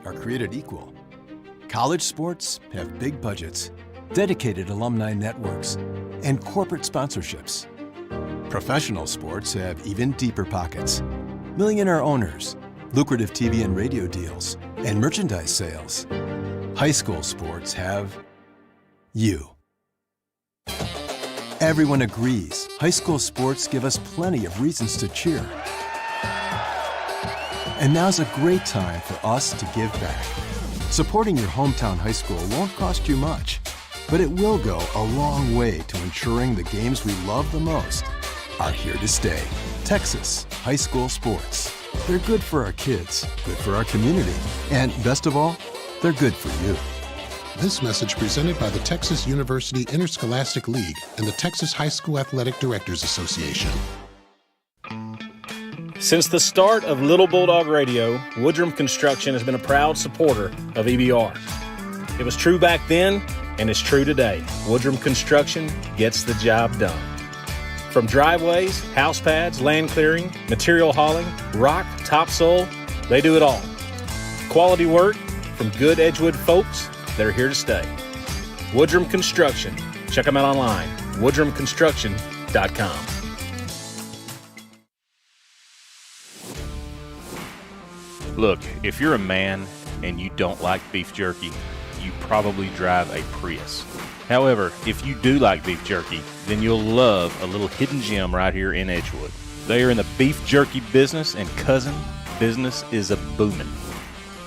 are created equal. College sports have big budgets, dedicated alumni networks, and corporate sponsorships. Professional sports have even deeper pockets, millionaire owners, lucrative TV and radio deals, and merchandise sales. High school sports have you. Everyone agrees high school sports give us plenty of reasons to cheer. And now's a great time for us to give back. Supporting your hometown high school won't cost you much, but it will go a long way to ensuring the games we love the most are here to stay. Texas high school sports. They're good for our kids, good for our community, and best of all, they're good for you. This message presented by the Texas University Interscholastic League and the Texas High School Athletic Directors Association. Since the start of Little Bulldog Radio, Woodrum Construction has been a proud supporter of EBR. It was true back then, and it's true today. Woodrum Construction gets the job done. From driveways, house pads, land clearing, material hauling, rock, topsoil, they do it all. Quality work from good Edgewood folks that are here to stay. Woodrum Construction. Check them out online, woodrumconstruction.com. Look, if you're a man and you don't like beef jerky, you probably drive a Prius. However, if you do like beef jerky, then you'll love a little hidden gem right here in Edgewood. They are in the beef jerky business, and cousin, business is a booming.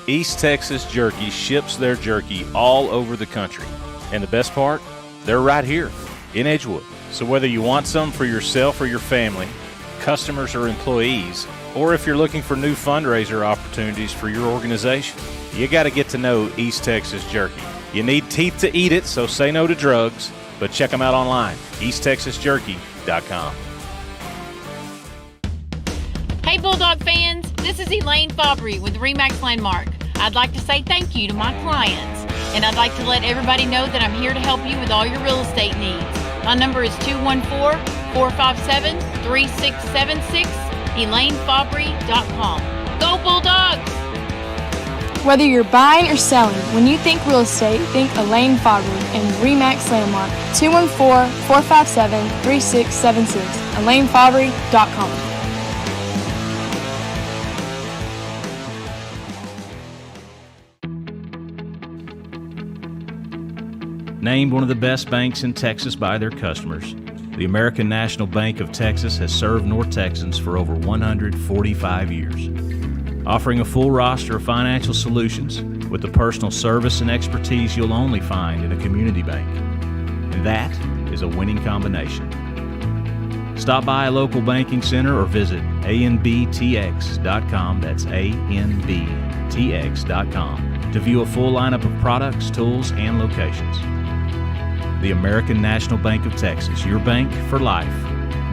East Texas Jerky ships their jerky all over the country. And the best part, they're right here in Edgewood. So whether you want some for yourself or your family, customers or employees, or if you're looking for new fundraiser opportunities for your organization, you got to get to know East Texas Jerky. You need teeth to eat it, so say no to drugs, but check them out online, easttexasjerky.com. Hey Bulldog fans, this is Elaine Fabry with RE/MAX Landmark. I'd like to say thank you to my clients, and I'd like to let everybody know that I'm here to help you with all your real estate needs. My number is 214-457-3676, ElaineFabry.com. Go Bulldogs! Whether you're buying or selling, when you think real estate, think Elaine Fabry and RE/MAX Landmark. 214-457-3676, ElaineFabry.com. Named one of the best banks in Texas by their customers, the American National Bank of Texas has served North Texans for over 145 years, offering a full roster of financial solutions with the personal service and expertise you'll only find in a community bank. And that is a winning combination. Stop by a local banking center or visit anbtx.com, that's anbtx.com, to view a full lineup of products, tools, and locations. The American National Bank of Texas, your bank for life.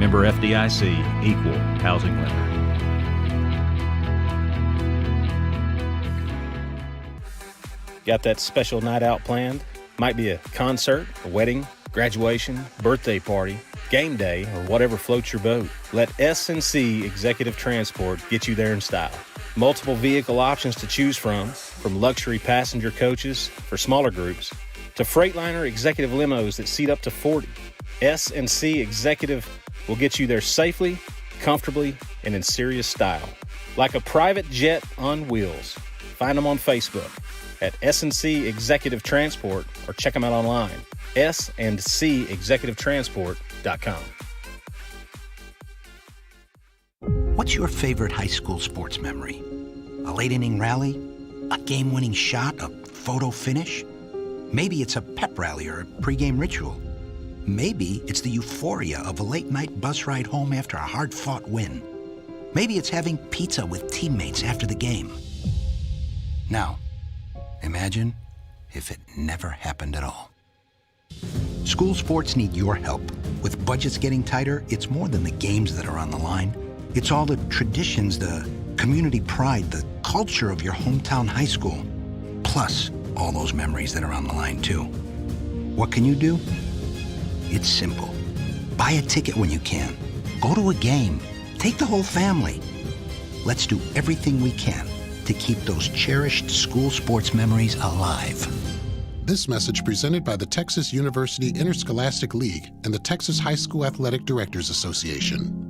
Member FDIC, equal housing lender. Got that special night out planned? Might be a concert, a wedding, graduation, birthday party, game day, or whatever floats your boat. Let S&C Executive Transport get you there in style. Multiple vehicle options to choose from luxury passenger coaches for smaller groups to Freightliner executive limos that seat up to 40. S&C Executive will get you there safely, comfortably, and in serious style. Like a private jet on wheels. Find them on Facebook at S&C Executive Transport or check them out online, sandcexecutivetransport.com. What's your favorite high school sports memory? A late-inning rally? A game-winning shot? A photo finish? Maybe it's a pep rally or a pregame ritual. Maybe it's the euphoria of a late-night bus ride home after a hard-fought win. Maybe it's having pizza with teammates after the game. Now, imagine if it never happened at all. School sports need your help. With budgets getting tighter, it's more than the games that are on the line. It's all the traditions, the community pride, the culture of your hometown high school. Plus, all those memories that are on the line, too. What can you do? It's simple. Buy a ticket when you can. Go to a game. Take the whole family. Let's do everything we can to keep those cherished school sports memories alive. This message presented by the Texas University Interscholastic League and the Texas High School Athletic Directors Association.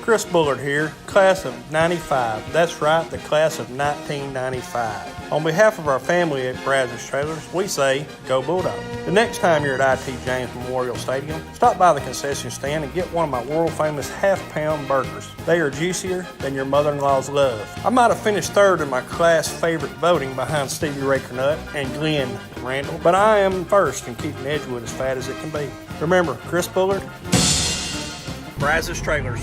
Chris Bullard here, class of 95. That's right, the class of 1995. On behalf of our family at Brazos Trailers, we say, go Bulldog. The next time you're at IT James Memorial Stadium, stop by the concession stand and get one of my world-famous half-pound burgers. They are juicier than your mother-in-law's love. I might have finished third in my class favorite voting behind Stevie Ray Kernut and Glenn Randall, but I am first in keeping Edgewood as fat as it can be. Remember, Chris Bullard, Brazos Trailers.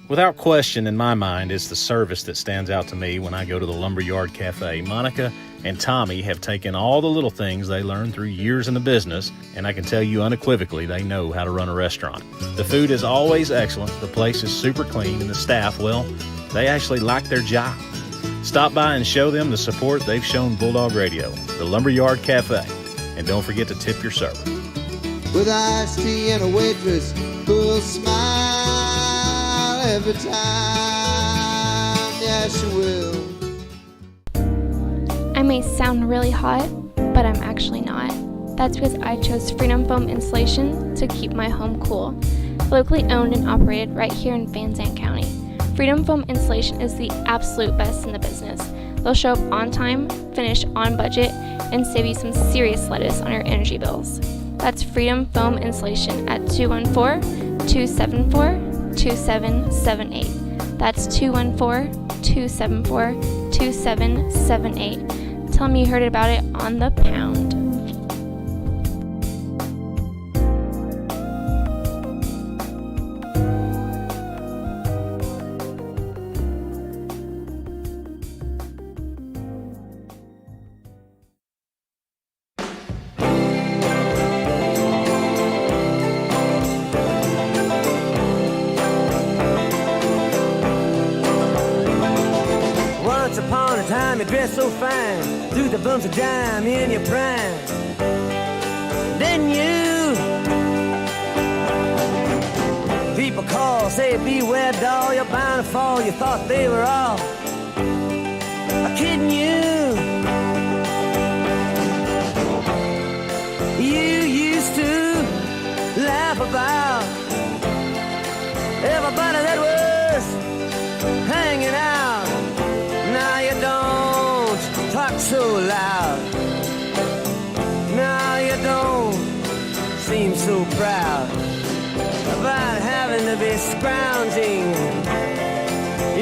Without question, in my mind, it's the service that stands out to me when I go to the Lumberyard Cafe. Monica and Tommy have taken all the little things they learned through years in the business, and I can tell you unequivocally they know how to run a restaurant. The food is always excellent, the place is super clean, and the staff, well, they actually like their job. Stop by and show them the support they've shown Bulldog Radio, the Lumberyard Cafe, and don't forget to tip your server. With iced tea and a waitress who'll smile every time, yeah, she will. I may sound really hot, but I'm actually not. That's because I chose Freedom Foam Insulation to keep my home cool. Locally owned and operated right here in Van Zandt County. Freedom Foam Insulation is the absolute best in the business. They'll show up on time, finish on budget, and save you some serious lettuce on your energy bills. That's Freedom Foam Insulation at 214-274-2778. That's 214-274-2778. Tell me you heard about it on The Pound. Once upon a time you dressed so fine, threw the bumps of dime in your prime. Didn't you? People call, say beware doll, you're bound to fall. You thought they were all kidding you. You used to laugh about everybody that was hanging out. Now you don't talk so loud. Now you don't seem so proud about having to be scrounging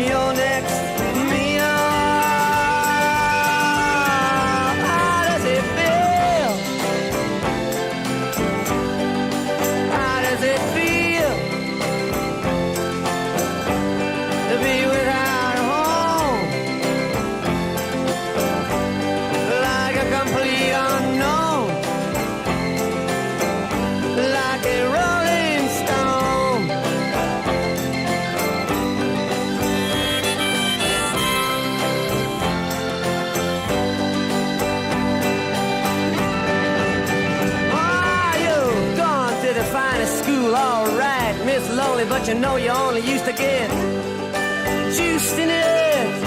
your next meal. How does it feel? How does it feel to be without a home? Like a complete unknown, like a rolling stone. Oh, you've gone to the finest school, all right, Miss Lonely, but you know you only used to get juiced in it.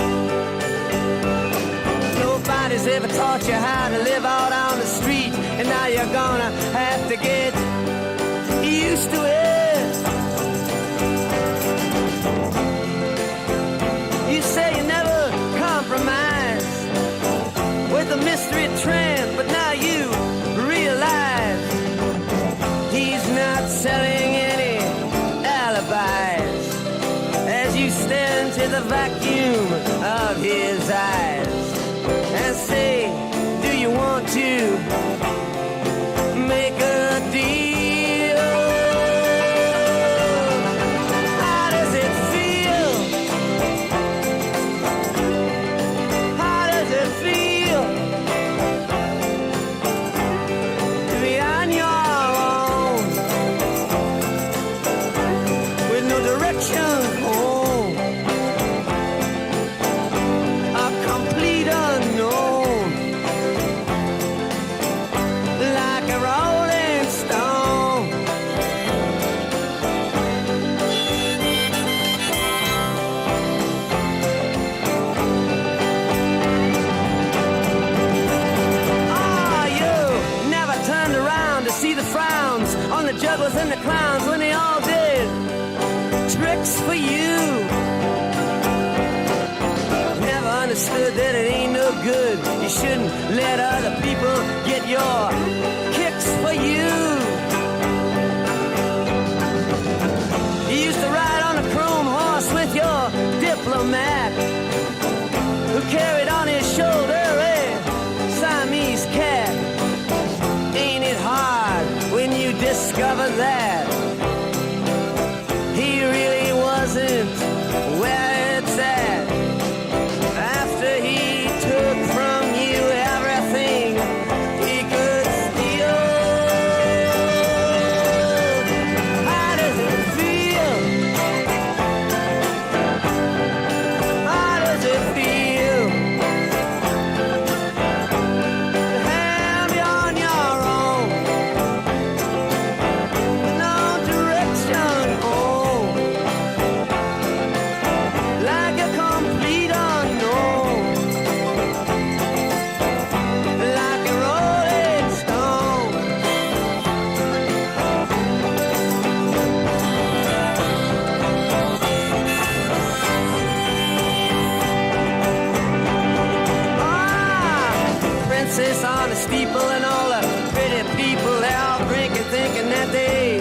Nobody's ever taught you how to live out on the street, and now you're gonna have to get used to it. You say you never compromise with a mystery tramp, but now you realize he's not selling any alibis as you stare into the vacuum of his eyes and say, do you want to make a deal? How does it feel? How does it feel to be on your own? jugglers and the clowns when they all did tricks for you. Never understood that it ain't no good. You shouldn't let other people get your kicks for you. You used to ride on a chrome horse with your diplomat, who carried on his shoulder a Siamese cat. Ain't it hard when you discover that he really wasn't where it's at? After he took from you everything he could steal. How does it feel? How does it feel to have you on your own with no direction home, like a complete unknown, like a rolling stone? Princess on the steeple and all the pretty people, they're all drinking, thinking that they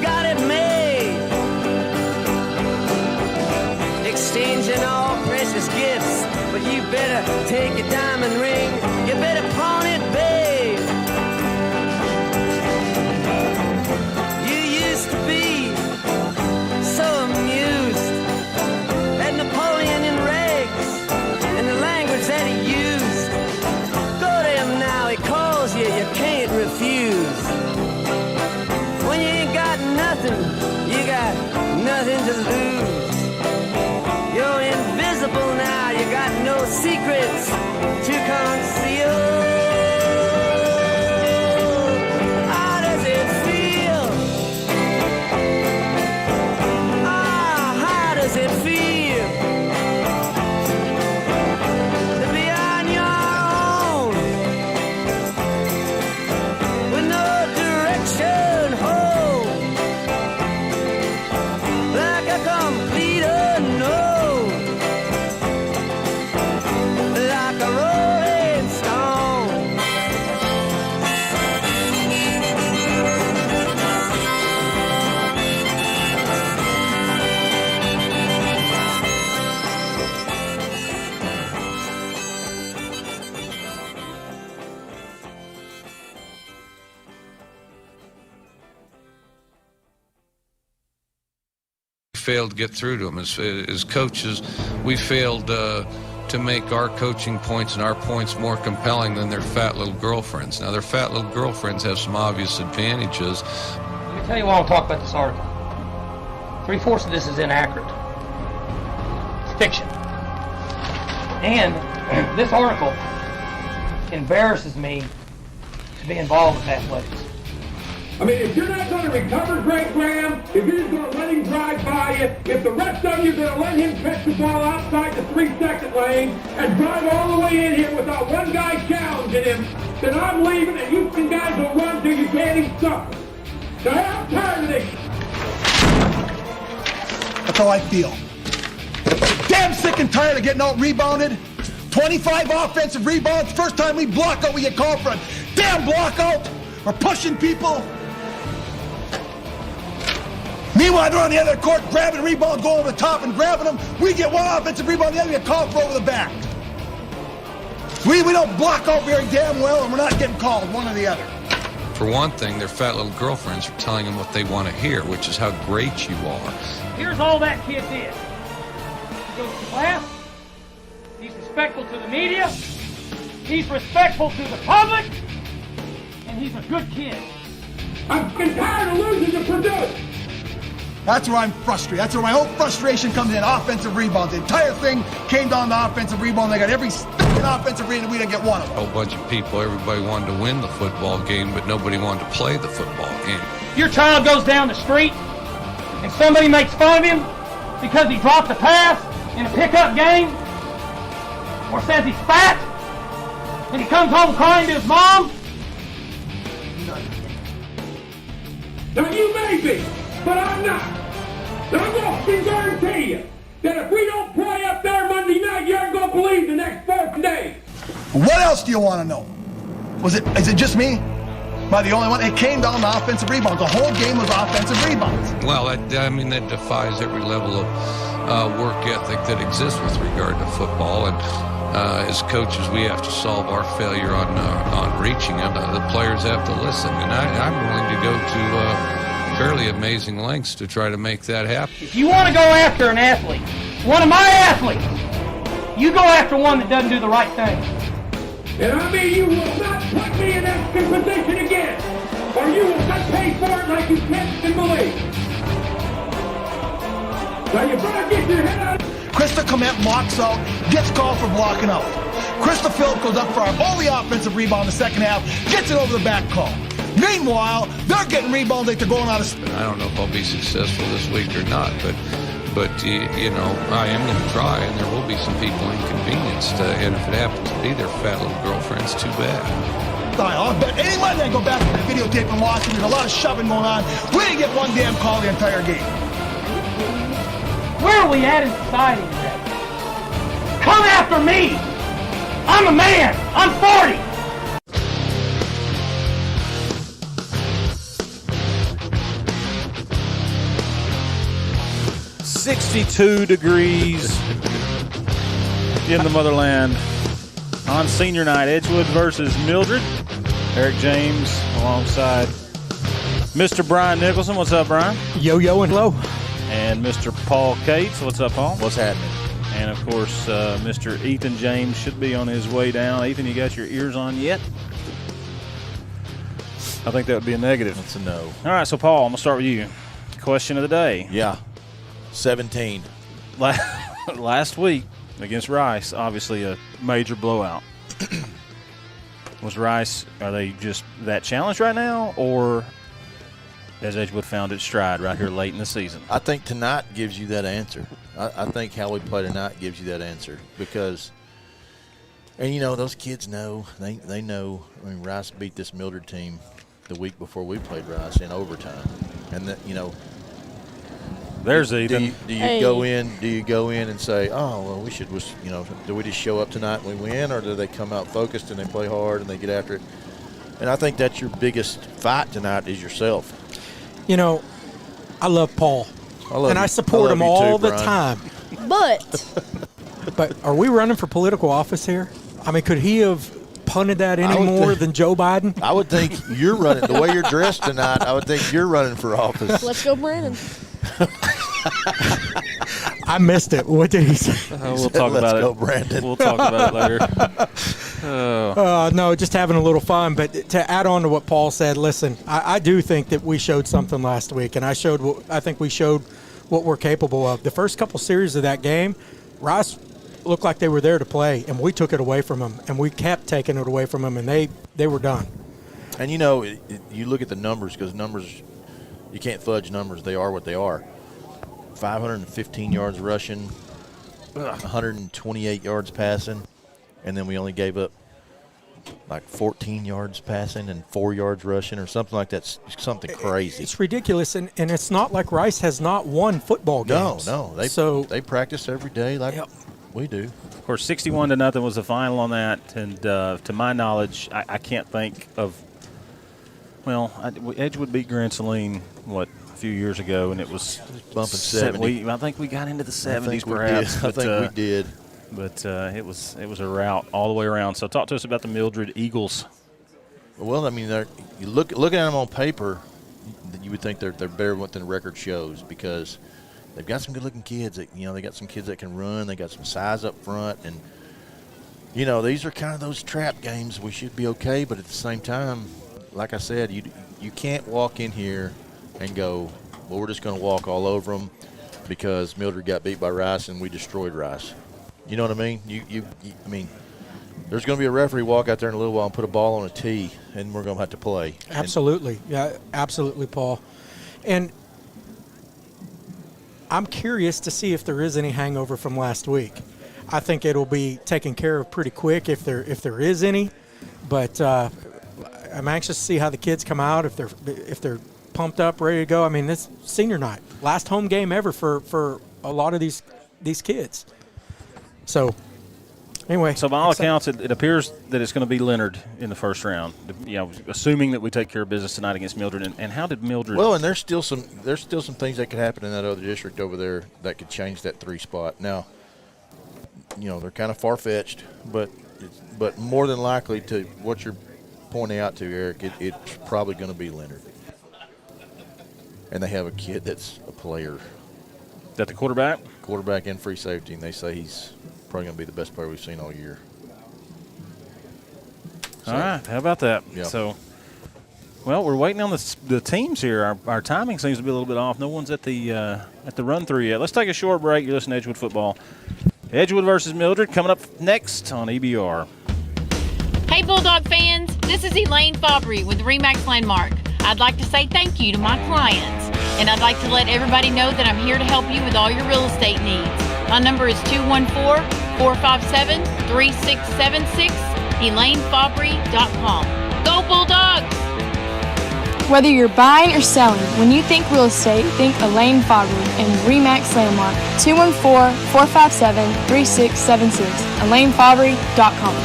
got it made, exchanging all precious gifts. But you better take your diamond ring, you better pawn it, babe. You used to be so amused at Napoleon in rags and the language that he used. Go to him now, he calls you, you can't refuse. When you ain't got nothing, you got nothing to lose. You're invisible now, you got no secrets to conceal. How does it feel? How does it feel to be on your own with no direction home, like a complete unknown, like a rolling stone? Failed to get through to them as coaches. We failed to make our coaching points and our points more compelling than their fat little girlfriends. Now, their fat little girlfriends have some obvious advantages. Let me tell you why I want to talk about this article. 3/4 of this is inaccurate. It's fiction. And this article embarrasses me to be involved with athletics. I mean, if you're not going to recover Greg Graham, if you're just going to let him drive by you, if the rest of you are going to let him catch the ball outside the 3-second lane and drive all the way in here without one guy challenging him, then I'm leaving and you guys will run till you can't even suffer. So I'm tired of this. That's how I feel. Damn sick and tired of getting out-rebounded. 25 offensive rebounds. First time we block out, we get called for a damn block out. We're pushing people. Meanwhile, they're on the other court grabbing rebounds, going over the top and grabbing them. We get one offensive rebound, the other get called for over the back. We don't block out very damn well, and we're not getting called, one or the other. For one thing, their fat little girlfriends are telling them what they want to hear, which is how great you are. Here's all that kid did. He goes to class. He's respectful to the media. He's respectful to the public. And he's a good kid. I'm tired of losing to Purdue. That's where I'm frustrated. That's where my whole frustration comes in. Offensive rebounds. The entire thing came down to offensive rebound. They got every offensive rebound, we didn't get one of them. A whole bunch of people, everybody wanted to win the football game, but nobody wanted to play the football game. Your child goes down the street and somebody makes fun of him because he dropped a pass in a pickup game, or says he's fat, and he comes home crying to his mom. Now you may be, but I'm not. And I'm going to guarantee you that if we don't play up there Monday night, you aren't going to believe the next 4 days. What else do you want to know? Is it just me? Am I the only one? It came down to offensive rebounds. The whole game was offensive rebounds. Well, that defies every level of work ethic that exists with regard to football. And as coaches, we have to solve our failure on reaching them. The players have to listen. And I'm willing to go to fairly amazing lengths to try to make that happen. If you want to go after an athlete, one of my athletes, you go after one that doesn't do the right thing. And I mean, you will not put me in that position again, or you will not pay for it like you can't believe. Now you better get your head out. Krista Clement blocks out, gets called for blocking out. Krista Phillips goes up for our only offensive rebound in the second half, gets it over the back call. Meanwhile, they're getting rebounds like they're going out of... I don't know if I'll be successful this week or not, but you know, I am going to try, and there will be some people inconvenienced, and if it happens to be their fat little girlfriends, too bad. I'll bet any money I go back to the videotape and watch it. There's a lot of shoving going on. We didn't get one damn call the entire game. Where are we at in society today? Come after me! I'm a man! I'm 40! 62 degrees in the motherland on senior night. Edgewood versus Mildred. Eric James alongside Mr. Brian Nicholson. What's up, Brian? Yo-yo and low. And Mr. Paul Cates. What's up, Paul? What's happening? And, of course, Mr. Ethan James should be on his way down. Ethan, you got your ears on yet? I think that would be a negative. That's a no. All right, so, Paul, I'm going to start with you. Question of the day. Yeah. 17. Last week against Rice, obviously a major blowout. Was Rice, are they just that challenged right now, or has Edgewood found its stride right here late in the season? I think tonight gives you that answer. I think how we play tonight gives you that answer because, and you know, those kids know, they know. I mean, Rice beat this Mildred team the week before we played Rice in overtime, and that, you know. There's Ethan. Do you go in? Do you go in and say, "Oh, well, we should," you know, do we just show up tonight and we win, or do they come out focused and they play hard and they get after it? And I think that's your biggest fight tonight is yourself. You know, I love Paul, I support him all the time. But are we running for political office here? I mean, could he have punted that any more than Joe Biden? I would think you're running the way you're dressed tonight. I would think you're running for office. Let's go, Brandon. I missed it. What did he say? We'll talk about it. Let's go, Brandon. We'll talk about it later. No, just having a little fun. But to add on to what Paul said, listen, I do think that we showed something last week, and I think we showed what we're capable of. The first couple series of that game, Rice looked like they were there to play, and we took it away from them, and we kept taking it away from them, and they were done. And, you know, you look at the numbers, because numbers, you can't fudge numbers. They are what they are. 515 yards rushing, 128 yards passing, and then we only gave up like 14 yards passing and 4 yards rushing or something like that. Something crazy. It's ridiculous, and it's not like Rice has not won football games. No. They practice every day like we do. Of course, 61-0 was the final on that, and to my knowledge, I can't think of – well, Edgewood beat Grand Saline, a few years ago, and it was bumping 70. I think we got into the 70s, perhaps. I think we did. But it was a rout all the way around. So talk to us about the Mildred Eagles. Well, I mean, you look at them on paper, you would think they're better than the record shows because they've got some good-looking kids. They got some kids that can run. They got some size up front, and you know these are kind of those trap games. We should be okay, but at the same time, like I said, you can't walk in here and go, well, we're just going to walk all over them because Mildred got beat by Rice and we destroyed Rice. You know what I mean? I mean, there's going to be a referee walk out there in a little while and put a ball on a tee, and we're going to have to play. Absolutely. Yeah, absolutely, Paul. And I'm curious to see if there is any hangover from last week. I think it'll be taken care of pretty quick if there is any. But I'm anxious to see how the kids come out, if they're pumped up, ready to go. I mean, this senior night, last home game ever for a lot of these kids. So, anyway. So, by all accounts, it appears that it's going to be Leonard in the first round. Assuming that we take care of business tonight against Mildred. And how did Mildred? Well, and there's still some things that could happen in that other district over there that could change that 3 spot. Now, they're kind of far-fetched, but more than likely to what you're pointing out to, Eric, it's probably going to be Leonard. And they have a kid that's a player. Is that the quarterback? Quarterback and free safety, and they say he's probably going to be the best player we've seen all year. All right, how about that? Yep. So, well, we're waiting on the teams here. Our timing seems to be a little bit off. No one's at the run-through yet. Let's take a short break. You're listening to Edgewood Football. Edgewood versus Mildred coming up next on EBR. Hey, Bulldog fans, this is Elaine Fabry with RE/MAX Landmark. I'd like to say thank you to my clients, and I'd like to let everybody know that I'm here to help you with all your real estate needs. My number is 214-457-3676, ElaineFabry.com. Go Bulldogs! Whether you're buying or selling, when you think real estate, think Elaine Fabry and RE/MAX Landmark. 214-457-3676, ElaineFabry.com.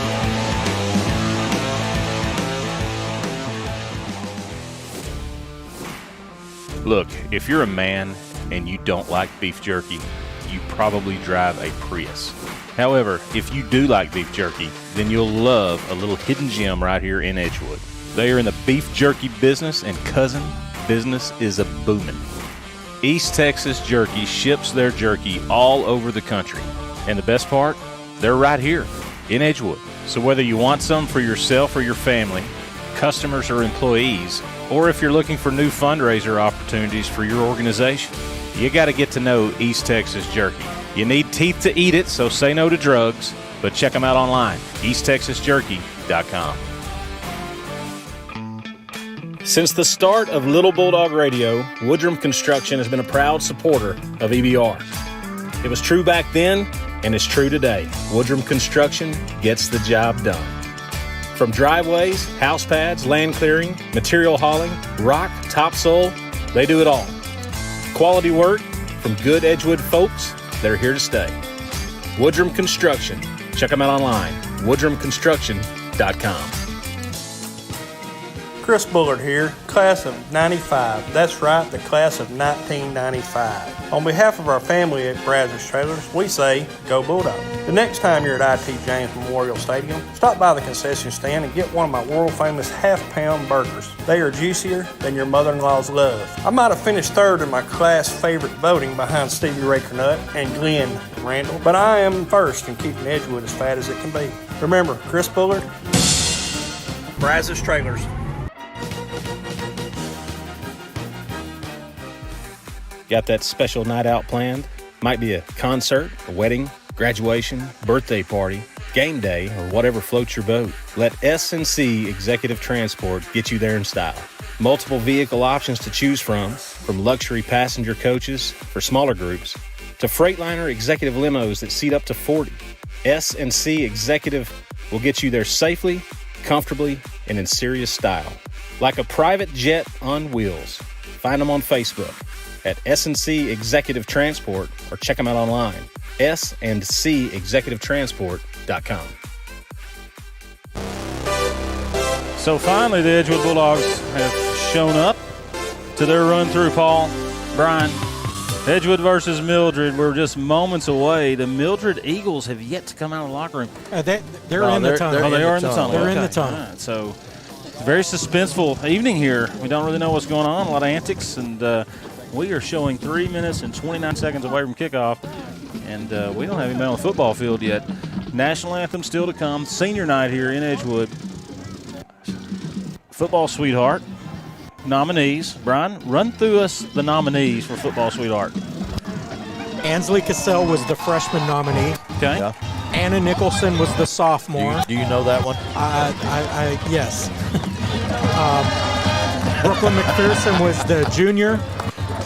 Look, if you're a man and you don't like beef jerky, you probably drive a Prius. However, if you do like beef jerky, then you'll love a little hidden gem right here in Edgewood. They are in the beef jerky business, and cousin, business is a booming. East Texas Jerky ships their jerky all over the country. And the best part, they're right here in Edgewood. So whether you want some for yourself or your family, customers or employees, or if you're looking for new fundraiser opportunities for your organization, you got to get to know East Texas Jerky. You need teeth to eat it, so say no to drugs, but check them out online, easttexasjerky.com. Since the start of Little Bulldog Radio, Woodrum Construction has been a proud supporter of EBR. It was true back then, and it's true today. Woodrum Construction gets the job done. From driveways, house pads, land clearing, material hauling, rock, topsoil, they do it all. Quality work from good Edgewood folks that are here to stay. Woodrum Construction. Check them out online, woodrumconstruction.com. Chris Bullard here, class of 95. That's right, the class of 1995. On behalf of our family at Brazos Trailers, we say, go Bulldog. The next time you're at IT James Memorial Stadium, stop by the concession stand and get one of my world-famous half-pound burgers. They are juicier than your mother-in-law's love. I might have finished third in my class favorite voting behind Stevie Ray Kernut and Glenn Randall, but I am first in keeping Edgewood as fat as it can be. Remember, Chris Bullard, Brazos Trailers. Got that special night out planned? Might be a concert, a wedding, graduation, birthday party, game day, or whatever floats your boat. Let S&C Executive Transport get you there in style. Multiple vehicle options to choose from luxury passenger coaches for smaller groups to Freightliner executive limos that seat up to 40. S&C Executive will get you there safely, comfortably, and in serious style. Like a private jet on wheels. Find them on Facebook at S&C Executive Transport or check them out online, sandcexecutivetransport.com. So finally, the Edgewood Bulldogs have shown up to their run-through, Paul, Brian. Edgewood versus Mildred. We're just moments away. The Mildred Eagles have yet to come out of the locker room. They're in the tunnel. They are in the tunnel. They're in the Okay. tunnel. All right. So very suspenseful evening here. We don't really know what's going on. A lot of antics, and we are showing 3 minutes and 29 seconds away from kickoff, and we don't have anybody on the football field yet. National anthem still to come. Senior night here in Edgewood. Football Sweetheart nominees. Brian, run through us the nominees for Football Sweetheart. Ansley Cassell was the freshman nominee. Okay. Yeah. Anna Nicholson was the sophomore. Do you know that one? Yes. Brooklyn McPherson was the junior,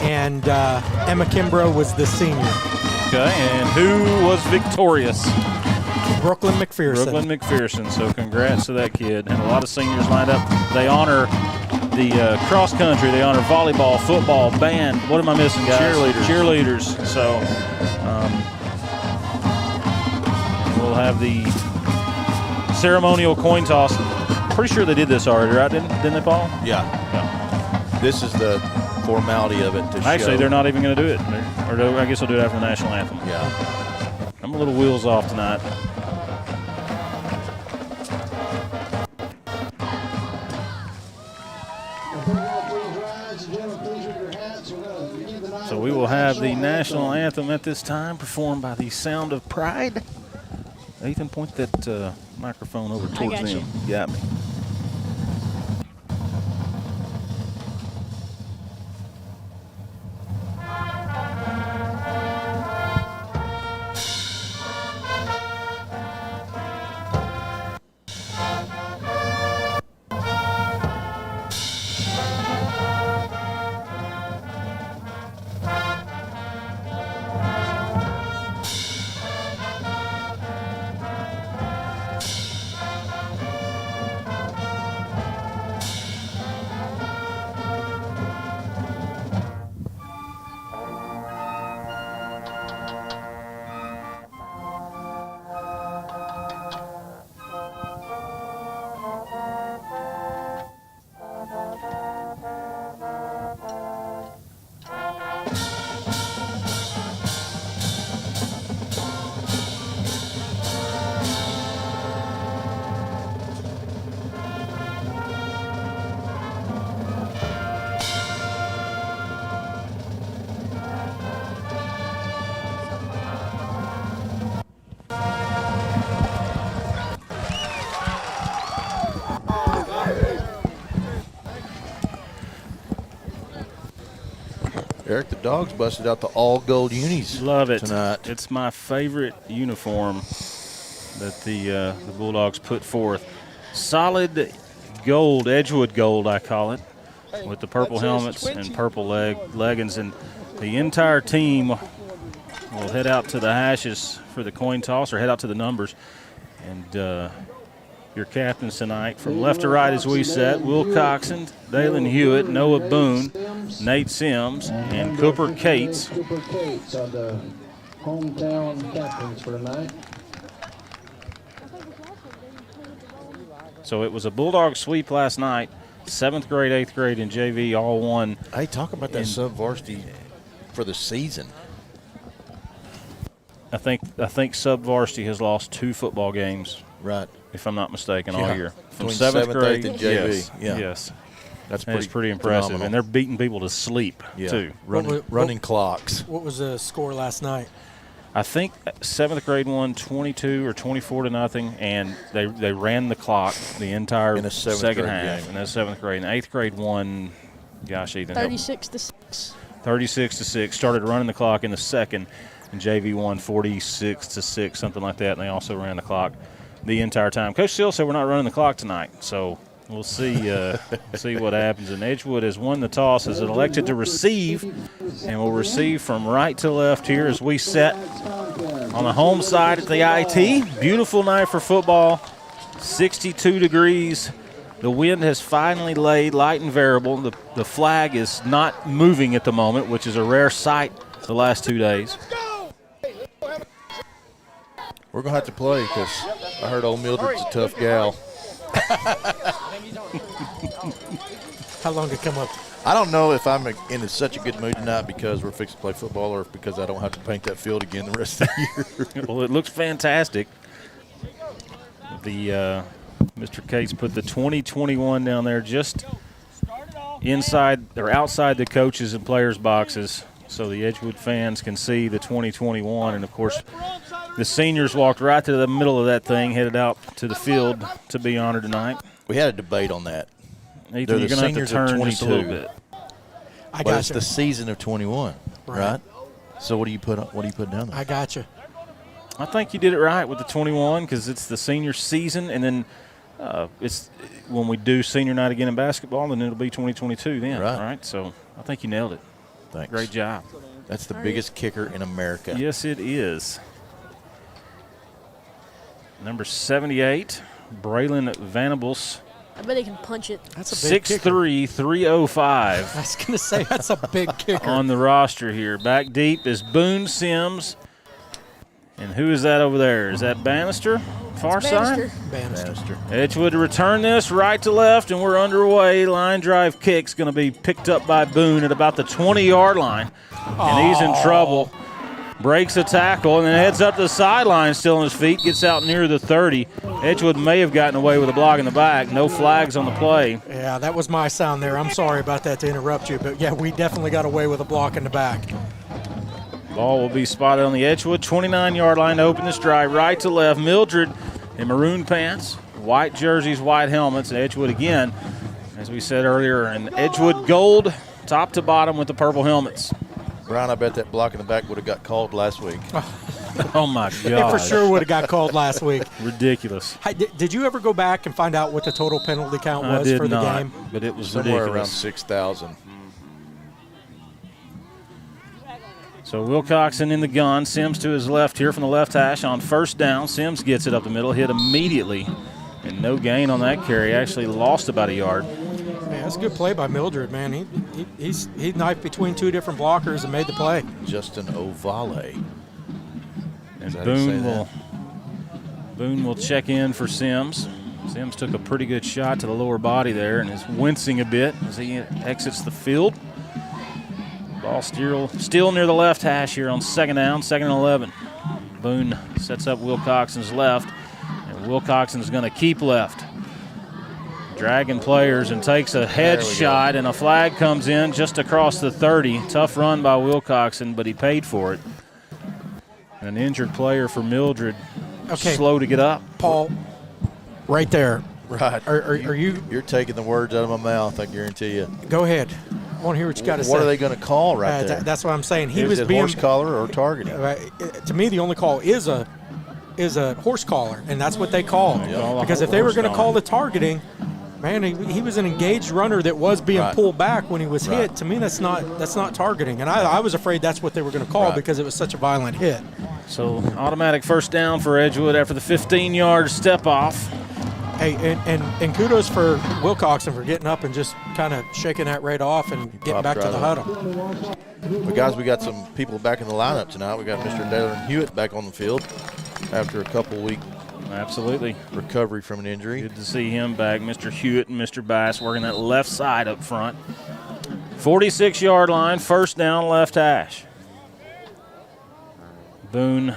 and Emma Kimbrough was the senior. Okay, and who was victorious? Brooklyn McPherson. Brooklyn McPherson. So congrats to that kid. And a lot of seniors lined up. They honor the cross country. They honor volleyball, football, band. What am I missing, guys? Cheerleaders. So we'll have the ceremonial coin toss. Pretty sure they did this already, right? Didn't they, Paul? Yeah. This is the formality of it. Actually, they're not even going to do it. I guess they'll do it after the national anthem. Yeah. I'm a little wheels off tonight. So we will have the national anthem at this time performed by the Sound of Pride. Ethan, point that microphone over towards them. You got me. Eric, the Dogs busted out the all-gold unis. Love it tonight. It's my favorite uniform that the Bulldogs put forth. Solid gold, Edgewood gold, I call it, with the purple helmets and purple leggings. And the entire team will head out to the hashes for the coin toss, or head out to the numbers. And your captains tonight, from left to right as we set: Will Coxon, Dalen Hewitt, Noah Boone, Nate Sims, and Cooper Cates. Cooper Cates are the hometown captains for tonight. So it was a Bulldog sweep last night. 7th grade, 8th grade, and JV all won. Hey, talk about that sub-varsity for the season. I think sub-varsity has lost 2 football games. Right. If I'm not mistaken, all year. From Between 7th grade 8th and JV. Yes. Yeah. Yes. That's pretty impressive. phenomenal. And they're beating people to sleep, too. Running clocks. What was the score last night? I think 7th grade won 22 or 24-0, and they ran the clock the entire second half. Game. And that's 7th grade. And 8th grade won, gosh, Ethan. 36-6. 36-6. Started running the clock in the second, and JV won 46-6, something like that. And they also ran the clock the entire time. Coach Steele said we're not running the clock tonight, so we'll see see what happens. And Edgewood has won the toss, has elected to receive, and will receive from right to left here as we set on the home side at the IT. Beautiful night for football, 62 degrees. The wind has finally laid, light and variable. The flag is not moving at the moment, which is a rare sight the last 2 days. We're going to have to play because I heard old Mildred's a tough gal. How long to come up? I don't know if I'm in such a good mood tonight because we're fixing to play football, or if because I don't have to paint that field again the rest of the year. Well, it looks fantastic. The Mr. Cates put the 2021 down there just inside or outside the coaches and players' boxes, so the Edgewood fans can see the 2021. And of course, the seniors walked right to the middle of that thing, headed out to the field to be honored tonight. We had a debate on that. Ethan, you're going to have to turn just a little bit. But it's the season of 21, right? So what do you put down there? I got you. I think you did it right with the 21 because it's the senior season, and then it's when we do senior night again in basketball, then it'll be 2022 then, right? So I think you nailed it. Thanks. Great job. That's the biggest kicker in America. Yes, it is. Number 78, Braylon Vanabos I bet he can punch it. That's a big 6'3", 305. I was going to say, that's a big kicker. On the roster here. Back deep is Boone Sims. And who is that over there? Is that Bannister? Far side? Bannister. Edgewood to return this right to left, and we're underway. Line drive kick's going to be picked up by Boone at about the 20-yard line. And he's in trouble. Breaks a tackle and then heads up to the sideline, still on his feet, gets out near the 30. Edgewood may have gotten away with a block in the back. No flags on the play. Yeah, that was my sound there. I'm sorry about that to interrupt you, but yeah, we definitely got away with a block in the back. Ball will be spotted on the Edgewood 29-yard line to open this drive. Right to left, Mildred in maroon pants, white jerseys, white helmets. And Edgewood again, as we said earlier, in Edgewood gold, top to bottom with the purple helmets. Brian, I bet that block in the back would have got called last week. Oh, my God. It for sure would have got called last week. Ridiculous. Hey, did you ever go back and find out what the total penalty count was for the game? But it was somewhere ridiculous. Around 6,000. So Wilcoxon in the gun. Sims to his left here from the left hash on first down. Sims gets it up the middle, hit immediately. And no gain on that carry. Actually lost about a yard. Man, that's a good play by Mildred, man. He knifed between two different blockers and made the play. Justin Ovale. And Boone will check in for Sims. Sims took a pretty good shot to the lower body there and is wincing a bit as he exits the field. Ball still near the left hash here on second down, 2nd and 11. Boone sets up Wilcoxon's left, and Wilcoxon's going to keep left. Dragging players and takes a head shot, and a flag comes in just across the 30. Tough run by Wilcoxon, but he paid for it. An injured player for Mildred. Okay. Slow to get up. Paul, right there. Right. Are you? You're taking the words out of my mouth, I guarantee you. Go ahead. I want to hear what you got to say. What are they going to call right there? That's what I'm saying. Is it horse collar or targeting? To me, the only call is a horse collar, and that's what they call it. Because if they were going to call the targeting, man, he was an engaged runner that was being pulled back when he was hit. To me, that's not targeting, and I was afraid that's what they were going to call because it was such a violent hit. So automatic first down for Edgewood after the 15-yard step off. Hey, and kudos for Wilcoxon for getting up and just kind of shaking that right off and getting back to the huddle. But guys, we got some people back in the lineup tonight. We got Mr. Dalen Hewitt back on the field after a couple week recovery from an injury. Good to see him back. Mr. Hewitt and Mr. Bass working that left side up front. 46-yard line, first down, left hash. Boone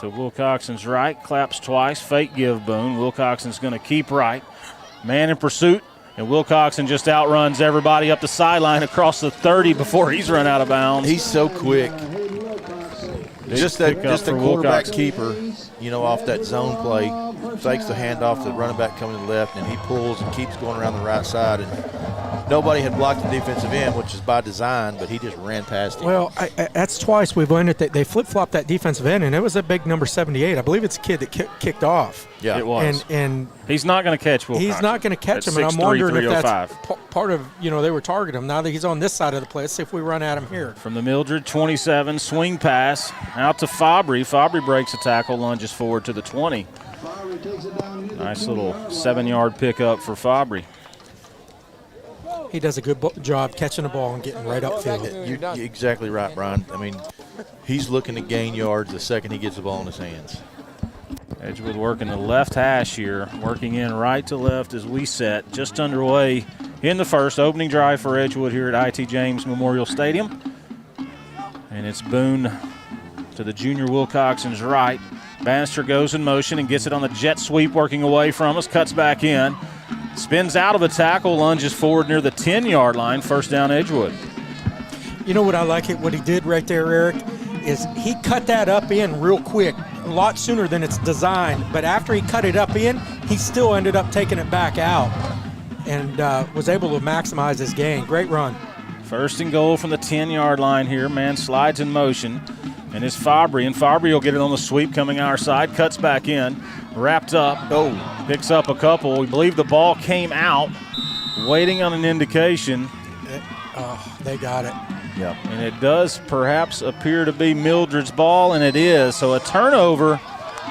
to Wilcoxon's right, claps twice, fake give Boone. Wilcoxon's going to keep right. Man in pursuit, and Wilcoxon just outruns everybody up the sideline across the 30 before he's run out of bounds. He's so quick. Just a quarterback keeper, off that zone play, fakes the handoff to the running back coming to the left, and he pulls and keeps going around the right side. And nobody had blocked the defensive end, which is by design, but he just ran past him. Well, that's twice we've learned that they flip-flopped that defensive end, and it was a big number 78. I believe it's a kid that kicked off. Yeah, it was. And he's not going to catch Wilcoxon. He's not going to catch him, and I'm wondering if that's part of, they were targeting him. Now that he's on this side of the play, let's see if we run at him here. From the Mildred 27, swing pass out to Fabry. Fabry breaks a tackle, lunges forward to the 20. Nice little 7-yard pickup for Fabry. He does a good job catching the ball and getting right upfield. You're exactly right, Brian. I mean, he's looking to gain yards the second he gets the ball in his hands. Edgewood working the left hash here, working in right to left as we set. Just underway in the first opening drive for Edgewood here at IT James Memorial Stadium. And it's Boone to the junior Wilcoxon's right. Bannister goes in motion and gets it on the jet sweep, working away from us, cuts back in. Spins out of a tackle, lunges forward near the 10-yard line, first down Edgewood. You know what I like what he did right there, Eric, is he cut that up in real quick, a lot sooner than it's designed. But after he cut it up in, he still ended up taking it back out and was able to maximize his gain. Great run. First and goal from the 10-yard line here. Man slides in motion, and it's Fabry. And Fabry will get it on the sweep coming our side, cuts back in, wrapped up. Picks up a couple. We believe the ball came out, waiting on an indication. They got it. Yep. And it does perhaps appear to be Mildred's ball, and it is. So a turnover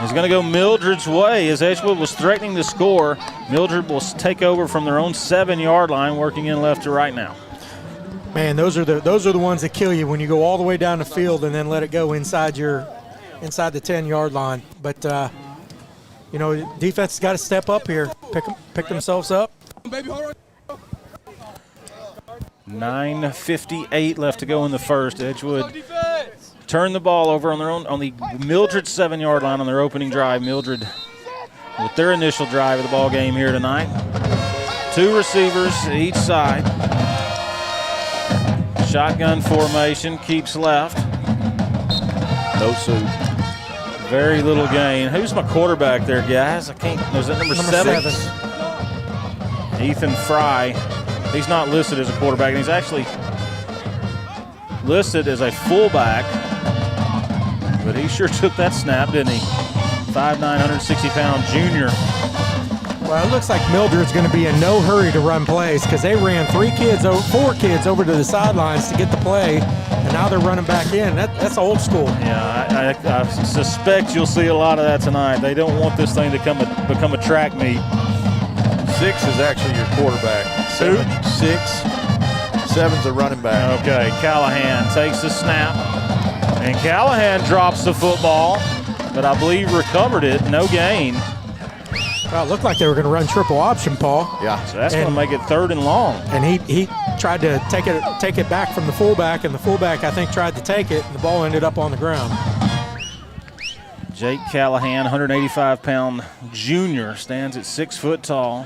is going to go Mildred's way as Edgewood was threatening to score. Mildred will take over from their own 7-yard line, working in left to right now. Man, those are the ones that kill you when you go all the way down the field and then let it go inside the 10-yard line. But defense has got to step up here, pick themselves up. 9:58 left to go in the first. Edgewood turned the ball over on the Mildred 7-yard line on their opening drive. Mildred with their initial drive of the ball game here tonight. 2 receivers each side. Shotgun formation, keeps left. No suit. Very little gain. Who's my quarterback there, guys? Was that number 7? Ethan Fry. He's not listed as a quarterback, and he's actually listed as a fullback. But he sure took that snap, didn't he? 5'9", 160-pound junior. Well, it looks like Mildred's going to be in no hurry to run plays because they ran 4 kids over to the sidelines to get the play, and now they're running back in. That's old school. Yeah, I suspect you'll see a lot of that tonight. They don't want this thing to become a track meet. 6 is actually your quarterback. 6. 7's the running back. Okay, Callahan takes the snap, and Callahan drops the football, but I believe recovered it. No gain. Well, it looked like they were going to run triple option, Paul. Yeah. So that's going to make it 3rd and long. And he tried to take it back from the fullback, and the fullback, I think, tried to take it, and the ball ended up on the ground. Jake Callahan, 185-pound junior, stands at 6 foot tall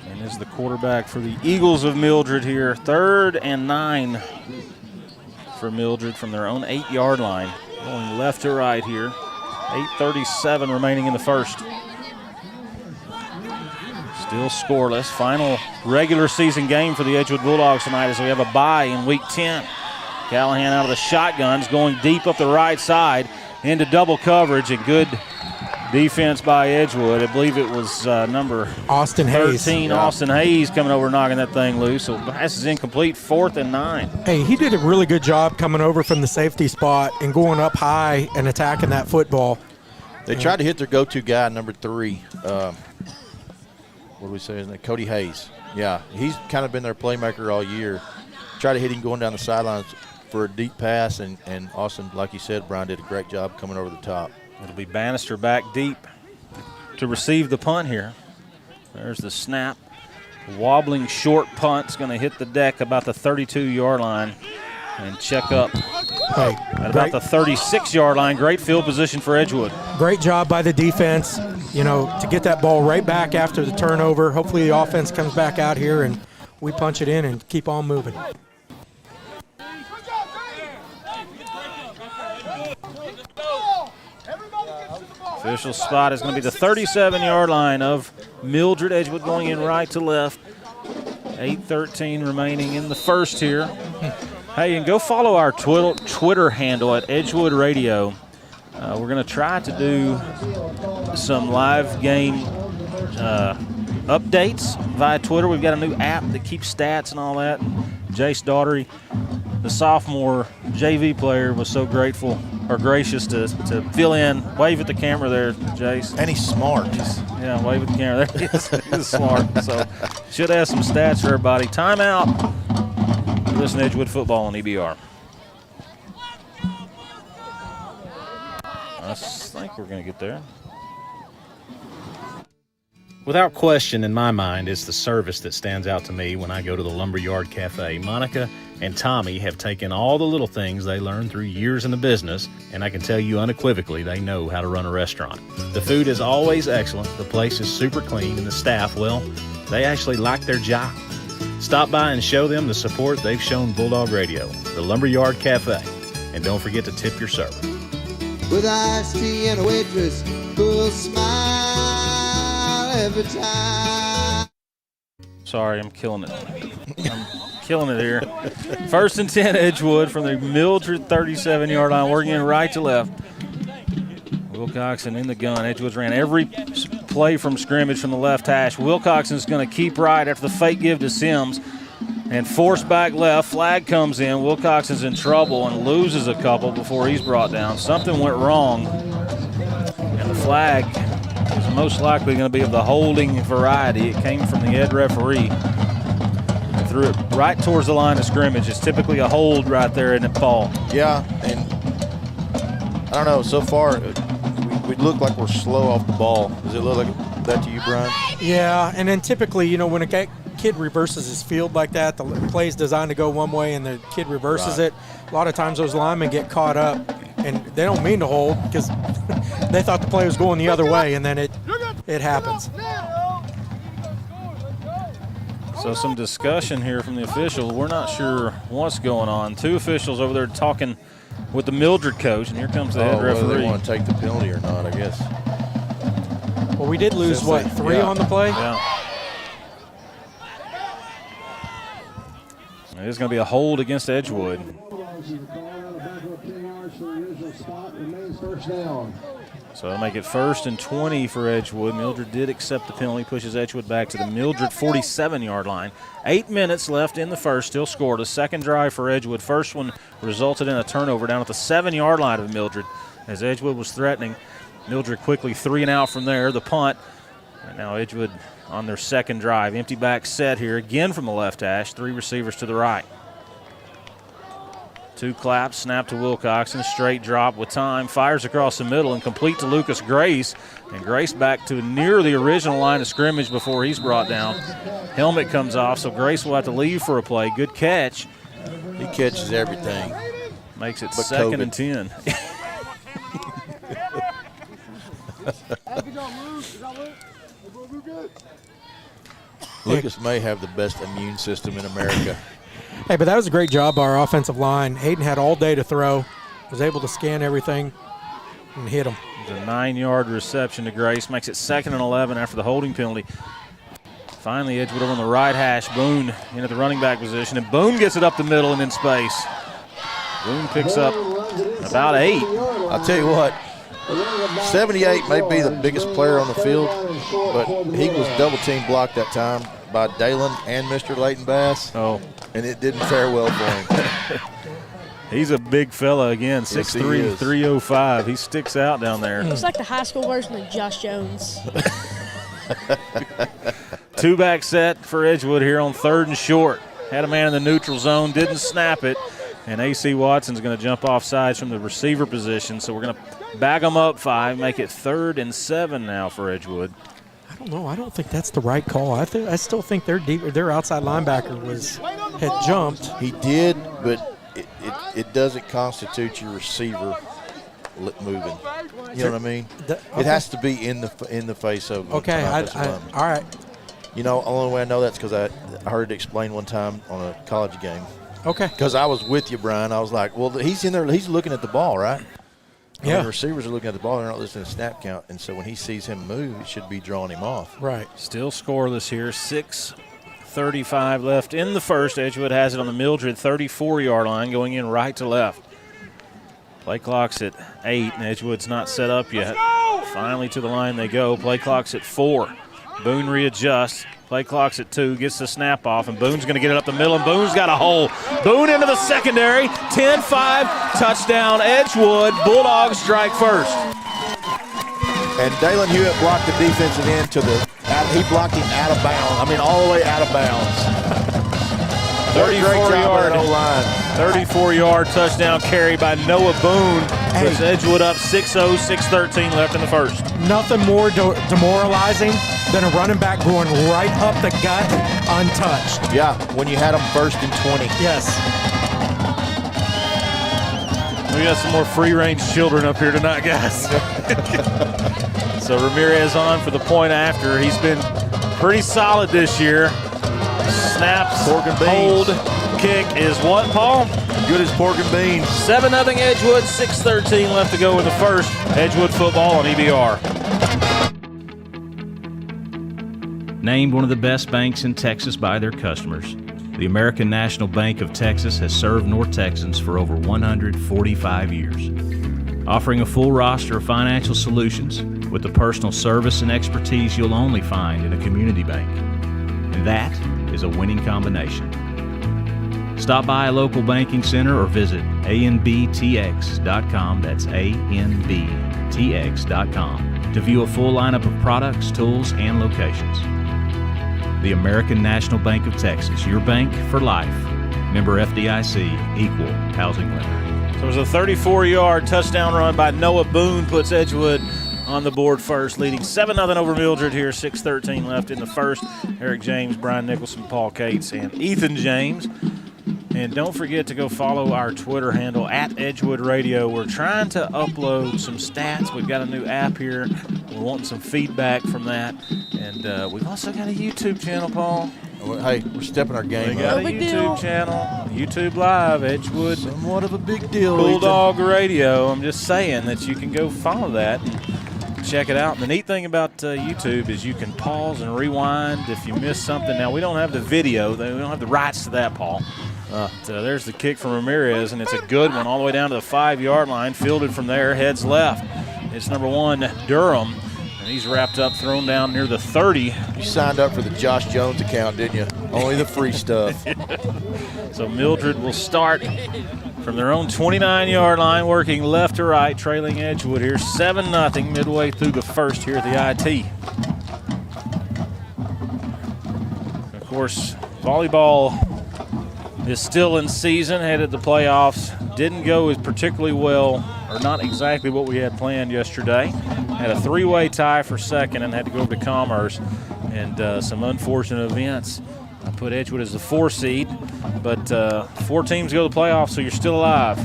and is the quarterback for the Eagles of Mildred here. 3rd and 9 for Mildred from their own 8-yard line. Going left to right here. 8:37 remaining in the first. Still scoreless. Final regular season game for the Edgewood Bulldogs tonight as we have a bye in Week 10. Callahan out of the shotguns, going deep up the right side into double coverage, and good defense by Edgewood. I believe it was number Austin 13, Hayes. Austin Hayes coming over knocking that thing loose. So pass is incomplete, 4th and 9. Hey, he did a really good job coming over from the safety spot and going up high and attacking that football. They tried to hit their go-to guy, number 3. What do we say his name? Cody Hayes. Yeah, he's kind of been their playmaker all year. Tried to hit him going down the sidelines for a deep pass, and Austin, like you said, Brian, did a great job coming over the top. It'll be Bannister back deep to receive the punt here. There's the snap. Wobbling short punt's going to hit the deck about the 32-yard line and check up at about the 36-yard line. Great field position for Edgewood. Great job by the defense, to get that ball right back after the turnover. Hopefully the offense comes back out here and we punch it in and keep on moving. Official spot is going to be the 37-yard line of Mildred. Edgewood going in right to left. 8:13 remaining in the first here. Hey, and go follow our Twitter handle at Edgewood Radio. We're going to try to do some live game updates via Twitter. We've got a new app that keeps stats and all that. Jace Daughtery, the sophomore JV player, was so gracious to fill in. Wave at the camera there, Jace. And he's smart. Yeah, wave at the camera there. He's smart. So should have some stats for everybody. Timeout. Listen to Edgewood football on EBR. I think we're going to get there. Without question, in my mind, it's the service that stands out to me when I go to the Lumberyard Cafe. Monica and Tommy have taken all the little things they learned through years in the business, and I can tell you unequivocally they know how to run a restaurant. The food is always excellent, the place is super clean, and the staff, well, they actually like their job. Stop by and show them the support they've shown Bulldog Radio, the Lumberyard Cafe, and don't forget to tip your server. With iced tea and a waitress who'll smile every time. Sorry, I'm killing it. I'm killing it here. 1st and 10 Edgewood from the Mildred 37-yard line, working in right to left. Wilcoxon in the gun. Edgewood's ran every play from scrimmage from the left hash. Wilcoxon's going to keep right after the fake give to Sims and force back left. Flag comes in. Wilcoxon's in trouble and loses a couple before he's brought down. Something went wrong flag is most likely going to be of the holding variety. It came from the Ed referee. Threw it right towards the line of scrimmage. It's typically a hold right there, isn't it, Paul? Yeah, and I don't know. So far, we look like we're slow off the ball. Does it look like that to you, Brian? Yeah, and then typically, when a kid reverses his field like that, the play's designed to go one way and the kid reverses it. A lot of times those linemen get caught up, and they don't mean to hold because they thought the play was going the other way, and then it happens. So some discussion here from the officials. We're not sure what's going on. Two officials over there talking with the Mildred coach, and here comes the head referee. Whether they want to take the penalty or not, I guess. Well, we did lose, three on the play? Yeah. It is going to be a hold against Edgewood. So it'll make it 1st and 20 for Edgewood. Mildred did accept the penalty, pushes Edgewood back to the Mildred 47-yard line. 8 minutes left in the first, still scored. A second drive for Edgewood. First one resulted in a turnover down at the 7-yard line of Mildred as Edgewood was threatening. Mildred quickly 3 and out from there, the punt. And now Edgewood on their second drive. Empty back set here again from the left hash. 3 receivers to the right. 2 claps, snap to Wilcoxon, straight drop with time, fires across the middle and complete to Lucas Grace. And Grace back to near the original line of scrimmage before he's brought down. Helmet comes off, so Grace will have to leave for a play. Good catch. He catches everything. Makes it 2nd and 10. Lucas may have the best immune system in America. Hey, but that was a great job by our offensive line. Hayden had all day to throw, was able to scan everything and hit him. It's a 9-yard reception to Grace, makes it 2nd and 11 after the holding penalty. Finally, Edgewood over on the right hash. Boone into the running back position, and Boone gets it up the middle and in space. Boone picks up about 8. I'll tell you what, 78 may be the biggest player on the field, but he was double-team blocked that time by Dalen and Mr. Leighton Bass. Oh. And it didn't fare well for him. He's a big fella again, 6'3", 305. He sticks out down there. Looks like the high school version of Josh Jones. 2-back set for Edgewood here on 3rd and short. Had a man in the neutral zone, didn't snap it. And A.C. Watson's going to jump off sides from the receiver position. So we're going to back them up 5, make it 3rd and 7 now for Edgewood. I don't know. I don't think that's the right call. I still think their outside linebacker had jumped. He did, but it doesn't constitute your receiver moving. You know what I mean? It has to be in the face of. Okay. All right. Only way I know that's because I heard it explained one time on a college game. Okay. Because I was with you, Brian. I was like, well, he's in there. He's looking at the ball, right? Yeah. The receivers are looking at the ball. They're not listening to snap count. And so when he sees him move, it should be drawing him off. Right. Still scoreless here. 6:35 left in the first. Edgewood has it on the Mildred 34-yard line, going in right to left. Play clock's at 8, and Edgewood's not set up yet. Finally to the line they go. Play clock's at 4. Boone readjusts. Play clock's at 2, gets the snap off, and Boone's going to get it up the middle, and Boone's got a hole. Boone into the secondary, 10-5, touchdown Edgewood. Bulldogs strike first. And Dalen Hewitt blocked the defensive end he blocked him out of bounds. All the way out of bounds. 34-yard touchdown carry by Noah Boone. Puts Edgewood up 6-0, 6:13 left in the first. Nothing more demoralizing than a running back going right up the gut untouched. Yeah, when you had them 1st and 20. Yes. We got some more free-range children up here tonight, guys. So Ramirez on for the point after. He's been pretty solid this year. Snaps, hold, kick is what, Paul? Good as pork and beans. 7-0 Edgewood, 6:13 left to go in the first. Edgewood football on EBR. Named one of the best banks in Texas by their customers, the American National Bank of Texas has served North Texans for over 145 years. Offering a full roster of financial solutions with the personal service and expertise you'll only find in a community bank. And that is a winning combination. Stop by a local banking center or visit anbtx.com, that's anbtx.com, to view a full lineup of products, tools, and locations. The American National Bank of Texas, your bank for life. Member FDIC, equal housing lender. So it was a 34-yard touchdown run by Noah Boone, puts Edgewood on the board first, leading 7-0 over Mildred here, 6:13 left in the first. Eric James, Brian Nicholson, Paul Cates, and Ethan James. And don't forget to go follow our Twitter handle, @Edgewood Radio. We're trying to upload some stats. We've got a new app here. We're wanting some feedback from that. And we've also got a YouTube channel, Paul. Hey, we're stepping our game We got up. a YouTube channel, YouTube Live, Edgewood. Somewhat of a big deal, Bulldog Radio. I'm just saying that you can go follow that and check it out. And the neat thing about YouTube is you can pause and rewind if you miss something. Now, we don't have the video. We don't have the rights to that, Paul. There's the kick from Ramirez, and it's a good one all the way down to the 5-yard line. Fielded from there, heads left. It's number 1, Durham. And he's wrapped up, thrown down near the 30. You signed up for the Josh Jones account, didn't you? Only the free stuff. So Mildred will start from their own 29-yard line, working left to right, trailing Edgewood here, 7-0 midway through the first here at the IT. Of course, volleyball is still in season, headed to playoffs. Didn't go as particularly well, or not exactly what we had planned yesterday. Had a 3-way tie for second and had to go over to Commerce, and some unfortunate events. I put Edgewood as the 4 seed, but 4 teams go to the playoffs, so you're still alive.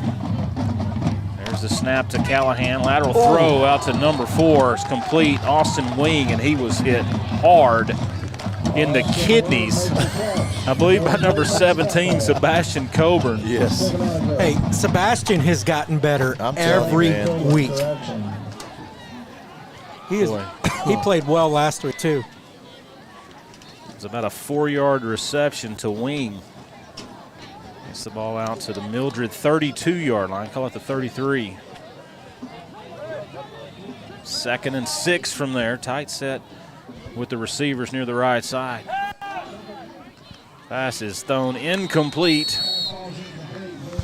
There's the snap to Callahan. Lateral throw out to number 4. It's complete. Austin Wing, and he was hit hard in the kidneys, I believe, by number 17, Sebastian Coburn. Yes. Hey, Sebastian has gotten better every week. He played well last week, too. It's about a 4-yard reception to Wing. Gets the ball out to the Mildred 32-yard line. Call it the 33. 2nd and 6 from there. Tight set with the receivers near the right side. Pass is thrown incomplete.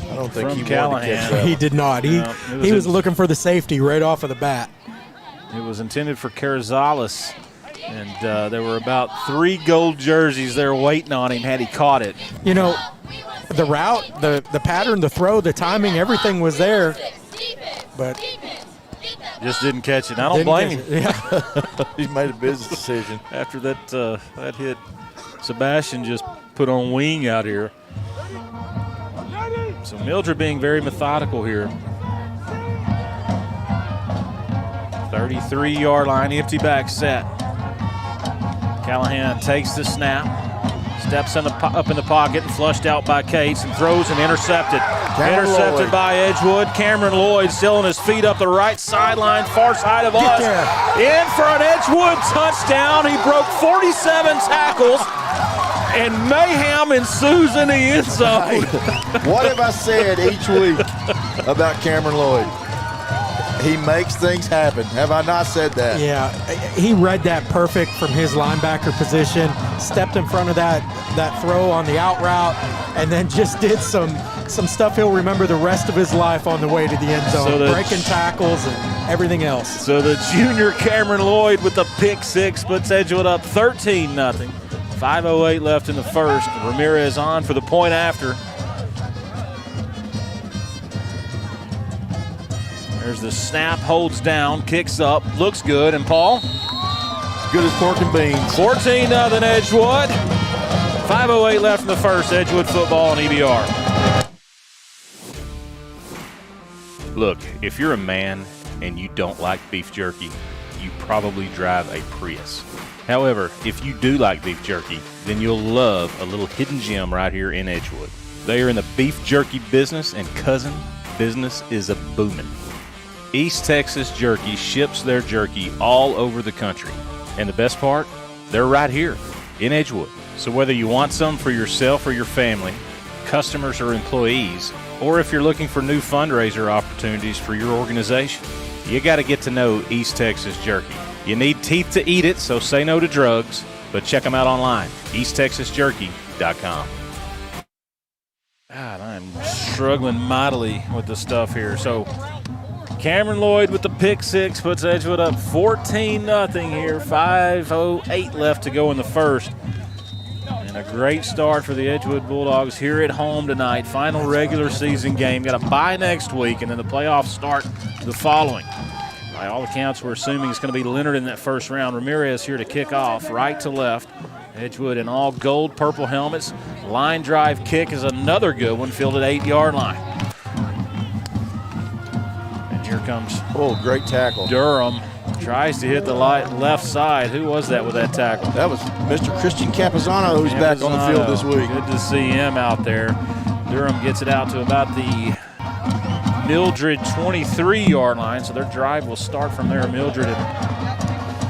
I don't think from he Callahan. He did not. He was looking for the safety right off of the bat. It was intended for Carazales, and there were about 3 gold jerseys there waiting on him had he caught it. You know, the route, the pattern, the throw, the timing, everything was there, but just didn't catch it. I don't blame him. Yeah. He made a business decision. After that hit, Sebastian just put on Wing out here. So Mildred being very methodical here. 33-yard line, empty back set. Callahan takes the snap, steps up in the pocket and flushed out by Cates and throws and intercepted. Intercepted by Edgewood. Cameron Lloyd still on his feet up the right sideline, far side of us. In for an Edgewood touchdown. He broke 47 tackles, and mayhem ensues in the end zone. What have I said each week about Cameron Lloyd? He makes things happen. Have I not said that? Yeah, he read that perfect from his linebacker position, stepped in front of that throw on the out route, and then just did some stuff he'll remember the rest of his life on the way to the end zone, breaking tackles and everything else. So the junior Cameron Lloyd with the pick 6 puts Edgewood up 13-0. 5:08 left in the first. Ramirez on for the point after. There's the snap, holds down, kicks up, looks good, and Paul? Good as pork and beans. 14-0 Edgewood. 5:08 left in the first. Edgewood football on EBR. Look, if you're a man and you don't like beef jerky, you probably drive a Prius. However, if you do like beef jerky, then you'll love a little hidden gem right here in Edgewood. They are in the beef jerky business, and cousin, business is a booming. East Texas Jerky ships their jerky all over the country. And the best part, they're right here in Edgewood. So whether you want some for yourself or your family, customers or employees, or if you're looking for new fundraiser opportunities for your organization, you got to get to know East Texas Jerky. You need teeth to eat it, so say no to drugs, but check them out online, easttexasjerky.com. God, I'm struggling mightily with the stuff here. So Cameron Lloyd with the pick six puts Edgewood up 14-0 here. 5:08 left to go in the first. And a great start for the Edgewood Bulldogs here at home tonight. Final regular season game. Got a bye next week, and then the playoffs start the following. By all accounts, we're assuming it's going to be Leonard in that first round. Ramirez here to kick off, right to left. Edgewood in all gold purple helmets. Line drive kick is another good one, fielded 8-yard line. And here comes great tackle. Durham. Tries to hit the left side. Who was that with that tackle? That was Mr. Christian Capizano, who's back on the field this week. Good to see him out there. Durham gets it out to about the Mildred 23-yard line, so their drive will start from there. Mildred in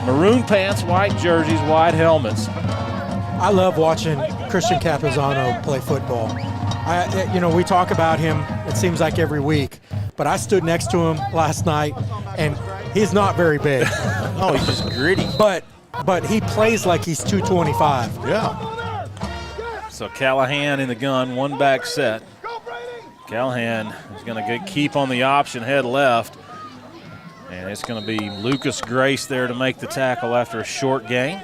maroon pants, white jerseys, white helmets. I love watching Christian Capizano play football. We talk about him, it seems like every week, but I stood next to him last night, and he's not very big. No, he's just gritty. But he plays like he's 225. Yeah. So Callahan in the gun, one back set. Callahan is going to keep on the option, head left. And it's going to be Lucas Grace there to make the tackle after a short gain.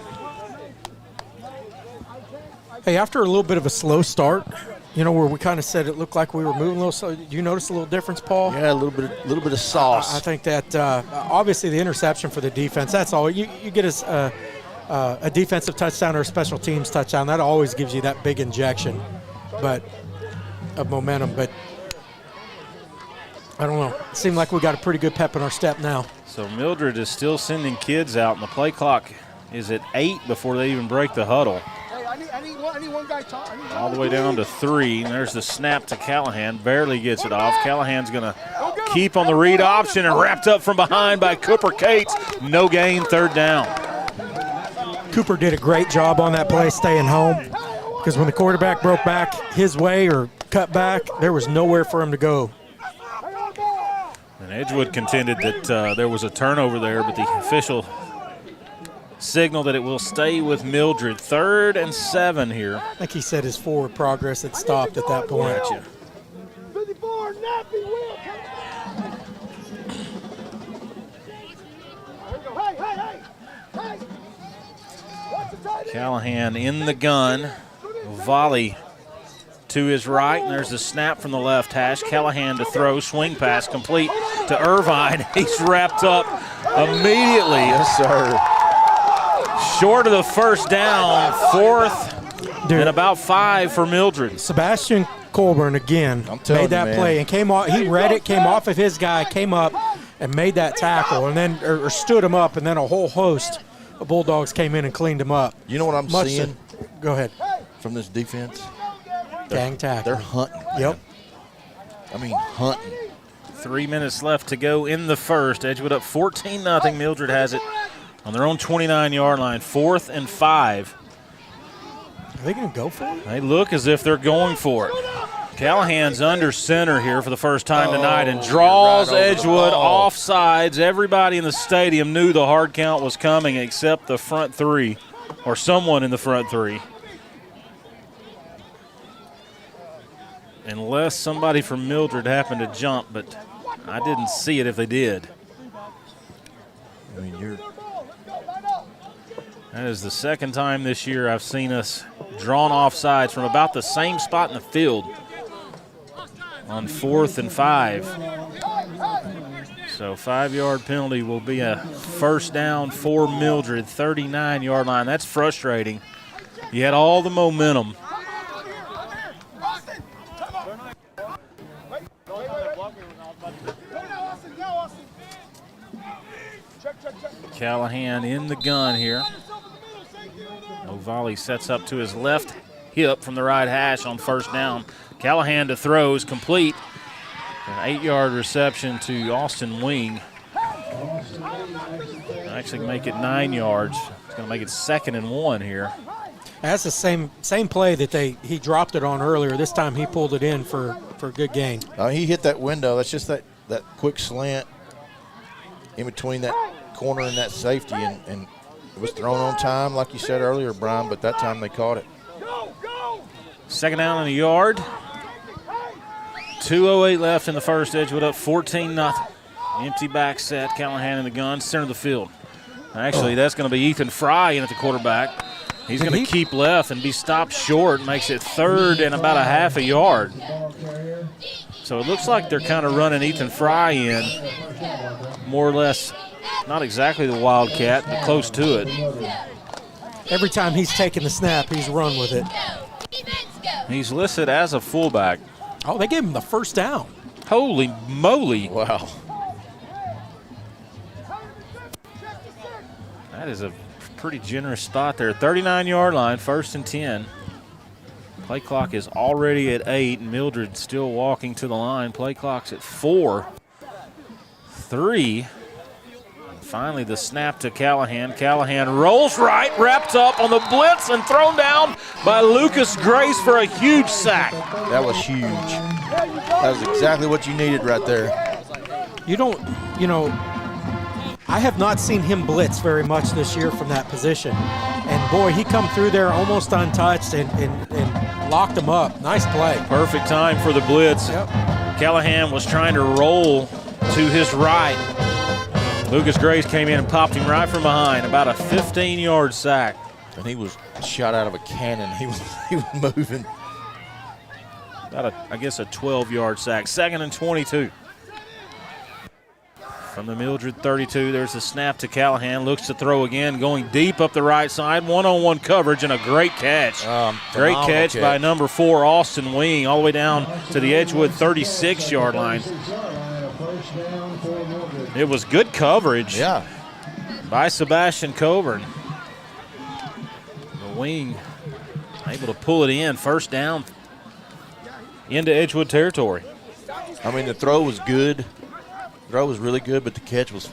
Hey, after a little bit of a slow start, where we kind of said it looked like we were moving a little slow, do you notice a little difference, Paul? Yeah, a little bit of sauce. I think that obviously the interception for the defense, that's all. You get a defensive touchdown or a special teams touchdown, that always gives you that big injection of momentum. But I don't know. It seemed like we got a pretty good pep in our step now. So Mildred is still sending kids out, and the play clock is at 8 before they even break the huddle. Hey, I need one guy talk. All the way down to 3, and there's the snap to Callahan. Barely gets it off. Callahan's going to keep on the read option and wrapped up from behind by Cooper Cates. No gain, third down. Cooper did a great job on that play, staying home, because when the quarterback broke back his way or cut back, there was nowhere for him to go. And Edgewood contended that there was a turnover there, but the official signaled that it will stay with Mildred. 3rd and 7 here. I think he said his forward progress had stopped at that point. Gotcha. 54, Nappy, Will. Hey. Callahan in the gun. Volley to his right, and there's a snap from the left hash. Callahan to throw, swing pass complete to Irvine. He's wrapped up immediately. Yes, sir. Short of the first down, 4th and about 5 for Mildred. Sebastian Colburn again made that play and came off. He read it, came off of his guy, came up and made that tackle, and then or stood him up, and then a whole host of Bulldogs came in and cleaned him up. You know what I'm seeing? Go ahead. From this defense? Gang tackle. They're hunting. Yep. I mean, hunting. 3 minutes left to go in the first. Edgewood up 14-0. Mildred has it on their own 29-yard line. 4th and 5. Are they going to go for it? They look as if they're going for it. Callahan's under center here for the first time tonight and draws right Edgewood off sides. Everybody in the stadium knew the hard count was coming except the front 3, or someone in the front 3. Unless somebody from Mildred happened to jump, but I didn't see it if they did. I mean, that is the second time this year I've seen us drawn off sides from about the same spot in the field on 4th and 5. So 5-yard penalty will be a first down for Mildred, 39-yard line. That's frustrating. You had all the momentum. Callahan in the gun here. O'Volley sets up to his left hip from the right hash on first down. Callahan to throw is complete. An 8-yard reception to Austin Wing. Actually make it 9 yards. It's going to make it 2nd and 1 here. That's the same play that he dropped it on earlier. This time he pulled it in for a good gain. He hit that window. That's just that quick slant in between that corner and that safety, and it was thrown on time, like you said earlier, Brian, but that time they caught it. 2nd down and a yard. 2:08 left in the first. Edgewood up 14-0. Empty back set. Callahan in the gun, center of the field. Actually, that's going to be Ethan Fry in at the quarterback. He's going to keep left and be stopped short. Makes it third and about a half a yard. So it looks like they're kind of running Ethan Fry in, more or less, not exactly the Wildcat, but close to it. Every time he's taken the snap, he's run with it. He's listed as a fullback. Oh, they gave him the first down. Holy moly. Wow. That is a pretty generous spot there. 39-yard line, 1st and 10. Play clock is already at 8. Mildred still walking to the line. Play clock's at 4. 3. Finally, the snap to Callahan. Callahan rolls right, wrapped up on the blitz, and thrown down by Lucas Grace for a huge sack. That was huge. That was exactly what you needed right there. I have not seen him blitz very much this year from that position. And, boy, he come through there almost untouched and locked him up. Nice play. Perfect time for the blitz. Yep. Callahan was trying to roll to his right. Lucas Grace came in and popped him right from behind. About a 15-yard sack. And he was shot out of a cannon. He was moving. About a 12-yard sack. 2nd and 22. From the Mildred 32, there's a snap to Callahan. Looks to throw again, going deep up the right side. One-on-one coverage and a great catch. Great catch by number 4, Austin Wing, all the way down to the Edgewood 36-yard line. It was good coverage by Sebastian Coburn. The Wing able to pull it in. First down into Edgewood territory. I mean, the throw was good. The throw was really good, but the catch was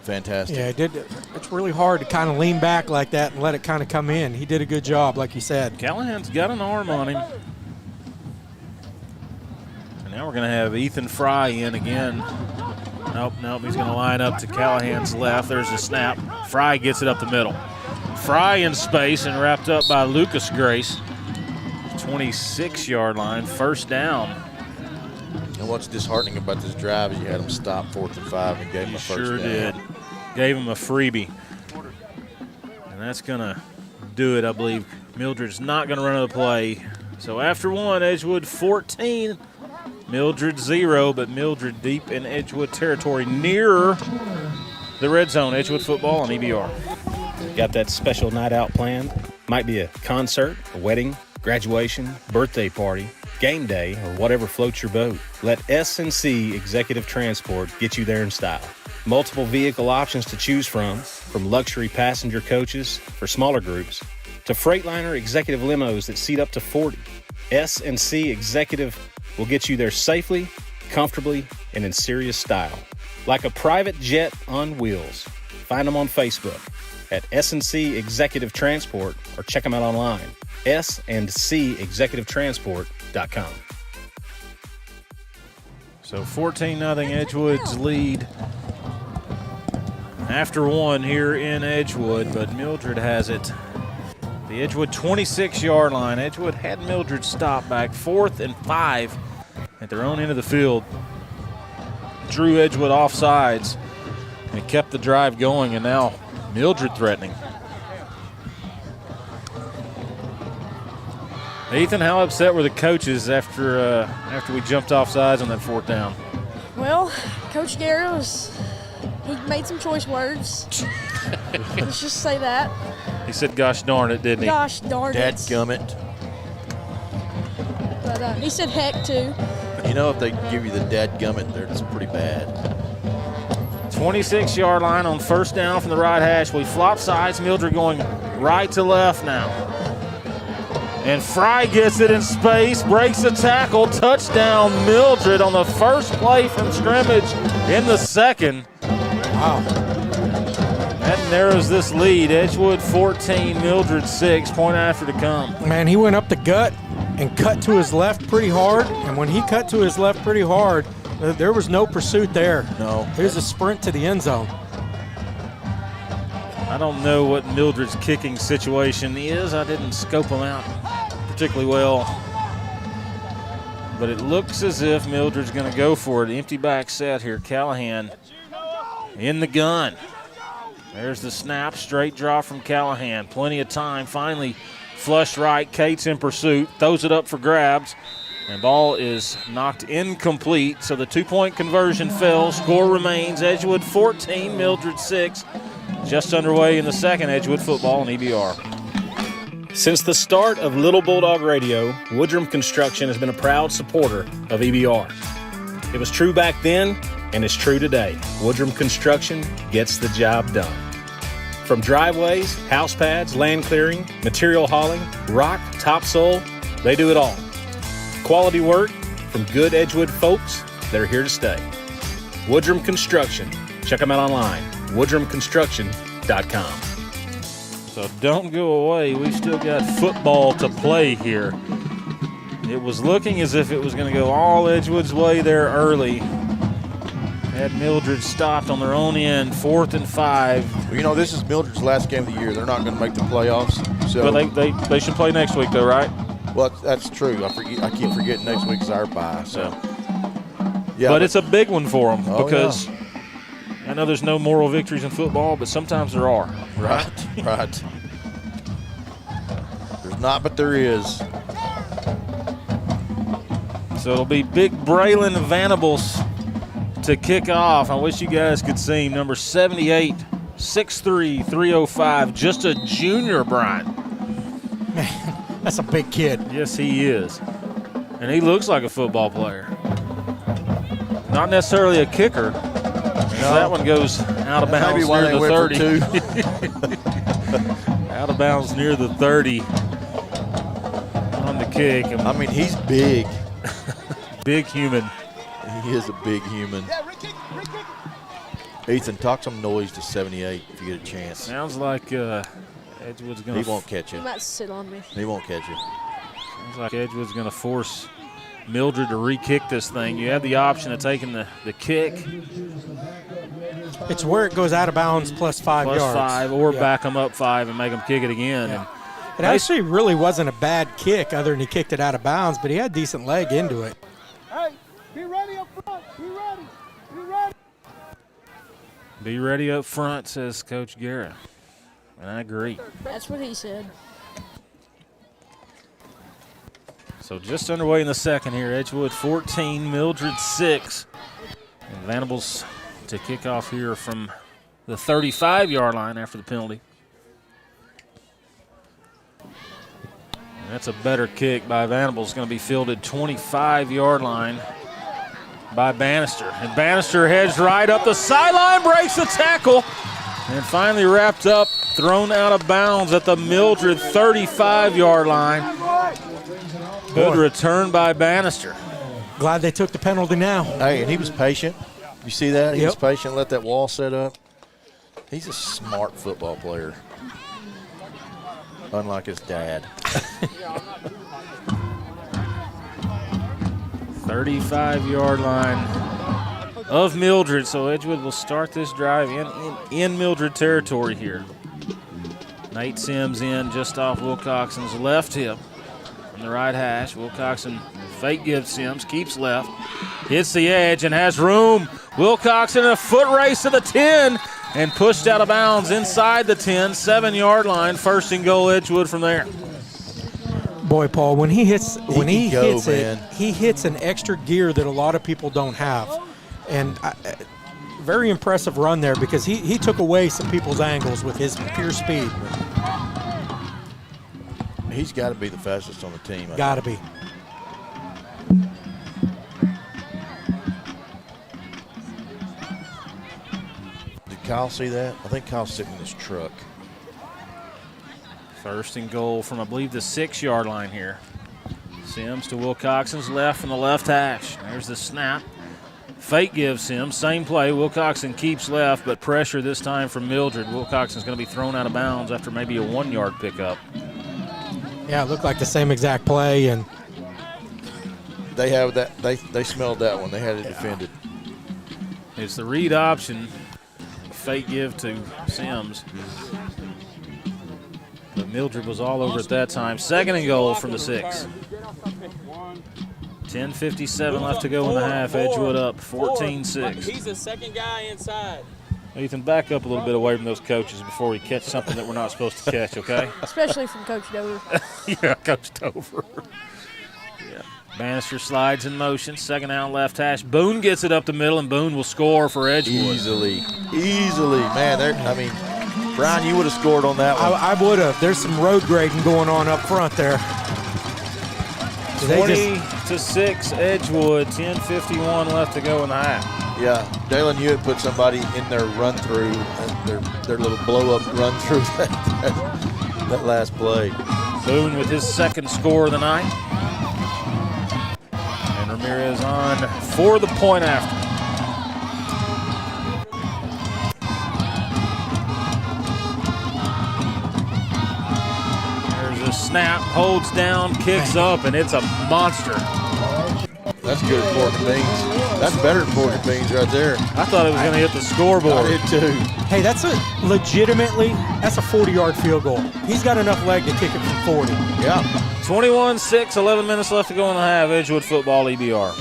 fantastic. Yeah, it did. It's really hard to kind of lean back like that and let it kind of come in. He did a good job, like you said. Callahan's got an arm on him. And now we're going to have Ethan Fry in again. Nope, he's going to line up to Callahan's left. There's a snap. Fry gets it up the middle. Fry in space and wrapped up by Lucas Grace. 26-yard line, first down. And what's disheartening about this drive is you had them stop 4th and 5 and gave them a first down. Sure did. Gave him a freebie. And that's going to do it, I believe. Mildred's not going to run another play. So after one, Edgewood 14, Mildred 0, but Mildred deep in Edgewood territory near the red zone. Edgewood football on EBR. Got that special night out planned? Might be a concert, a wedding, graduation, birthday party, game day, or whatever floats your boat. Let S&C Executive Transport get you there in style. Multiple vehicle options to choose from luxury passenger coaches for smaller groups to Freightliner executive limos that seat up to 40. S&C Executive will get you there safely, comfortably, and in serious style. Like a private jet on wheels. Find them on Facebook at S&C Executive Transport or check them out online. S&CExecutiveTransport.com. So 14-0 Edgewood's lead after one here in Edgewood, but Mildred has it. The Edgewood 26-yard line. Edgewood had Mildred stop back 4th and 5 at their own end of the field. Drew Edgewood off sides and kept the drive going, and now Mildred threatening. Ethan, how upset were the coaches after we jumped off sides on that 4th down? Well, Coach Garrett he made some choice words. Let's just say that. He said, gosh darn it, didn't he? Gosh darn it. Dadgummit. But he said heck, too. You know, if they give you the dadgummit there, it's pretty bad. 26-yard line on first down from the right hash. We flop sides. Mildred going right to left now. And Fry gets it in space, breaks the tackle, touchdown Mildred on the first play from scrimmage in the second. Wow. That narrows this lead. Edgewood 14, Mildred 6, point after to come. Man, he went up the gut and cut to his left pretty hard. And when he cut to his left pretty hard, there was no pursuit there. No. It was a sprint to the end zone. I don't know what Mildred's kicking situation is. I didn't scope them out particularly well. but it looks as if Mildred's going to go for it. Empty back set here. Callahan in the gun. There's the snap, straight draw from Callahan. Plenty of time. Finally flushed right. Cates in pursuit. Throws it up for grabs. And ball is knocked incomplete. So the 2-point conversion fails. Score remains Edgewood 14, Mildred 6. Just underway in the second, Edgewood football and EBR. Since the start of Little Bulldog Radio, Woodrum Construction has been a proud supporter of EBR. It was true back then, and it's true today. Woodrum Construction gets the job done. From driveways, house pads, land clearing, material hauling, rock, topsoil, they do it all. Quality work from good Edgewood folks that are here to stay. Woodrum Construction. Check them out online, woodrumconstruction.com. So don't go away. We've still got football to play here. It was looking as if it was going to go all Edgewood's way there early. Had Mildred stopped on their own end, 4th and 5. Well, you know, this is Mildred's last game of the year. They're not going to make the playoffs. So but they should play next week, though, right? Well, that's true. I keep forgetting next week's our bye. So, yeah, but it's a big one for them because yeah. I know there's no moral victories in football, but sometimes there are. Right, right. There's not, but there is. So it'll be Big Braylon Venables to kick off. I wish you guys could see him. Number 78, 6'3", 305. Just a junior, Brian. Man, that's a big kid. Yes, he is. And he looks like a football player. Not necessarily a kicker. No. That one goes out of bounds near the 30. Out of bounds near the 30 on the kick. I mean, he's big. Big human. He is a big human. Ethan, talk some noise to 78 if you get a chance. Sounds like Edgewood's going to... He won't catch you. He might sit on me. He won't catch you. Sounds like Edgewood's going to force Mildred to re-kick this thing. You have the option of taking the kick. It's where it goes out of bounds plus 5 yards. Plus 5, or back them up 5 and make them kick it again. Yeah. It actually really wasn't a bad kick other than he kicked it out of bounds, but he had decent leg into it. Hey, be ready up front. Be ready. Be ready. Be ready up front, says Coach Guerra. And I agree. That's what he said. So just underway in the second here. Edgewood 14, Mildred 6. And Venables to kick off here from the 35-yard line after the penalty. And that's a better kick by Venables. It's going to be fielded 25-yard line by Bannister. And Bannister heads right up the sideline, breaks the tackle, and finally wrapped up, thrown out of bounds at the Mildred 35-yard line. Good return by Bannister. Glad they took the penalty now. Hey, and he was patient. You see that? He was patient, let that wall set up. He's a smart football player, unlike his dad. 35-yard line of Mildred. So Edgewood will start this drive in Mildred territory here. Nate Sims in just off Wilcoxon's left hip on the right hash. Wilcoxon fake gives Sims, keeps left, hits the edge and has room. Wilcoxon a foot race to the 10 and pushed out of bounds inside the 10, 7-yard line. First and goal Edgewood from there. Boy, Paul, when he hits it, he hits an extra gear that a lot of people don't have. And very impressive run there because he took away some people's angles with his pure speed. He's got to be the fastest on the team. Got to be. Did Kyle see that? I think Kyle's sitting in his truck. First and goal from, I believe, the 6-yard line here. Sims to Wilcoxon's left from the left hash. There's the snap. Fake gives Sims. Same play. Wilcoxon keeps left, but pressure this time from Mildred. Wilcoxon's going to be thrown out of bounds after maybe a 1-yard pickup. Yeah, it looked like the same exact play. And they have that. They smelled that one. They had it defended. It's the read option. Fake give to Sims. But Mildred was all over at that time. Second and goal from the 6. 10:57 left to go in the half. Edgewood up 14-6. He's the second guy inside. Ethan, back up a little bit away from those coaches before we catch something that we're not supposed to catch, okay? Especially from Coach Dover. Yeah, Coach Dover. Yeah. Bannister slides in motion. Second out left hash. Boone gets it up the middle, and Boone will score for Edgewood. Easily. Man, Brian, you would have scored on that one. I would have. There's some road grading going on up front there. 20-6 Edgewood. 10:51 left to go in the half. Yeah, Dalen Hewitt put somebody in their run-through, their little blow-up run-through that last play. Boone with his second score of the night. And Ramirez on for the point after. There's a snap, holds down, kicks up, and it's a monster. That's good pork and beans. That's better than pork and beans right there. I thought it was going to hit the scoreboard. I did too. Hey, that's a 40-yard field goal. He's got enough leg to kick it from 40. Yeah. 21-6, 11 minutes left to go in the half. Edgewood football, EBR.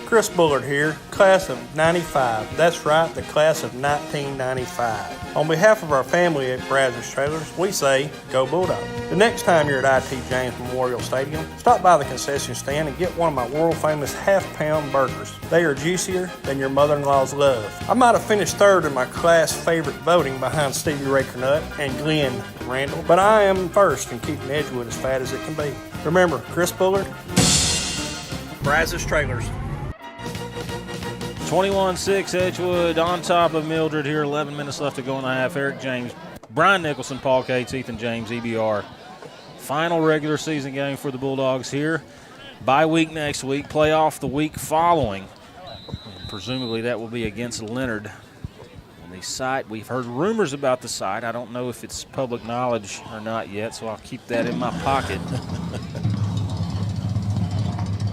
Chris Bullard here, class of 95. That's right, the class of 1995. On behalf of our family at Brazos Trailers, we say, go Bulldog. The next time you're at IT James Memorial Stadium, stop by the concession stand and get one of my world-famous half-pound burgers. They are juicier than your mother-in-law's love. I might have finished third in my class favorite voting behind Stevie Ray Kernut and Glenn Randall, but I am first in keeping Edgewood as fat as it can be. Remember, Chris Bullard, Brazos Trailers. 21-6 Edgewood on top of Mildred here. 11 minutes left to go in the half. Eric James, Brian Nicholson, Paul Cates, Ethan James, EBR. Final regular season game for the Bulldogs here. Bye week next week. Playoff the week following. And presumably that will be against Leonard. And the site, we've heard rumors about the site. I don't know if it's public knowledge or not yet, so I'll keep that in my pocket.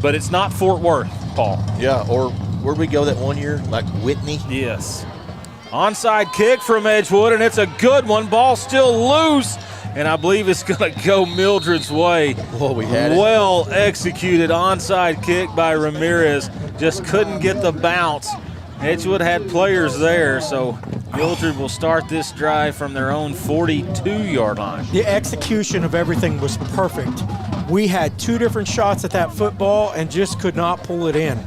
But it's not Fort Worth, Paul. Yeah, or where'd we go that one year? Like Whitney? Yes. Onside kick from Edgewood, and it's a good one. Ball still loose, and I believe it's going to go Mildred's way. Whoa, we had it. Well executed onside kick by Ramirez. Just couldn't get the bounce. Edgewood had players there, so Mildred will start this drive from their own 42-yard line. The execution of everything was perfect. We had two different shots at that football and just could not pull it in.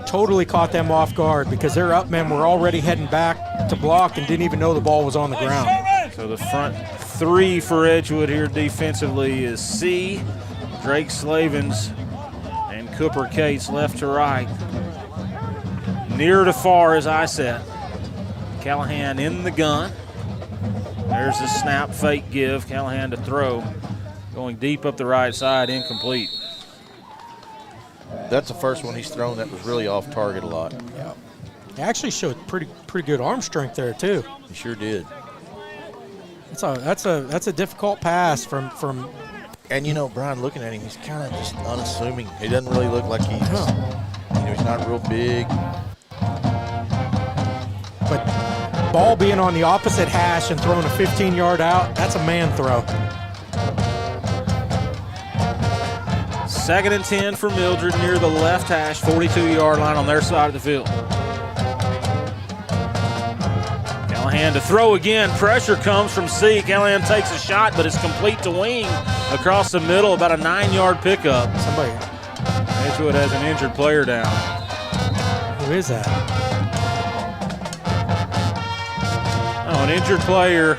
Totally caught them off guard because their up men were already heading back to block and didn't even know the ball was on the ground. So the front three for Edgewood here defensively is C, Drake Slavens, and Cooper Cates left to right. Near to far, as I said. Callahan in the gun. There's the snap, fake give. Callahan to throw. Going deep up the right side, incomplete. That's the first one he's thrown that was really off target a lot. Yeah. He actually showed pretty good arm strength there too. He sure did. That's a difficult pass from. And you know, Brian, looking at him, he's kind of just unassuming. He doesn't really look like he's he's not real big. But ball being on the opposite hash and throwing a 15-yard out, that's a man throw. 2nd and 10 for Mildred near the left hash, 42-yard line on their side of the field. Callahan to throw again. Pressure comes from C. Callahan takes a shot, but it's complete to wing across the middle, about a 9-yard pickup. Edgewood has an injured player down. Who is that? Oh, an injured player.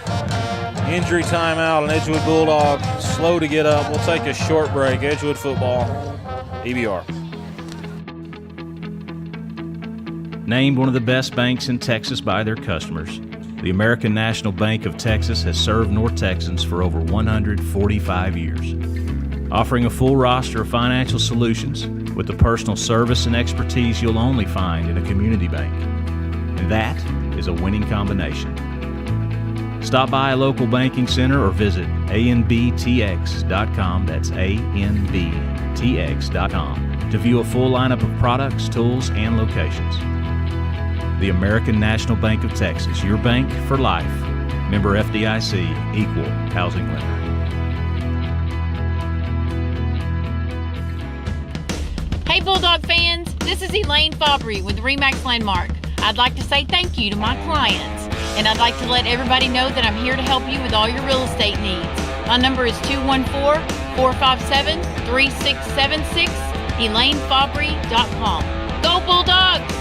Injury timeout, an Edgewood Bulldog. Slow to get up. We'll take a short break. Edgewood football, EBR. Named one of the best banks in Texas by their customers, the American National Bank of Texas has served North Texans for over 145 years, offering a full roster of financial solutions with the personal service and expertise you'll only find in a community bank. And that is a winning combination. Stop by a local banking center or visit anbtx.com, that's anbtx.com, to view a full lineup of products, tools, and locations. The American National Bank of Texas, your bank for life. Member FDIC, equal housing lender. Bulldog fans, this is Elaine Fabry with RE/MAX Landmark. I'd like to say thank you to my clients, and I'd like to let everybody know that I'm here to help you with all your real estate needs. My number is 214-457-3676, ElaineFabry.com. Go Bulldogs!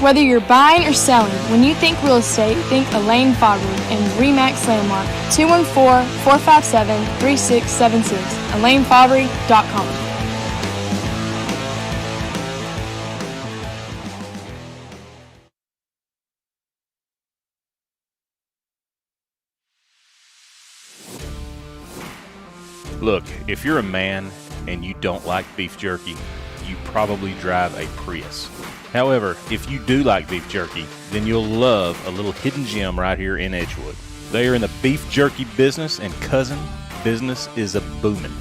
Whether you're buying or selling, when you think real estate, think Elaine Fabry and RE/MAX Landmark. 214-457-3676, ElaineFabry.com. Look, if you're a man and you don't like beef jerky, you probably drive a Prius. However, if you do like beef jerky, then you'll love a little hidden gem right here in Edgewood. They are in the beef jerky business, and cousin, business is a booming.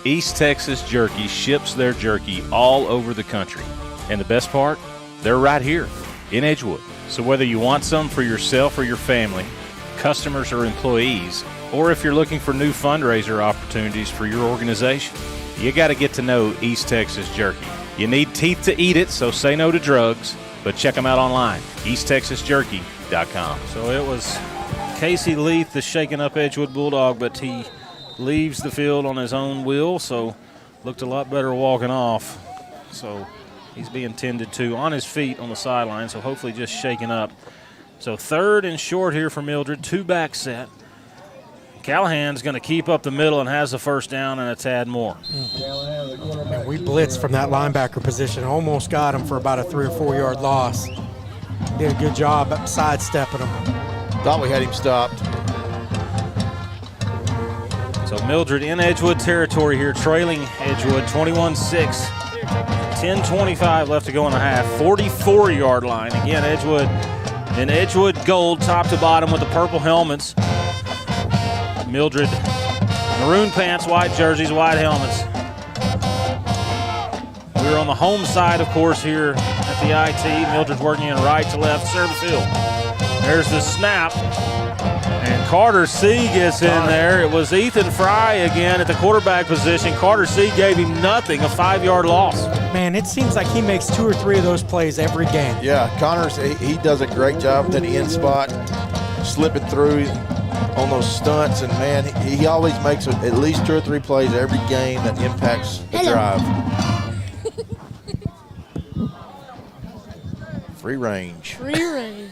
East Texas Jerky ships their jerky all over the country. And the best part, they're right here in Edgewood. So whether you want some for yourself or your family, customers or employees, or if you're looking for new fundraiser opportunities for your organization, you got to get to know East Texas Jerky. You need teeth to eat it, so say no to drugs, but check them out online, easttexasjerky.com. So it was Casey Leith, the shaken up Edgewood Bulldog, but he leaves the field on his own will, so looked a lot better walking off. So he's being tended to on his feet on the sideline, so hopefully just shaken up. So 3rd and short here for Mildred, 2-back set. Callahan's going to keep up the middle and has the first down and a tad more. We blitzed from that linebacker position. Almost got him for about a 3 or 4 yard loss. Did a good job sidestepping him. Thought we had him stopped. So Mildred in Edgewood territory here, trailing Edgewood 21-6. 10:25 left to go in the half. 44-yard line. Again, Edgewood in Edgewood gold, top to bottom with the purple helmets. Mildred, maroon pants, white jerseys, white helmets. We're on the home side, of course, here at the IT. Mildred's working in right to left, center of the field. There's the snap, and Carter C gets in there. It was Ethan Fry again at the quarterback position. Carter C gave him nothing, a 5-yard loss. Man, it seems like he makes 2 or 3 of those plays every game. Yeah, Connors, he does a great job at the end spot, slipping through on those stunts, and man, he always makes at least 2 or 3 plays every game that impacts the drive. Free range. Free range.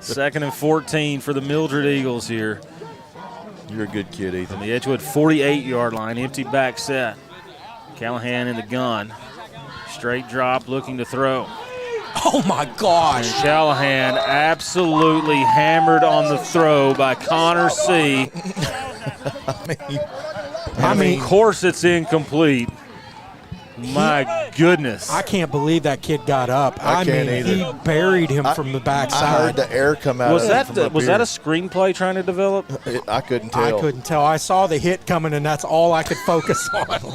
2nd and 14 for the Mildred Eagles here. You're a good kid, Ethan. On the Edgewood 48-yard line, empty back set. Callahan in the gun. Straight drop, looking to throw. Oh, my gosh. And Callahan absolutely hammered on the throw by Connor C. I mean, of course it's incomplete. My goodness. I can't believe that kid got up. I can't mean, either. He buried him from the backside. I heard the air come out Was of that it from was up that a here. screenplay trying to develop? I couldn't tell. I couldn't tell. I saw the hit coming, and that's all I could focus on.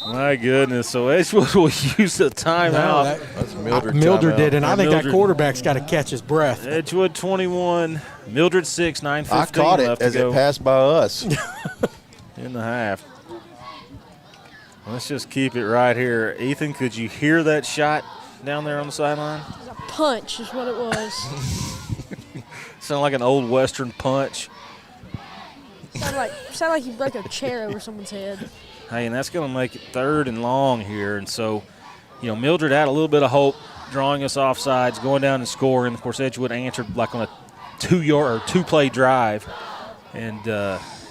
My goodness. So Edgewood will use a timeout. That's Mildred. Mildred did, and I think Mildred. that quarterback's got to catch his breath. Edgewood 21, Mildred 6, 9:15 I caught it left as to go it passed by us. in the half. Let's just keep it right here. Ethan, could you hear that shot down there on the sideline? A punch is what it was. Sounded like an old Western punch. Sounded like you broke a chair over someone's head. Hey, and that's going to make it 3rd and long here. And so, you know, Mildred had a little bit of hope drawing us off sides, going down and scoring. Of course, Edgewood answered like on a 2-play drive. And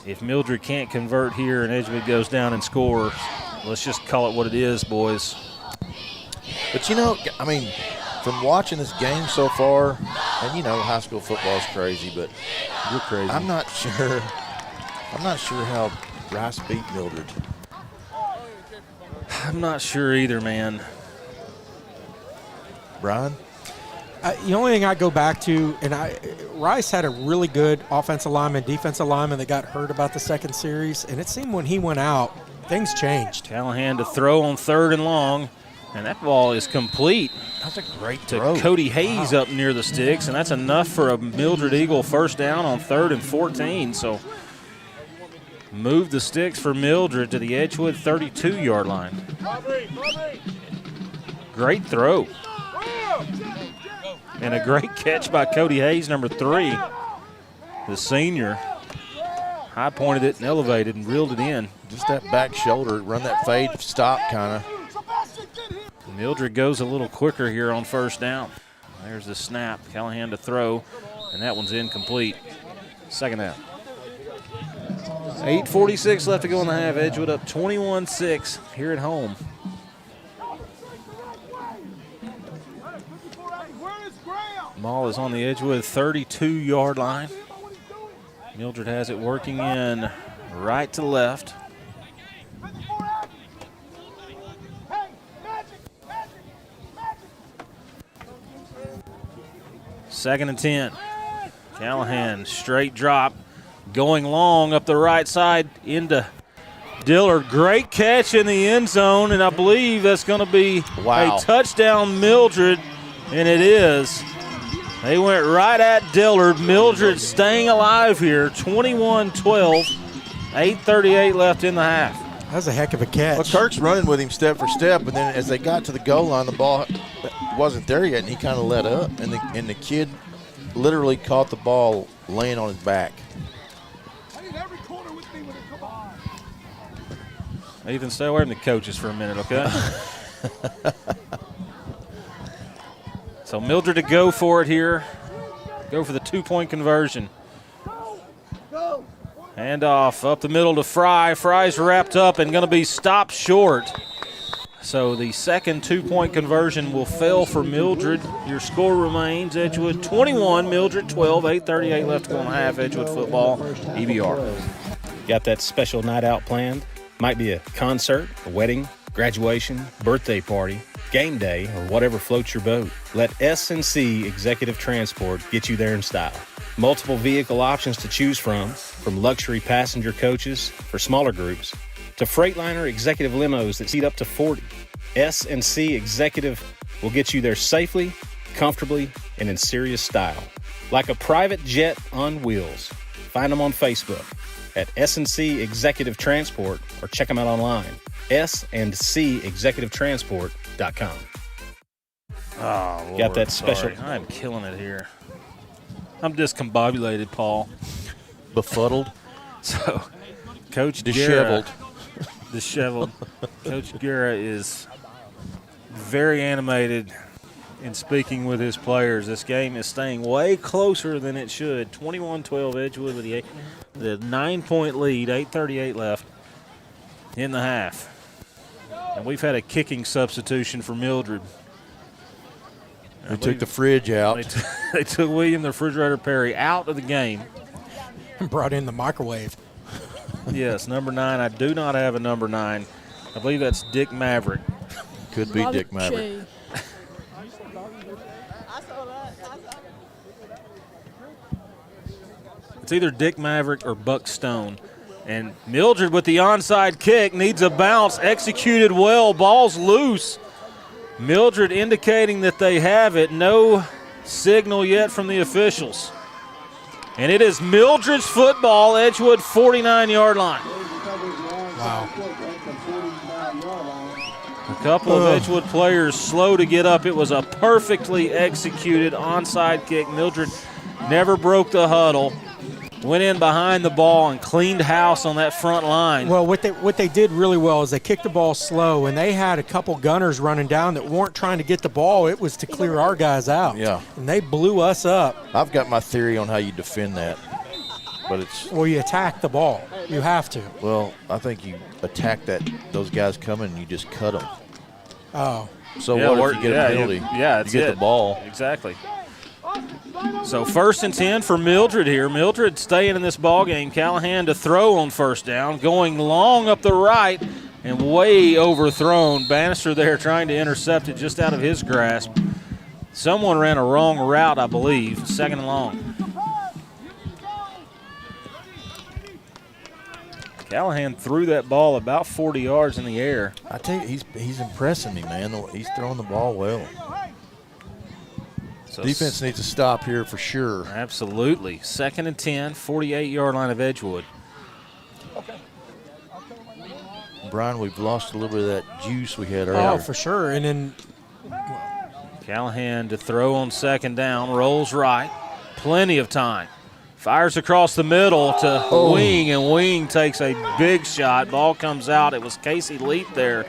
if Mildred can't convert here and Edgewood goes down and scores, let's just call it what it is, boys. But, you know, I mean, from watching this game so far, and, you know, high school football is crazy, but you're crazy. I'm not sure how Rice beat Mildred. I'm not sure either, man. Brian? The only thing I go back to, and Rice had a really good offensive lineman, defensive lineman that got hurt about the 2nd series, and it seemed when he went out, things changed. Callahan to throw on 3rd and long, and that ball is complete. That's a great throw. To Cody Hayes up near the sticks, and that's enough for a Mildred Eagle first down on 3rd and 14. So move the sticks for Mildred to the Edgewood 32-yard line. Great throw. And a great catch by Cody Hayes, number 3. The senior high pointed it and elevated and reeled it in. Just that back shoulder, run that fade, stop kind of. Mildred goes a little quicker here on first down. There's the snap. Callahan to throw, and that one's incomplete. Second down. 8:46 left to go in the half. Edgewood up 21-6 here at home. Ball is on the Edgewood 32-yard line. Mildred has it working in right to left. Second and 10. Callahan, straight drop, going long up the right side into Dillard. Great catch in the end zone, and I believe that's going to be a touchdown Mildred, and it is. They went right at Dillard. Mildred staying alive here, 21-12, 8:38 left in the half. That was a heck of a catch. Well, Kirk's running with him step for step, and then as they got to the goal line, the ball wasn't there yet, and he kind of let up, and the kid literally caught the ball laying on his back. Ethan, stay away from the coaches for a minute, okay? So Mildred to go for it here. Go for the 2-point conversion. Hand off up the middle to Fry. Fry's wrapped up and going to be stopped short. So the second 2-point conversion will fail for Mildred. Your score remains Edgewood 21, Mildred 12, 8:38 left to go in the half. Edgewood football, EBR. Got that special night out planned? Might be a concert, a wedding, graduation, birthday party, game day, or whatever floats your boat. Let S&C Executive Transport get you there in style. Multiple vehicle options to choose from luxury passenger coaches for smaller groups to Freightliner executive limos that seat up to 40. S&C Executive will get you there safely, comfortably, and in serious style. Like a private jet on wheels. Find them on Facebook at S&C Executive Transport or check them out online, sandcexecutivetransport.com. Oh, Lord, got that special. Sorry. I'm killing it here. I'm discombobulated, Paul. Befuddled. So, Coach disheveled. Disheveled. Coach Guerra is very animated in speaking with his players. This game is staying way closer than it should. 21-12 Edgewood with the 9-point lead, 8:38 left in the half. And we've had a kicking substitution for Mildred. They took the fridge out. They took William the Refrigerator Perry out of the game. And brought in the microwave. Yes, number 9. I do not have a number 9. I believe that's Dick Maverick. Could be Dick Maverick. It's either Dick Maverick or Buck Stone. And Mildred with the onside kick needs a bounce. Executed well. Ball's loose. Mildred indicating that they have it. No signal yet from the officials. And it is Mildred's football, Edgewood 49-yard line. Wow. A couple of Edgewood players slow to get up. It was a perfectly executed onside kick. Mildred never broke the huddle. Went in behind the ball and cleaned house on that front line. Well, what they did really well is they kicked the ball slow, and they had a couple gunners running down that weren't trying to get the ball. It was to clear our guys out. Yeah. And they blew us up. I've got my theory on how you defend that, but it's... Well, you attack the ball. You have to. Well, I think you attack those guys coming and you just cut them. Oh. So what if you get a penalty? Yeah, you get the ball. Exactly. So 1st and 10 for Mildred here. Mildred staying in this ball game. Callahan to throw on first down, going long up the right and way overthrown. Bannister there trying to intercept it just out of his grasp. Someone ran a wrong route, I believe. 2nd and long. Callahan threw that ball about 40 yards in the air. I tell you, he's impressing me, man. He's throwing the ball well. So defense needs to stop here for sure. Absolutely. 2nd and 10, 48-yard line of Edgewood. Brian, we've lost a little bit of that juice we had earlier. Oh, for sure. And then Callahan to throw on second down, rolls right, plenty of time. Fires across the middle to Wing, and Wing takes a big shot. Ball comes out. It was Casey Leith there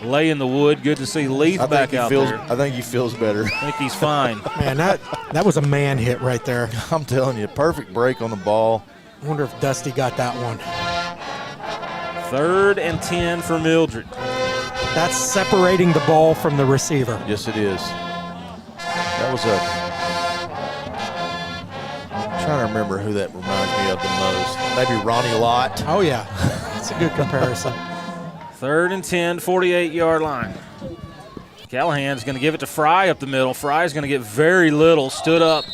laying the wood. Good to see Leith back out there. I think he feels better. I think he's fine. Man, that was a man hit right there. I'm telling you, perfect break on the ball. I wonder if Dusty got that one. 3rd and 10 for Mildred. That's separating the ball from the receiver. Yes, it is. That was I'm trying to remember who that reminds me of the most. Maybe Ronnie Lott. Oh, yeah. That's a good comparison. 3rd and 10, 48-yard line. Callahan's going to give it to Fry up the middle. Fry's going to get very little. Stood up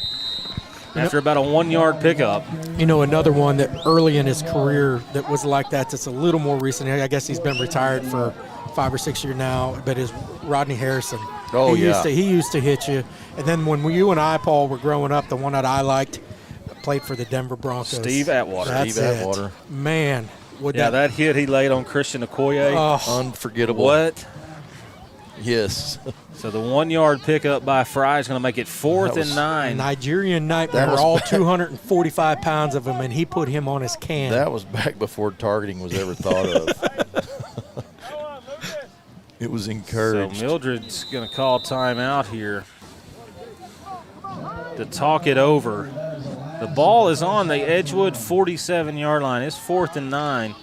after about a 1-yard pickup. You know, another one that early in his career that was like that's a little more recent. I guess he's been retired for 5 or 6 years now, but is Rodney Harrison. Oh, He used to hit you. And then when you and I, Paul, were growing up, the one that I liked played for the Denver Broncos. Steve Atwater. That's Atwater. Man. That hit he laid on Christian Okoye. Oh, unforgettable. What? Yes. So the 1-yard pickup by Fry is going to make it 4th and 9. Nigerian Nightmare, all 245 pounds of him, and he put him on his can. That was back before targeting was ever thought of. It was encouraged. So Mildred's going to call timeout here to talk it over. The ball is on the Edgewood 47-yard line. It's 4th and 9.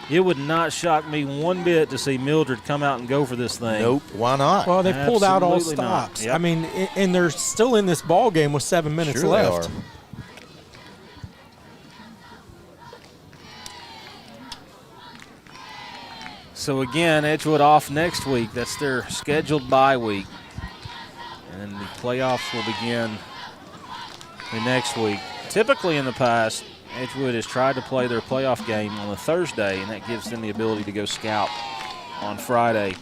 It would not shock me one bit to see Mildred come out and go for this thing. Nope. Why not? Well, they pulled out all Absolutely not. stops. Yep. I mean, and they're still in this ball game with 7 minutes Sure left. They are. So again, Edgewood off next week. That's their scheduled bye week. And the playoffs will begin the next week. Typically in the past, Edgewood has tried to play their playoff game on a Thursday, and that gives them the ability to go scout on Friday.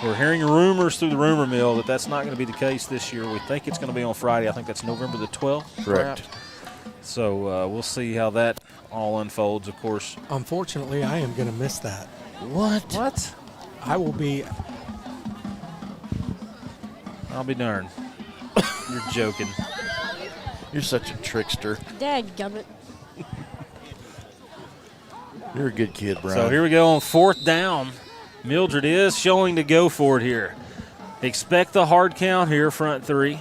We're hearing rumors through the rumor mill that that's not going to be the case this year. We think it's going to be on Friday. I think that's November the 12th. Correct. Perhaps. So we'll see how that all unfolds, of course. Unfortunately, I am going to miss that. What? I will be. I'll be darned. You're joking. You're such a trickster. Dadgummit. You're a good kid, Brian. So here we go on 4th down. Mildred is showing to go for it here. Expect the hard count here, front three.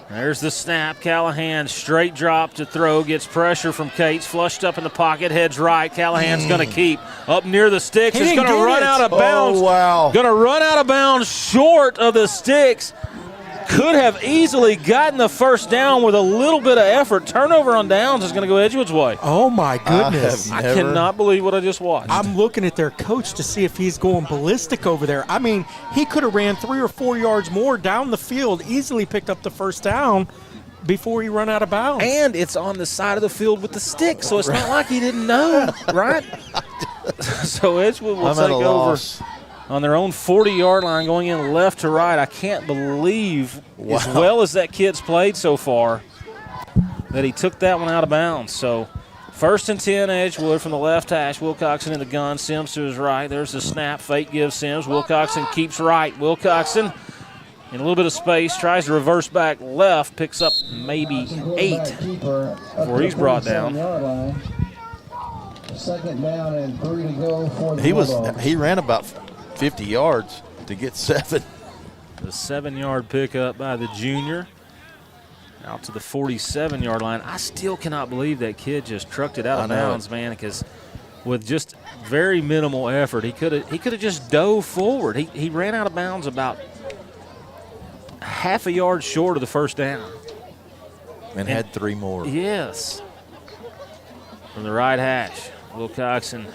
There's the snap. Callahan straight drop to throw. Gets pressure from Cates. Flushed up in the pocket. Heads right. Callahan's going to keep up near the sticks. It's going to run out of bounds. Oh, wow. Going to run out of bounds short of the sticks. Could have easily gotten the first down with a little bit of effort. Turnover on downs is going to go Edgewood's way. Oh, my goodness. I cannot believe what I just watched. I'm looking at their coach to see if he's going ballistic over there. I mean, he could have ran 3 or 4 yards more down the field, easily picked up the first down before he run out of bounds. And it's on the side of the field with the stick, so it's not like he didn't know, right? So Edgewood will take over on their own 40-yard line, going in left to right. I can't believe, as well as that kid's played so far, that he took that one out of bounds. So 1st and 10, Edgewood from the left hash. Wilcoxon in the gun. Sims to his right. There's the snap. Fake gives Sims. Wilcoxon keeps right. Wilcoxon in a little bit of space, tries to reverse back left, picks up maybe 8 before he's brought down. 2nd down and 3 to go for the He ran about 50 yards to get 7. The 7-yard pickup by the junior. Out to the 47-yard line. I still cannot believe that kid just trucked it out of bounds, man, because with just very minimal effort, he could have just dove forward. He ran out of bounds about half a yard short of the first down. And had 3 more. Yes. From the right hash, Wilcoxon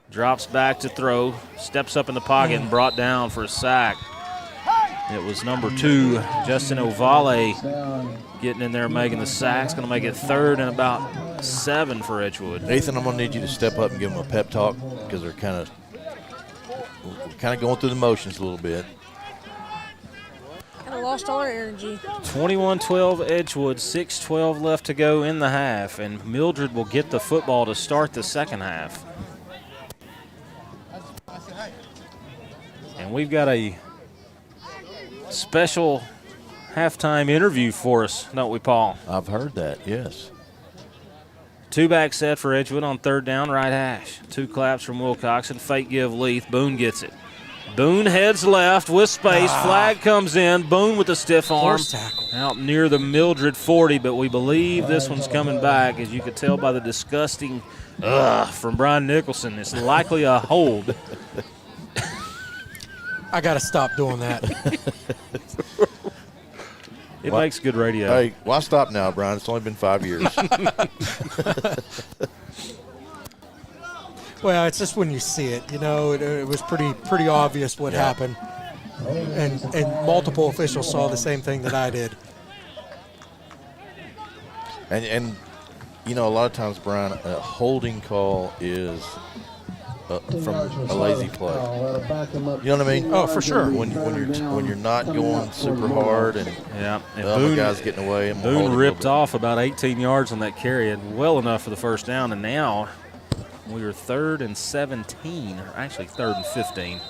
drops back to throw, steps up in the pocket and brought down for a sack. It was number 2, Justin Ovale, getting in there making the sack. It's going to make it 3rd and about 7 for Edgewood. Nathan, I'm going to need you to step up and give them a pep talk because they're kind of going through the motions a little bit. Kind of lost all our energy. 21-12 Edgewood, 6:12 left to go in the half, and Mildred will get the football to start the second half. And we've got a special halftime interview for us, don't we, Paul? I've heard that, yes. 2-back set for Edgewood on 3rd down, right hash. 2 claps from Wilcoxon. Fake give Leith. Boone gets it. Boone heads left with space. Flag comes in. Boone with the stiff arm. Out near the Mildred 40, but we believe this one's coming back, as you could tell by the disgusting from Brian Nicholson. It's likely a hold. I got to stop doing that. It makes good radio. Hey, why stop now, Brian? It's only been 5 years. Well, it's just when you see it, it was pretty obvious what happened, and multiple officials saw the same thing that I did. And a lot of times, Brian, a holding call is from a lazy play. You know what I mean? Oh, for sure. When you're not going super hard and Boone, the guy's getting away. And Boone ripped off about 18 yards on that carry, and well enough for the first down. And now we are 3rd and 17, or actually 3rd and 15.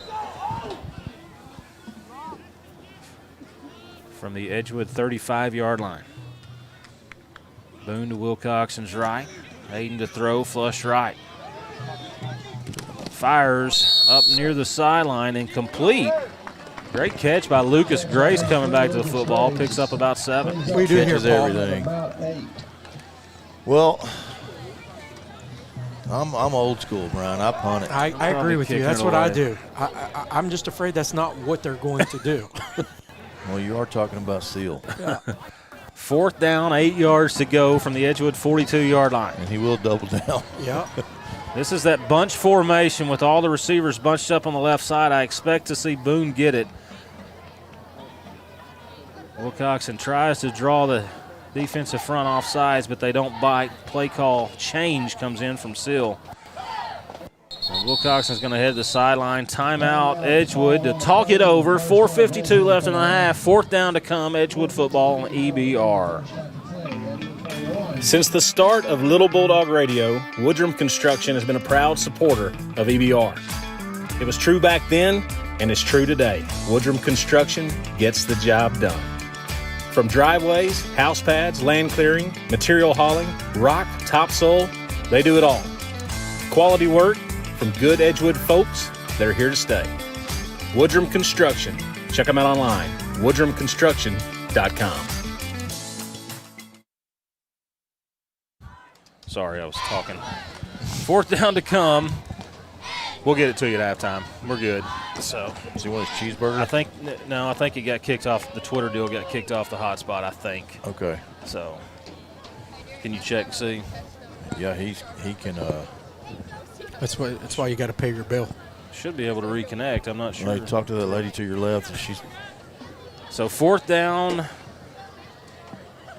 From the Edgewood 35-yard line. Boone to Wilcoxon's right. Hayden to throw, flush right. Fires up near the sideline, incomplete. Great catch by Lucas Grace coming back to the football. Picks up about 7. We do catches here, everything. Well, I'm old school, Brian. I punt it. I agree with you. That's what I do. I'm just afraid that's not what they're going to do. Well, you are talking about Seal. Yeah. 4th down, 8 yards to go from the Edgewood 42-yard line. And he will double down. Yeah. This is that bunch formation with all the receivers bunched up on the left side. I expect to see Boone get it. Wilcoxon tries to draw the defensive front off sides, but they don't bite. Play call change comes in from Seal. Wilcoxon's going to head to the sideline. Timeout, Edgewood to talk it over. 4:52 left in the half. 4th down to come. Edgewood football on EBR. Since the start of Little Bulldog Radio, Woodrum Construction has been a proud supporter of EBR. It was true back then, and it's true today. Woodrum Construction gets the job done. From driveways, house pads, land clearing, material hauling, rock, topsoil, they do it all. Quality work from good Edgewood folks that are here to stay. Woodrum Construction. Check them out online, woodrumconstruction.com. Sorry, I was talking. 4th down to come. We'll get it to you at halftime. We're good. So, does he want his cheeseburger? I think it got kicked off. The Twitter deal got kicked off the hotspot, I think. Okay. So, can you check and see? Yeah, he can. That's why you got to pay your bill. Should be able to reconnect. I'm not sure. Well, talk to that lady to your left. So 4th down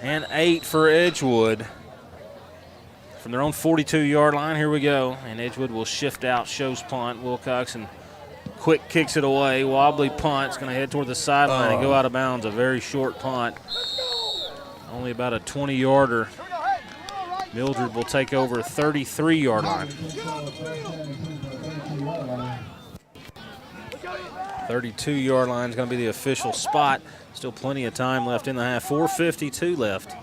and 8 for Edgewood. From their own 42-yard line, here we go. And Edgewood will shift out, shows punt. Wilcoxon quick kicks it away. Wobbly punt. It's going to head toward the sideline and go out of bounds. A very short punt. Only about a 20-yarder. Mildred will take over a 33-yard line. 32-yard line is going to be the official spot. Still plenty of time left in the half. 4:52 left.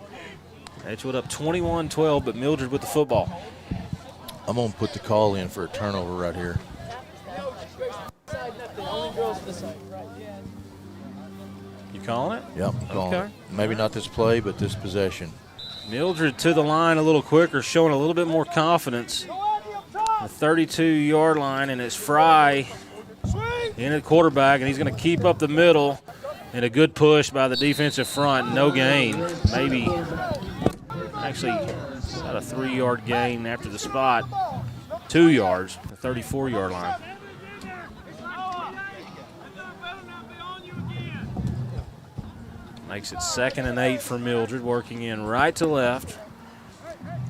Edgewood up 21-12, but Mildred with the football. I'm going to put the call in for a turnover right here. You calling it? Yep, I'm calling it. Maybe not this play, but this possession. Mildred to the line a little quicker, showing a little bit more confidence. The 32-yard line, and it's Fry in at quarterback, and he's going to keep up the middle. And a good push by the defensive front, no gain. Maybe actually about a 3-yard gain after the spot. 2 yards, the 34-yard line. Makes it 2nd and 8 for Mildred, working in right to left.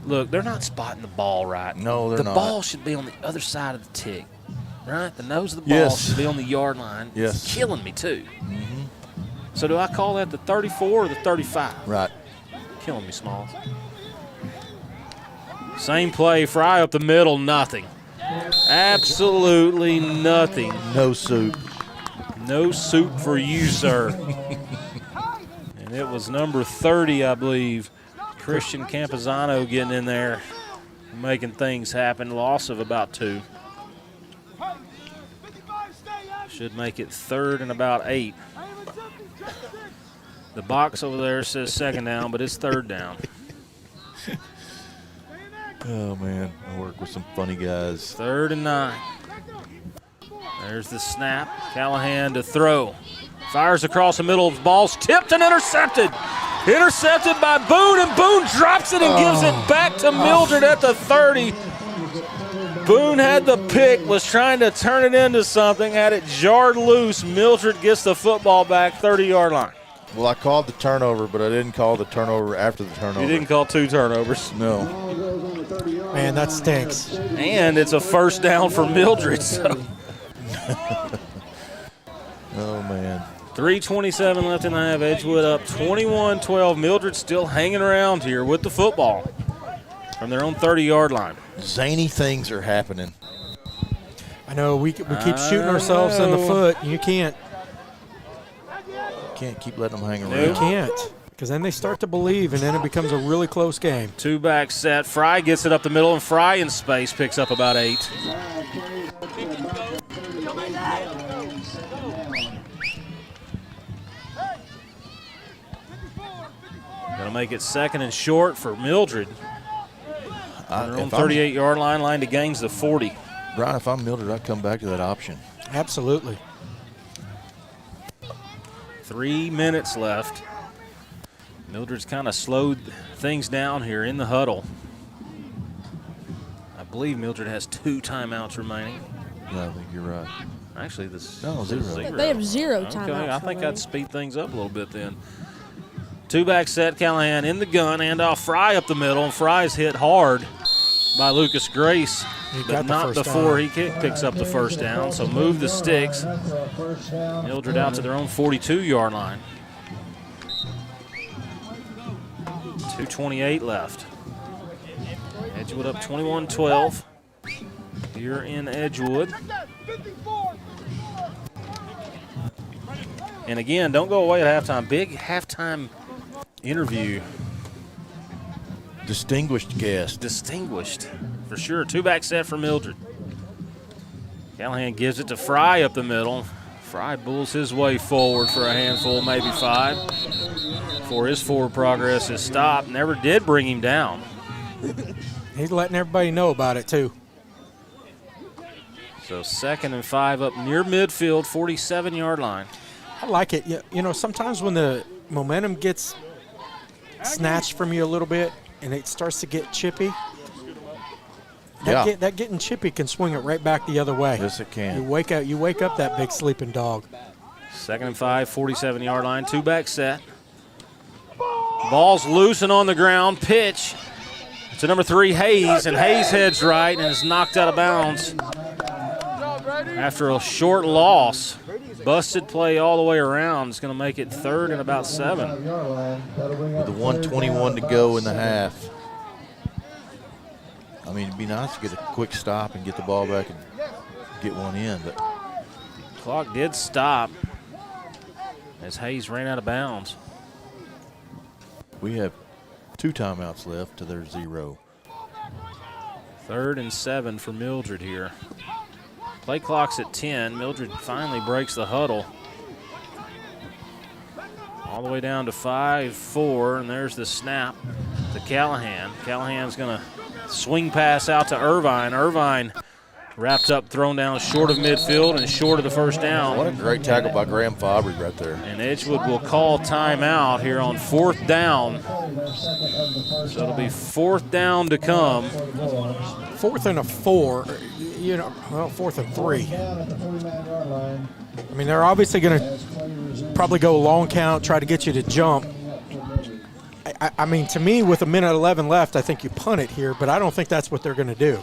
Look, they're not spotting the ball right. No, they're not. The ball should be on the other side of the tick, right? The nose of the ball should be on the yard line. Yes. It's killing me, too. Mm-hmm. So do I call that the 34 or the 35? Right. Killing me, Smalls. Same play, Fry up the middle, nothing. Absolutely nothing. No soup. No soup for you, sir. And it was number 30, I believe, Christian Campazano getting in there, making things happen. Loss of about 2. Should make it 3rd and about 8. The box over there says 2nd down, but it's 3rd down. Oh, man. I work with some funny guys. 3rd and 9. There's the snap. Callahan to throw. Fires across the middle. Ball's tipped and intercepted. Intercepted by Boone, and Boone drops it and gives it back to Mildred at the 30. Boone had the pick, was trying to turn it into something, had it jarred loose. Mildred gets the football back, 30-yard line. Well, I called the turnover, but I didn't call the turnover after the turnover. You didn't call 2 turnovers. No. Man, that stinks. And it's a 1st down for Mildred. So. Oh, man. 3:27 left in the half. Edgewood up 21-12. Mildred still hanging around here with the football from their own 30-yard line. Zany things are happening. I know we keep shooting ourselves in the foot. You can't keep letting them hang around. You can't, because then they start to believe, and then it becomes a really close game. 2-back set. Fry gets it up the middle, and Fry in space picks up about 8. Gonna make it 2nd and short for Mildred. On their own 38-yard line to gains the 40. Brian, if I'm Mildred, I'd come back to that option. Absolutely. 3 minutes left. Mildred's kind of slowed things down here in the huddle. I believe Mildred has 2 timeouts remaining. Yeah, I think you're right. Actually, this is 0. They have 0 timeouts. Okay, I think I'd speed things up a little bit then. 2-back set, Callahan in the gun, and off Fry up the middle, and Fry's hit hard by Lucas Grace, but not before he picks up the 1st down. So move the sticks. Mildred out to their own 42-yard line. 2:28 left. Edgewood up 21-12 here in Edgewood. And again, don't go away at halftime. Big halftime interview. Distinguished guest. Distinguished, for sure. 2-back set for Mildred. Callahan gives it to Fry up the middle. Fry bulls his way forward for a handful, maybe 5. Before his forward progress is stopped. Never did bring him down. He's letting everybody know about it, too. So 2nd and 5 up near midfield, 47-yard line. I like it. You know, sometimes when the momentum gets snatched from you a little bit and it starts to get chippy, that getting chippy can swing it right back the other way. Yes, it can. You wake up that big sleeping dog. 2nd and 5, 47-yard line, 2-back set. Ball's loose and on the ground. Pitch to number 3, Hayes, and Hayes heads right and is knocked out of bounds after a short loss. Busted play all the way around. It's going to make it 3rd and about 7. With the 1:21 to go in the half. I mean, it'd be nice to get a quick stop and get the ball back and get one in. But clock did stop as Hayes ran out of bounds. We have 2 timeouts left to their 0. 3rd and 7 for Mildred here. Play clock's at 10. Mildred finally breaks the huddle. All the way down to 5-4, and there's the snap to Callahan. Callahan's going to swing pass out to Irvine. Irvine wrapped up, thrown down short of midfield and short of the 1st down. What a great tackle by Graham Fabry right there. And Edgewood will call timeout here on 4th down. So it'll be 4th down to come. 4th and a 4. You know, well, 4th and 3. I mean, they're obviously going to probably go long count, try to get you to jump. I mean, to me, with 1:11 left, I think you punt it here, but I don't think that's what they're going to do.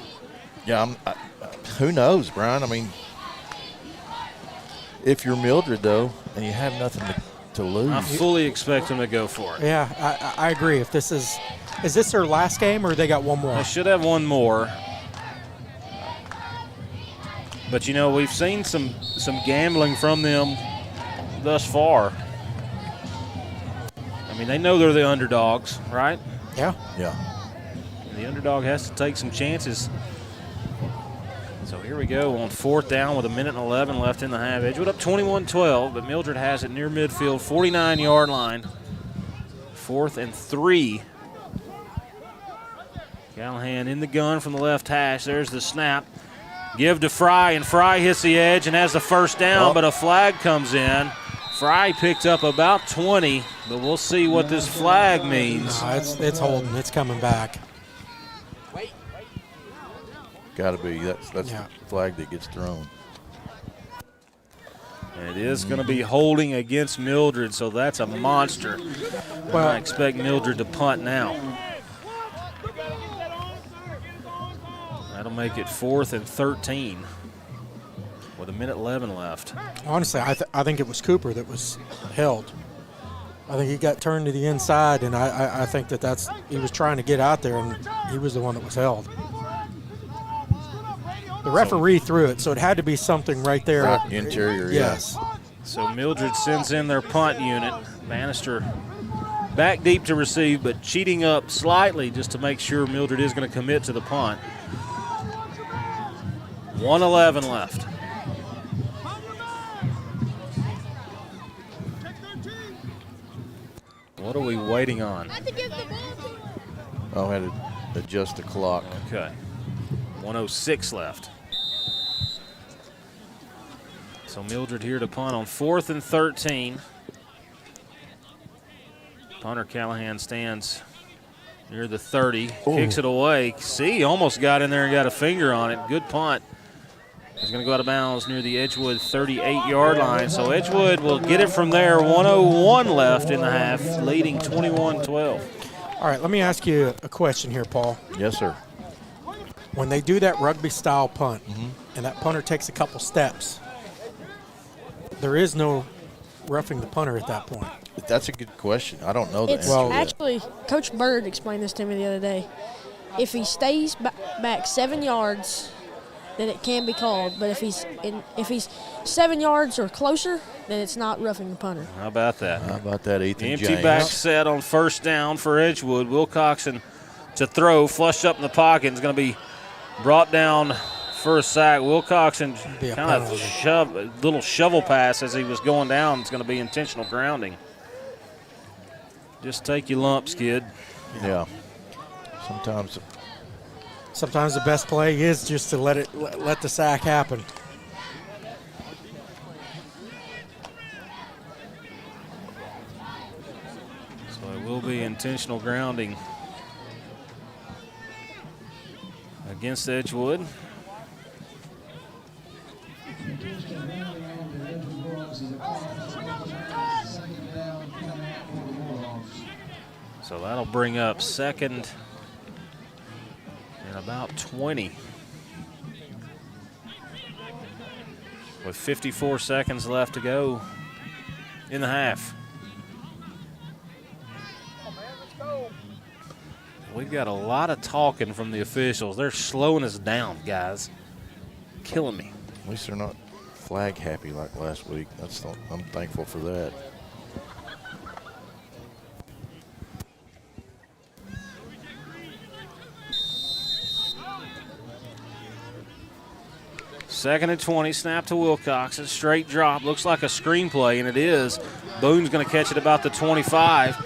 Yeah, who knows, Brian? I mean, if you're Mildred, though, and you have nothing to lose. I fully expect them to go for it. Yeah, I agree. If this is this their last game, or they got one more? They should have one more. But, we've seen some gambling from them thus far. I mean, they know they're the underdogs, right? Yeah. Yeah. And the underdog has to take some chances. So here we go on 4th down with 1:11 left in the half. Edgewood up 21-12, but Mildred has it near midfield, 49-yard line. 4th and 3. Callahan in the gun from the left hash. There's the snap. Give to Fry, and Fry hits the edge and has the first down, but a flag comes in. Fry picked up about 20, but we'll see what this flag means. No, it's holding. It's coming back. Got to be. That's the flag that gets thrown. And it is going to be holding against Mildred, so that's a monster. Well, I expect Mildred to punt now. That'll make it 4th and 13 with 1:11 left. Honestly, I think it was Cooper that was held. I think he got turned to the inside, and I think that's he was trying to get out there, and he was the one that was held. The referee threw it, so it had to be something right there. Interior, yes. So Mildred sends in their punt unit. Bannister back deep to receive, but cheating up slightly just to make sure Mildred is going to commit to the punt. 1:11 left. What are we waiting on? I had to adjust the clock. Okay. 1:06 left. So Mildred here to punt on 4th and 13. Punter Callahan stands near the 30, kicks it away. See, almost got in there and got a finger on it. Good punt. He's going to go out of bounds near the Edgewood 38-yard line. So Edgewood will get it from there. 1:01 left in the half, leading 21-12. All right, let me ask you a question here, Paul. Yes, sir. When they do that rugby-style punt, and that punter takes a couple steps, there is no roughing the punter at that point. That's a good question. I don't know the It's answer to that. actually, Coach Bird explained this to me the other day. If he stays back 7 yards, then it can be called. But if he's 7 yards or closer, then it's not roughing the punter. How about that? How about that, Ethan Empty James? back set on 1st down for Edgewood. Wilcoxon to throw, flushed up in the pocket. Is going to be brought down for a sack. Wilcoxon kind of shoved a little shovel pass as he was going down. It's going to be intentional grounding. Just take your lumps, kid. Yeah. Sometimes the best play is just to let the sack happen. So it will be intentional grounding against Edgewood. So that'll bring up 2nd and about 20. With 54 seconds left to go in the half. We've got a lot of talking from the officials. They're slowing us down, guys. Killing me. At least they're not flag happy like last week. I'm thankful for that. Second and 20, snap to Wilcoxon. Straight drop, looks like a screenplay, and it is. Boone's going to catch it about the 25.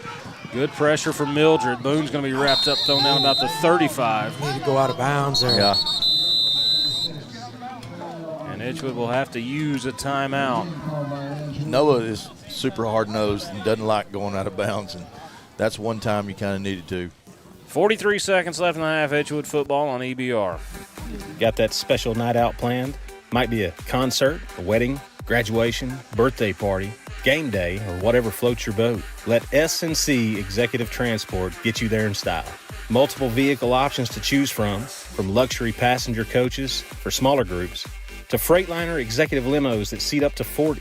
Good pressure from Mildred. Boone's going to be wrapped up, thrown down about the 35. Need to go out of bounds there. Yeah. And Edgewood will have to use a timeout. Noah is super hard-nosed and doesn't like going out of bounds, and that's one time you kind of needed to. 43 seconds left in the half. Edgewood football on EBR. Got that special night out planned? Might be a concert, a wedding, graduation, birthday party, game day, or whatever floats your boat. Let S&C Executive Transport get you there in style. Multiple vehicle options to choose from luxury passenger coaches for smaller groups to Freightliner executive limos that seat up to 40.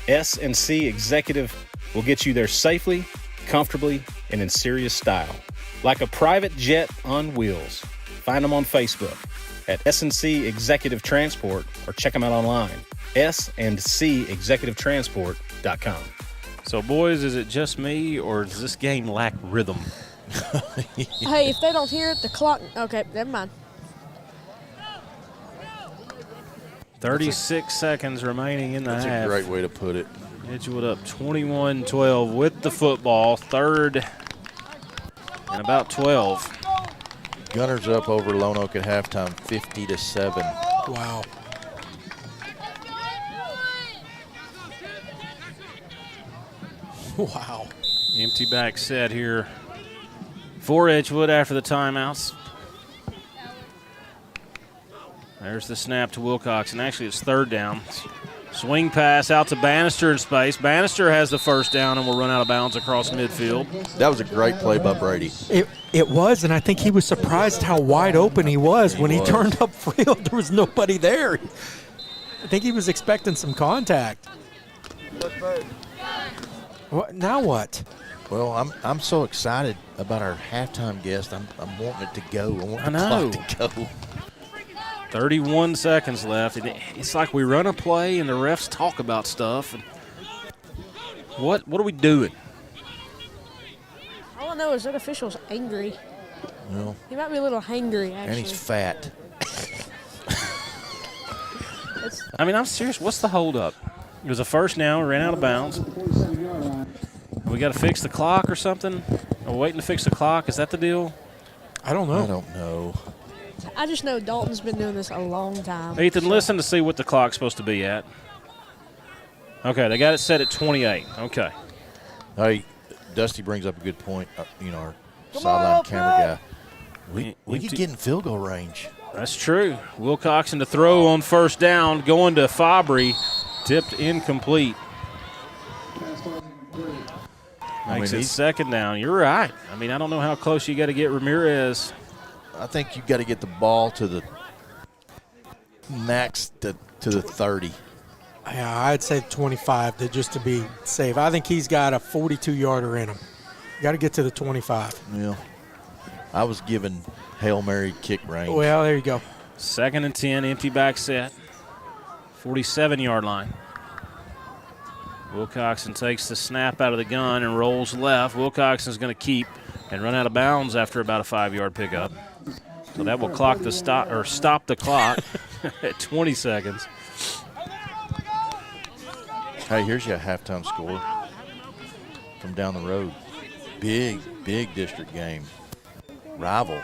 S&C Executive will get you there safely, comfortably, and in serious style. Like a private jet on wheels. Find them on Facebook at S&C Executive Transport or check them out online, sandcexecutivetransport.com. So, boys, is it just me or does this game lack rhythm? Hey, if they don't hear it, the clock. Okay, never mind. 36 seconds remaining in the half. That's a great way to put it. Edgewood up 21-12 with the football. Third and about 12. Gunners up over Lone Oak at halftime, 50-7. Wow. Wow. Empty back set here for Edgewood after the timeouts. There's the snap to Wilcox, and actually it's third down. Swing pass out to Bannister in space. Bannister has the first down and will run out of bounds across midfield. That was a great play by Brady. It was, and I think he was surprised how wide open he was when he turned upfield. There was nobody there. I think he was expecting some contact. Now what? Well, I'm so excited about our halftime guest. I'm wanting it to go. I want the clock to go. 31 seconds left. It's like we run a play and the refs talk about stuff. And what are we doing? All I know is that official's angry. Well, He might be a little hangry, actually. and he's fat. I mean, I'm serious. What's the holdup? It was a first down. We ran out of bounds. We got to fix the clock or something? Are we waiting to fix the clock? Is that the deal? I don't know. I don't know. I just know Dalton's been doing this a long time. Ethan, listen to see what the clock's supposed to be at. Okay, they got it set at 28. Okay. Hey, Dusty brings up a good point. Our sideline camera guy. We could get in field goal range. That's true. Wilcoxon to throw on first down, going to Fabry, tipped incomplete. Makes it second down. You're right. I mean, I don't know how close you got to get Ramirez. I think you got to get the ball to the max to the 30. Yeah, I'd say 25 just to be safe. I think he's got a 42-yarder in him. You got to get to the 25. Yeah. I was given Hail Mary kick range. Well, there you go. 2nd and 10, empty back set. 47-yard line. Wilcoxon takes the snap out of the gun and rolls left. Wilcoxon's going to keep and run out of bounds after about a 5-yard pickup. So that will stop the clock at 20 seconds. Hey, here's your halftime score from down the road. Big district game. Rival,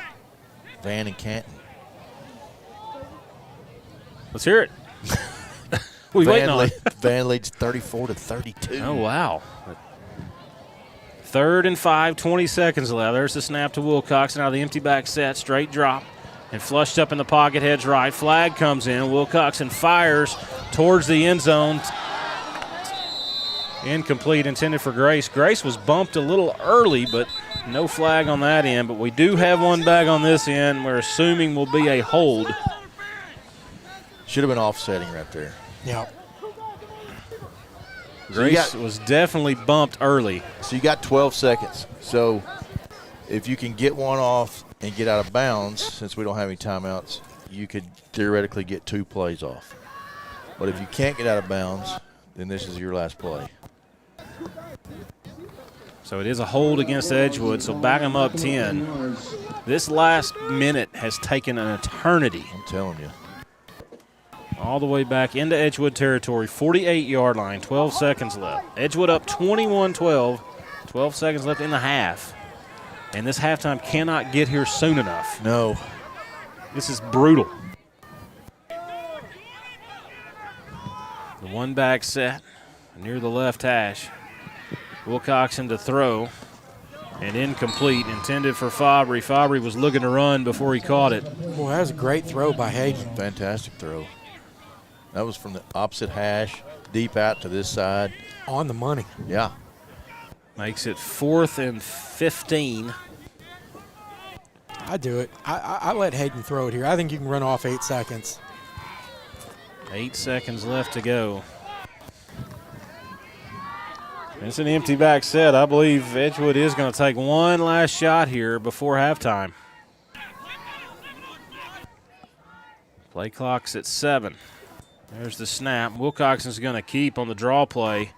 Van and Canton. Let's hear it. We waiting on it. Van leads 34-32. Oh, wow. 3rd and 5, 20 seconds left. There's the snap to Wilcoxon out of the empty back set. Straight drop and flushed up in the pocket, heads right. Flag comes in. Wilcoxon fires towards the end zone. Incomplete, intended for Grace. Grace was bumped a little early, but no flag on that end. But we do have one back on this end. We're assuming will be a hold. Should have been offsetting right there. Yeah. Grace was definitely bumped early. So you got 12 seconds. So if you can get one off and get out of bounds, since we don't have any timeouts, you could theoretically get 2 plays off. But if you can't get out of bounds, then this is your last play. So it is a hold against Edgewood, so back them up 10. This last minute has taken an eternity. I'm telling you. All the way back into Edgewood territory, 48-yard line, 12 seconds left. Edgewood up 21-12, 12 seconds left in the half. And this halftime cannot get here soon enough. No. This is brutal. The one back set near the left hash. Wilcoxon to throw. And incomplete, intended for Fabry. Fabry was looking to run before he caught it. Boy, that was a great throw by Hayden. Fantastic throw. That was from the opposite hash, deep out to this side. On the money. Yeah. Makes it 4th and 15. I do it. I let Hayden throw it here. I think you can run off 8 seconds. 8 seconds left to go. It's an empty back set. I believe Edgewood is going to take one last shot here before halftime. Play clock's at 7. There's the snap. Wilcoxon's going to keep on the draw play.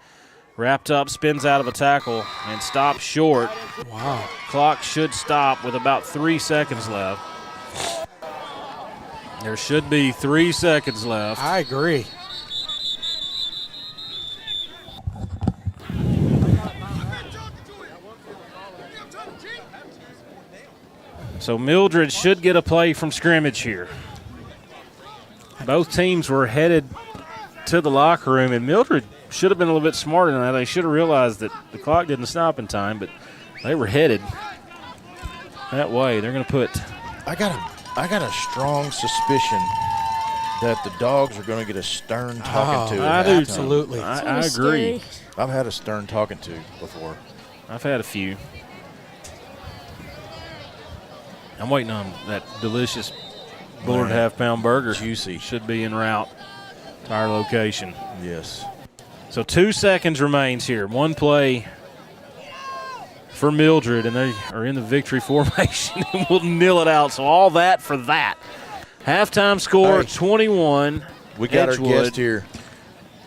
Wrapped up, spins out of a tackle, and stops short. Wow. Clock should stop with about 3 seconds left. There should be 3 seconds left. I agree. So Mildred should get a play from scrimmage here. Both teams were headed to the locker room, and Mildred should have been a little bit smarter than that. They should have realized that the clock didn't stop in time, but they were headed that way. They're going to put. I got a strong suspicion that the Dogs are going to get a stern talking to. I do. Absolutely. I agree. I've had a stern talking to before. I've had a few. I'm waiting on that delicious Bullard half-pound burger. Juicy. Should be en route to our location. Yes. So 2 seconds remains here. One play for Mildred, and they are in the victory formation, and we'll nil it out. So all that for that. Halftime score, 21. We got Edgewood. our guest here.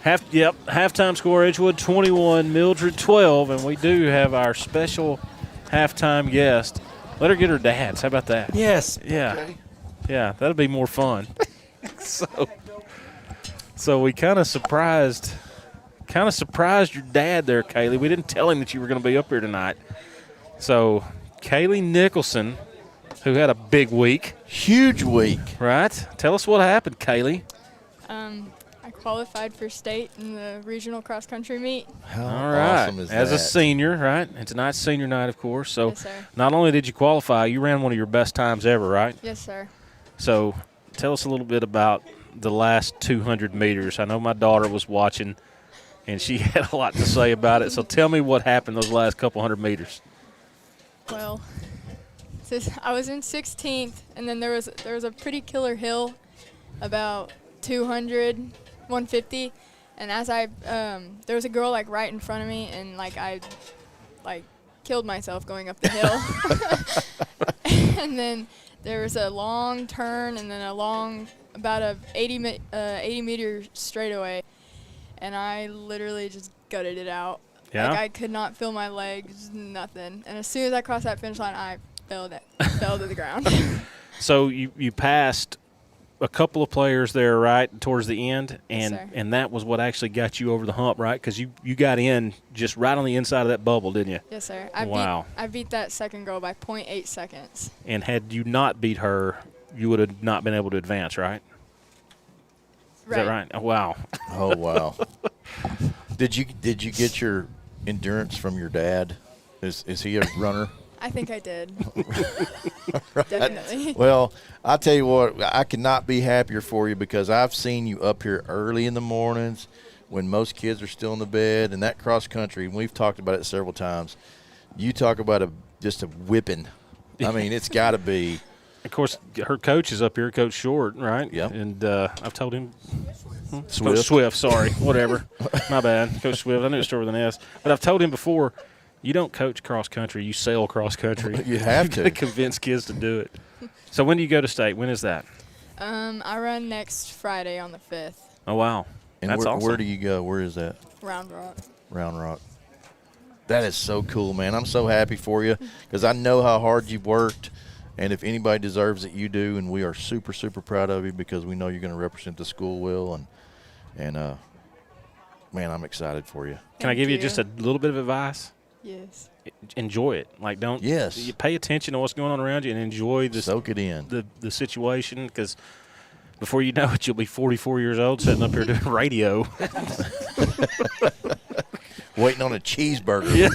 Halftime score, Edgewood 21, Mildred 12, and we do have our special halftime guest. Let her get her dad's. How about that? Yes. Yeah. Okay. Yeah, that'll be more fun. So we kind of surprised your dad there, Kaylee. We didn't tell him that you were going to be up here tonight. So Kaylee Nicholson, who had a big week. Huge week. Right? Tell us what happened, Kaylee. I qualified for state in the regional cross-country meet. How All right. awesome is As that? a senior, right? And tonight's senior night, of course. So Yes, sir. not only did you qualify, you ran one of your best times ever, right? Yes, sir. So tell us a little bit about the last 200 meters. I know my daughter was watching, and she had a lot to say about it. So tell me what happened those last couple hundred meters. Well, I was in 16th, and then there was a pretty killer hill about 200, 150, and as there was a girl like right in front of me, and I killed myself going up the hill. And then there was a long turn, and then about a 80 meter straightaway, and I literally just gutted it out. Yeah? I could not feel my legs, nothing. And as soon as I crossed that finish line, I fell to the ground. So you passed a couple of players there, right, towards the end, Yes, and sir. and that was what actually got you over the hump, right? Because you got in just right on the inside of that bubble, didn't you? Yes, sir. Wow. I beat that second girl by 0.8 seconds. And had you not beat her, you would have not been able to advance, right? Is that right? Oh, wow. Oh, wow. Did you get your endurance from your dad? Is he a runner? I think I did. Right. Definitely. Well, I'll tell you what, I could not be happier for you because I've seen you up here early in the mornings when most kids are still in the bed, and that cross country, and we've talked about it several times. You talk about just a whipping. I mean, it's got to be. Of course, her coach is up here, Coach Short, right? Yeah. And I've told him. Swift. Coach Swift, sorry, whatever. My bad. Coach Swift. I knew it started with an S. But I've told him before, you don't coach cross country, you sail cross country. You have to. Gotta convince kids to do it. So when do you go to state? When is that? I run next Friday on the 5th. Oh, wow. And That's awesome. where do you go? Where is that? Round Rock. Round Rock. That is so cool, man. I'm so happy for you because I know how hard you've worked. And if anybody deserves it, you do. And we are super, super proud of you because we know you're going to represent the school well. And man, I'm excited for you. Can I give you just a little bit of advice? Yes. Enjoy it. Like, don't. Yes. You pay attention to what's going on around you and enjoy the soak it in the situation, because before you know it, you'll be 44 years old sitting up here doing radio, waiting on a cheeseburger. Yeah.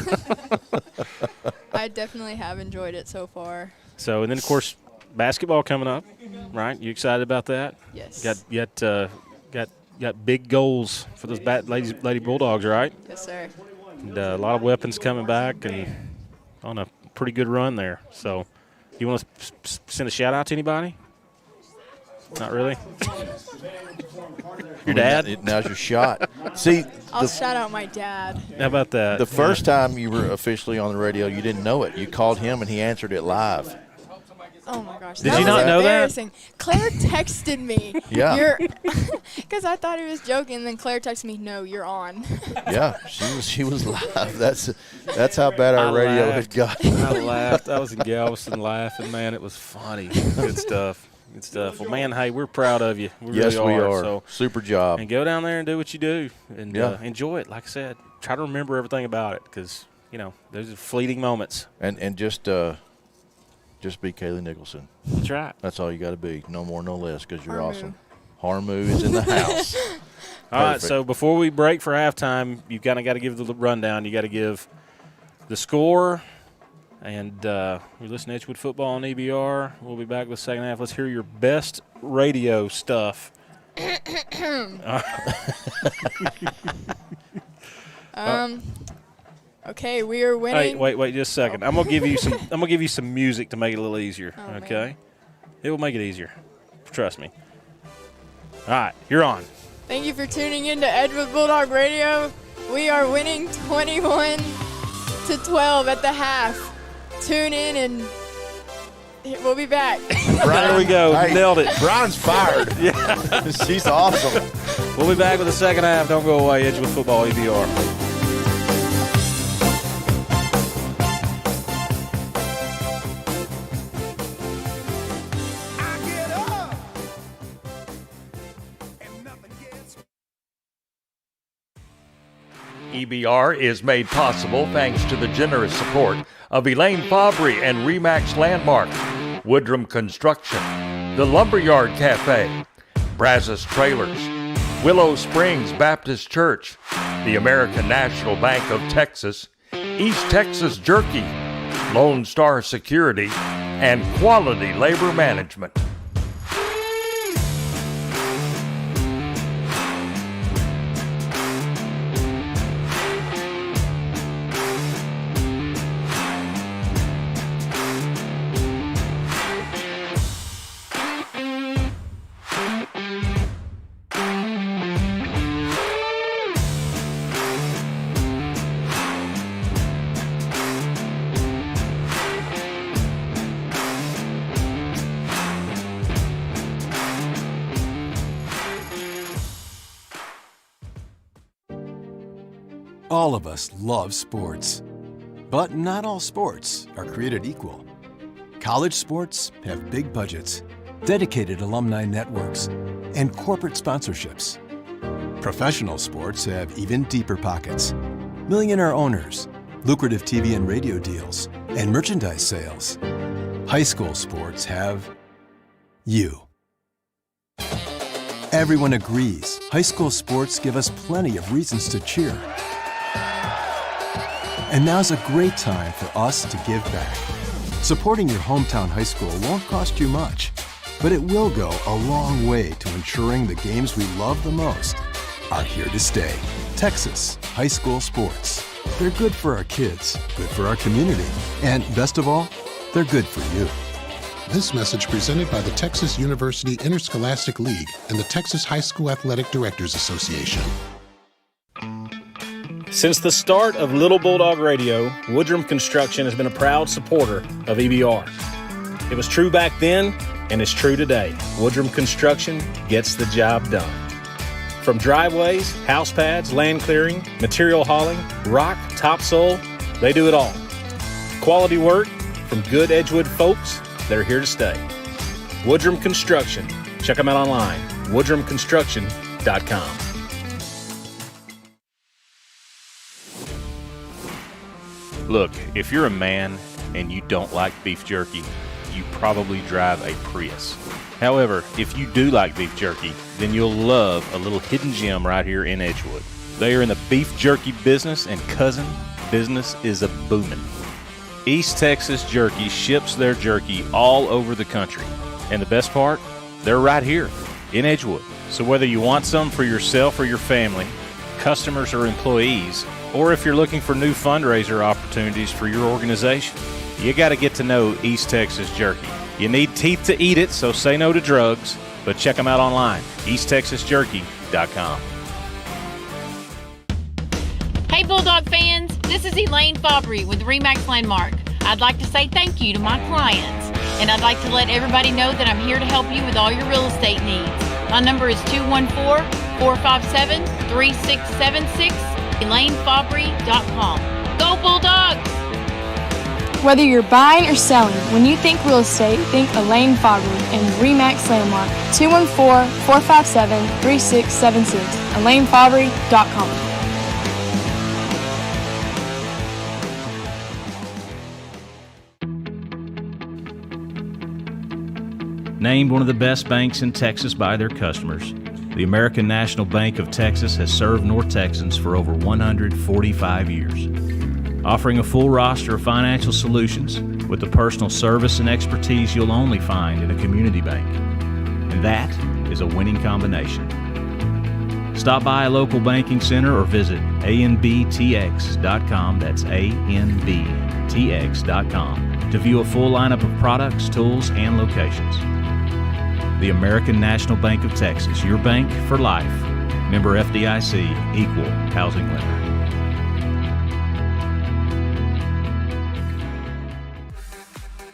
I definitely have enjoyed it so far. So, and then of course, basketball coming up, right? You excited about that? Yes. Got big goals for those Lady Bulldogs, right? Yes, sir. And a lot of weapons coming back and on a pretty good run there. So, you want to send a shout out to anybody? Not really. Your dad? Now's your shot. See, I'll shout out my dad. How about that? The first time you were officially on the radio, you didn't know it. You called him and he answered it live. Oh my gosh. Did you not know that? Claire texted me. Yeah. Because I thought he was joking, and then Claire texted me, "No, you're on." Yeah, she was live. That's how bad our radio had got. I laughed. I was in Galveston laughing, man. It was funny. Good stuff. Good stuff. Well, man, hey, we're proud of you. We Yes, really we are. So, super job. And go down there and do what you do, and enjoy it. Like I said, try to remember everything about it, because those are fleeting moments. And just be Kaylee Nicholson. That's right. That's all you got to be. No more, no less, because you're awesome. Harmu is in the house. All right, so before we break for halftime, you kind of got to give the rundown. You got to give the score, and we listen to Edgewood football on EBR. We'll be back with the second half. Let's hear your best radio stuff. Okay, we are winning. Hey, wait, just a second. I'm gonna give you some music to make it a little easier. Okay, man. It will make it easier. Trust me. All right, you're on. Thank you for tuning in to Edgewood Bulldog Radio. We are winning 21-12 at the half. Tune in and we'll be back. There we go. Hey, Nailed it. Brian's fired. Yeah. She's awesome. We'll be back with the second half. Don't go away. Edgewood Football EBR. EBR is made possible thanks to the generous support of Elaine Fabry and Remax Landmark, Woodrum Construction, the Lumberyard Cafe, Brazos Trailers, Willow Springs Baptist Church, the American National Bank of Texas, East Texas Jerky, Lone Star Security, and Quality Labor Management. All of us love sports, but not all sports are created equal. College sports have big budgets, dedicated alumni networks, and corporate sponsorships. Professional sports have even deeper pockets, millionaire owners, lucrative TV and radio deals, and merchandise sales. High school sports have you. Everyone agrees high school sports give us plenty of reasons to cheer. And now's a great time for us to give back. Supporting your hometown high school won't cost you much, but it will go a long way to ensuring the games we love the most are here to stay. Texas high school sports. They're good for our kids, good for our community, and best of all, they're good for you. This message presented by the Texas University Interscholastic League and the Texas High School Athletic Directors Association. Since the start of Little Bulldog Radio, Woodrum Construction has been a proud supporter of EBR. It was true back then, and it's true today. Woodrum Construction gets the job done. From driveways, house pads, land clearing, material hauling, rock, topsoil, they do it all. Quality work from good Edgewood folks that are here to stay. Woodrum Construction. Check them out online, woodrumconstruction.com. Look, if you're a man and you don't like beef jerky, you probably drive a Prius. However, if you do like beef jerky, then you'll love a little hidden gem right here in Edgewood. They are in the beef jerky business, and cousin, business is a booming. East Texas Jerky ships their jerky all over the country. And the best part, they're right here in Edgewood. So whether you want some for yourself or your family, customers or employees, or if you're looking for new fundraiser opportunities for your organization, you got to get to know East Texas Jerky. You need teeth to eat it, so say no to drugs, but check them out online, easttexasjerky.com. Hey Bulldog fans, this is Elaine Fabry with Remax Landmark. I'd like to say thank you to my clients. and I'd like to let everybody know that I'm here to help you with all your real estate needs. My number is 214-457-3676, ElaineFabry.com. Go Bulldogs! Whether you're buying or selling, when you think real estate, think Elaine Fabry and RE/MAX Landmark. 214-457-3676, ElaineFabry.com. Named one of the best banks in Texas by their customers, the American National Bank of Texas has served North Texans for over 145 years. Offering a full roster of financial solutions with the personal service and expertise you'll only find in a community bank. And that is a winning combination. Stop by a local banking center or visit anbtx.com, that's anbtx.com, to view a full lineup of products, tools, and locations. The American National Bank of Texas, your bank for life. Member FDIC, equal housing lender.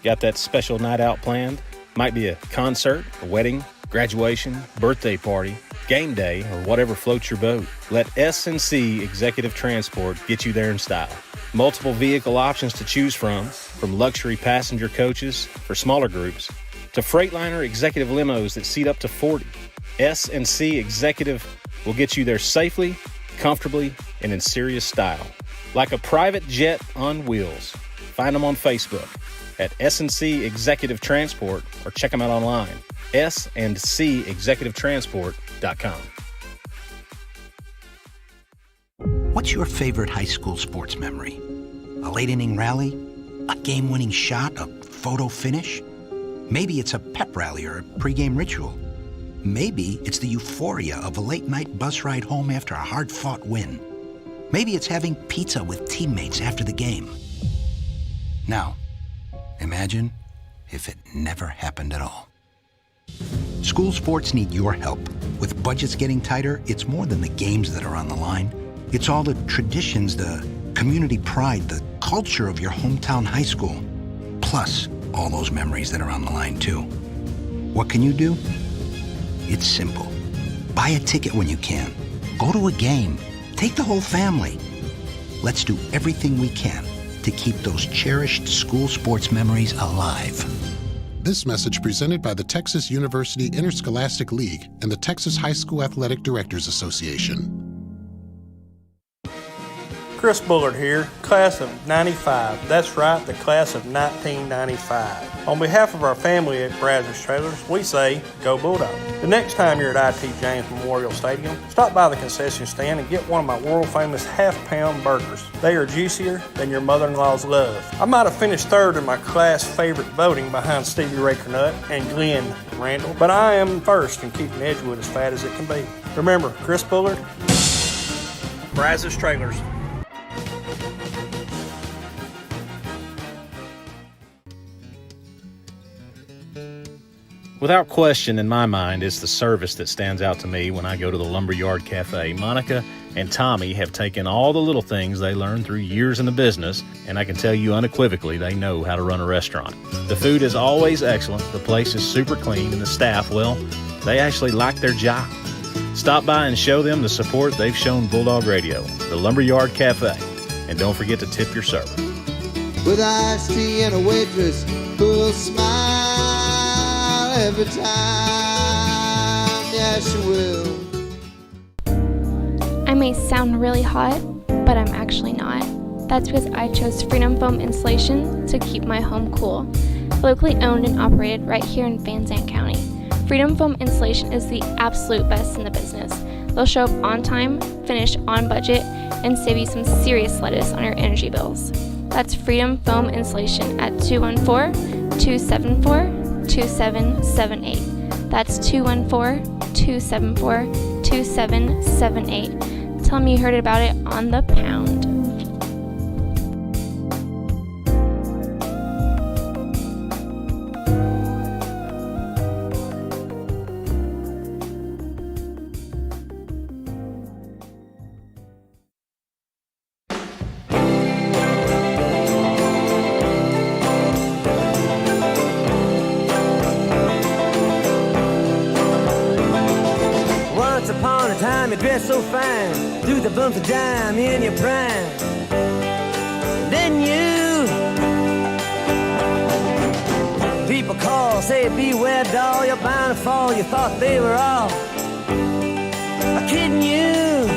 Got that special night out planned? Might be a concert, a wedding, graduation, birthday party, game day, or whatever floats your boat. Let S&C Executive Transport get you there in style. Multiple vehicle options to choose from luxury passenger coaches for smaller groups to Freightliner executive limos that seat up to 40. S&C Executive will get you there safely, comfortably, and in serious style. Like a private jet on wheels. Find them on Facebook at S&C Executive Transport or check them out online, sndcexecutivetransport.com. What's your favorite high school sports memory? A late inning rally? A game-winning shot? A photo finish? Maybe it's a pep rally or a pregame ritual. Maybe it's the euphoria of a late-night bus ride home after a hard-fought win. Maybe it's having pizza with teammates after the game. Now, imagine if it never happened at all. School sports need your help. With budgets getting tighter, it's more than the games that are on the line. It's all the traditions, the community pride, the culture of your hometown high school. Plus, all those memories that are on the line, too. What can you do? It's simple. Buy a ticket when you can. Go to a game. Take the whole family. Let's do everything we can to keep those cherished school sports memories alive. This message presented by the Texas University Interscholastic League and the Texas High School Athletic Directors Association. Chris Bullard here, class of 95. That's right, the class of 1995. On behalf of our family at Brazos Trailers, we say, go Bulldog. The next time you're at IT James Memorial Stadium, stop by the concession stand and get one of my world-famous half-pound burgers. They are juicier than your mother-in-law's love. I might have finished third in my class favorite voting behind Stevie Ray Kernut and Glenn Randall, but I am first in keeping Edgewood as fat as it can be. Remember, Chris Bullard, Brazos Trailers. Without question, in my mind, it's the service that stands out to me when I go to the Lumberyard Cafe. Monica and Tommy have taken all the little things they learned through years in the business, and I can tell you unequivocally they know how to run a restaurant. The food is always excellent, the place is super clean, and the staff, well, they actually like their job. Stop by and show them the support they've shown Bulldog Radio, the Lumberyard Cafe, and don't forget to tip your server. With iced tea and a waitress who'll smile every time, yeah, she will. I may sound really hot, but I'm actually not. That's because I chose Freedom Foam Insulation to keep my home cool. Locally owned and operated right here in Van Zandt County. Freedom Foam Insulation is the absolute best in the business. They'll show up on time, finish on budget, and save you some serious lettuce on your energy bills. That's Freedom Foam Insulation at 214-274-2778. That's 214-274-2778. Tell me you heard about it on The Pound. the bump of dime in your prime. Then you people call, say beware doll, you're bound to fall. You thought they were all kidding you.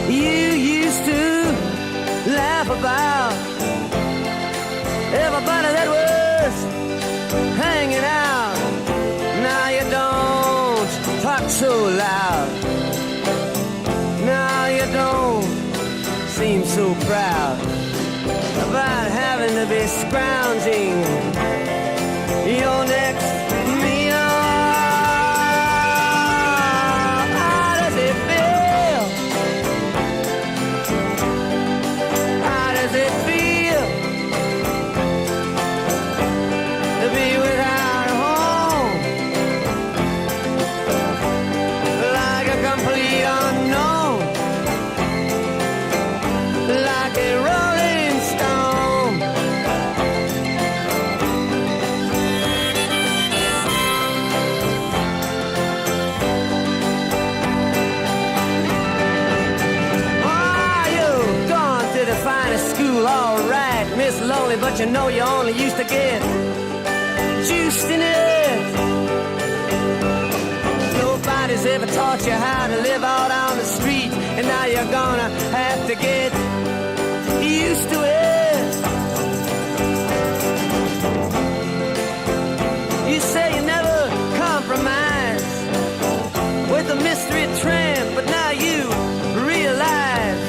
You used to laugh about everybody that was hanging out. Now you don't talk so loud. Now you don't seem so proud about having to be scrounging your next meal. How does it feel? How does it feel to be without a home? Like a complete unknown, like a rolling stone. Oh, you've gone to the finest school, all right, Miss Lonely, but you know you only used to get juiced in it. Nobody's ever taught you how to live out on the street, and now you're gonna have to get used to it. You say you never compromise with a mystery tramp, but now you realize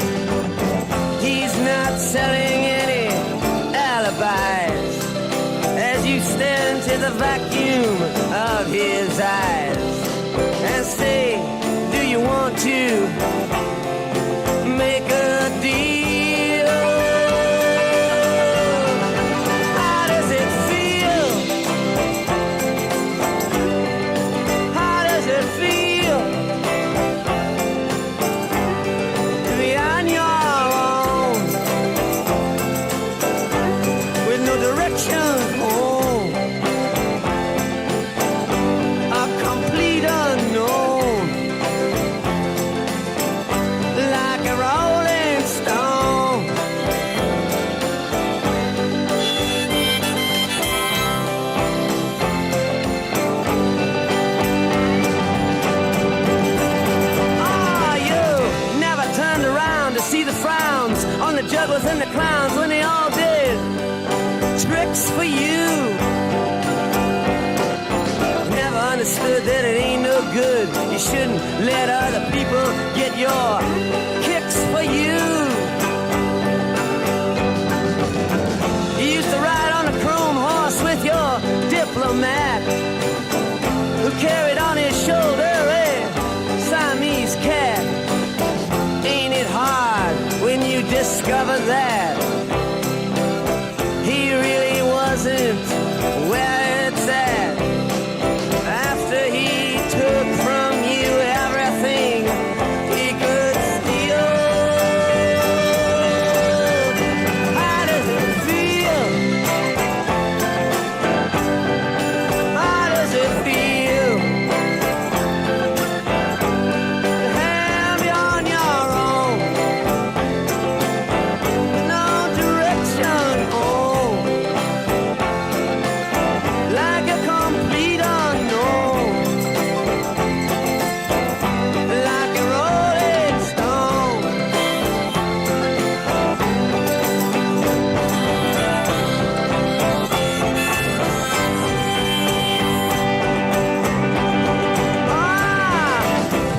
he's not selling any alibis as you stare into the vacuum of his eyes and say, do you want to make a deal? How does it feel? How does it feel to be on your own with no direction home? A complete unknown, like a rolling stone. Ah, you never turned around to see the frowns on the jugglers and the clowns when they all did tricks for you. Never understood that it ain't no good. You shouldn't let other people get your kicks for you. You used to ride on a chrome horse with your diplomat, who carried on his shoulder a Siamese cat. Ain't it hard when you discover that he really wasn't where it's at? After he took from you everything he could steal. How does it feel? How does it feel to have you on your own? No direction home, like a complete unknown, like a rolling stone.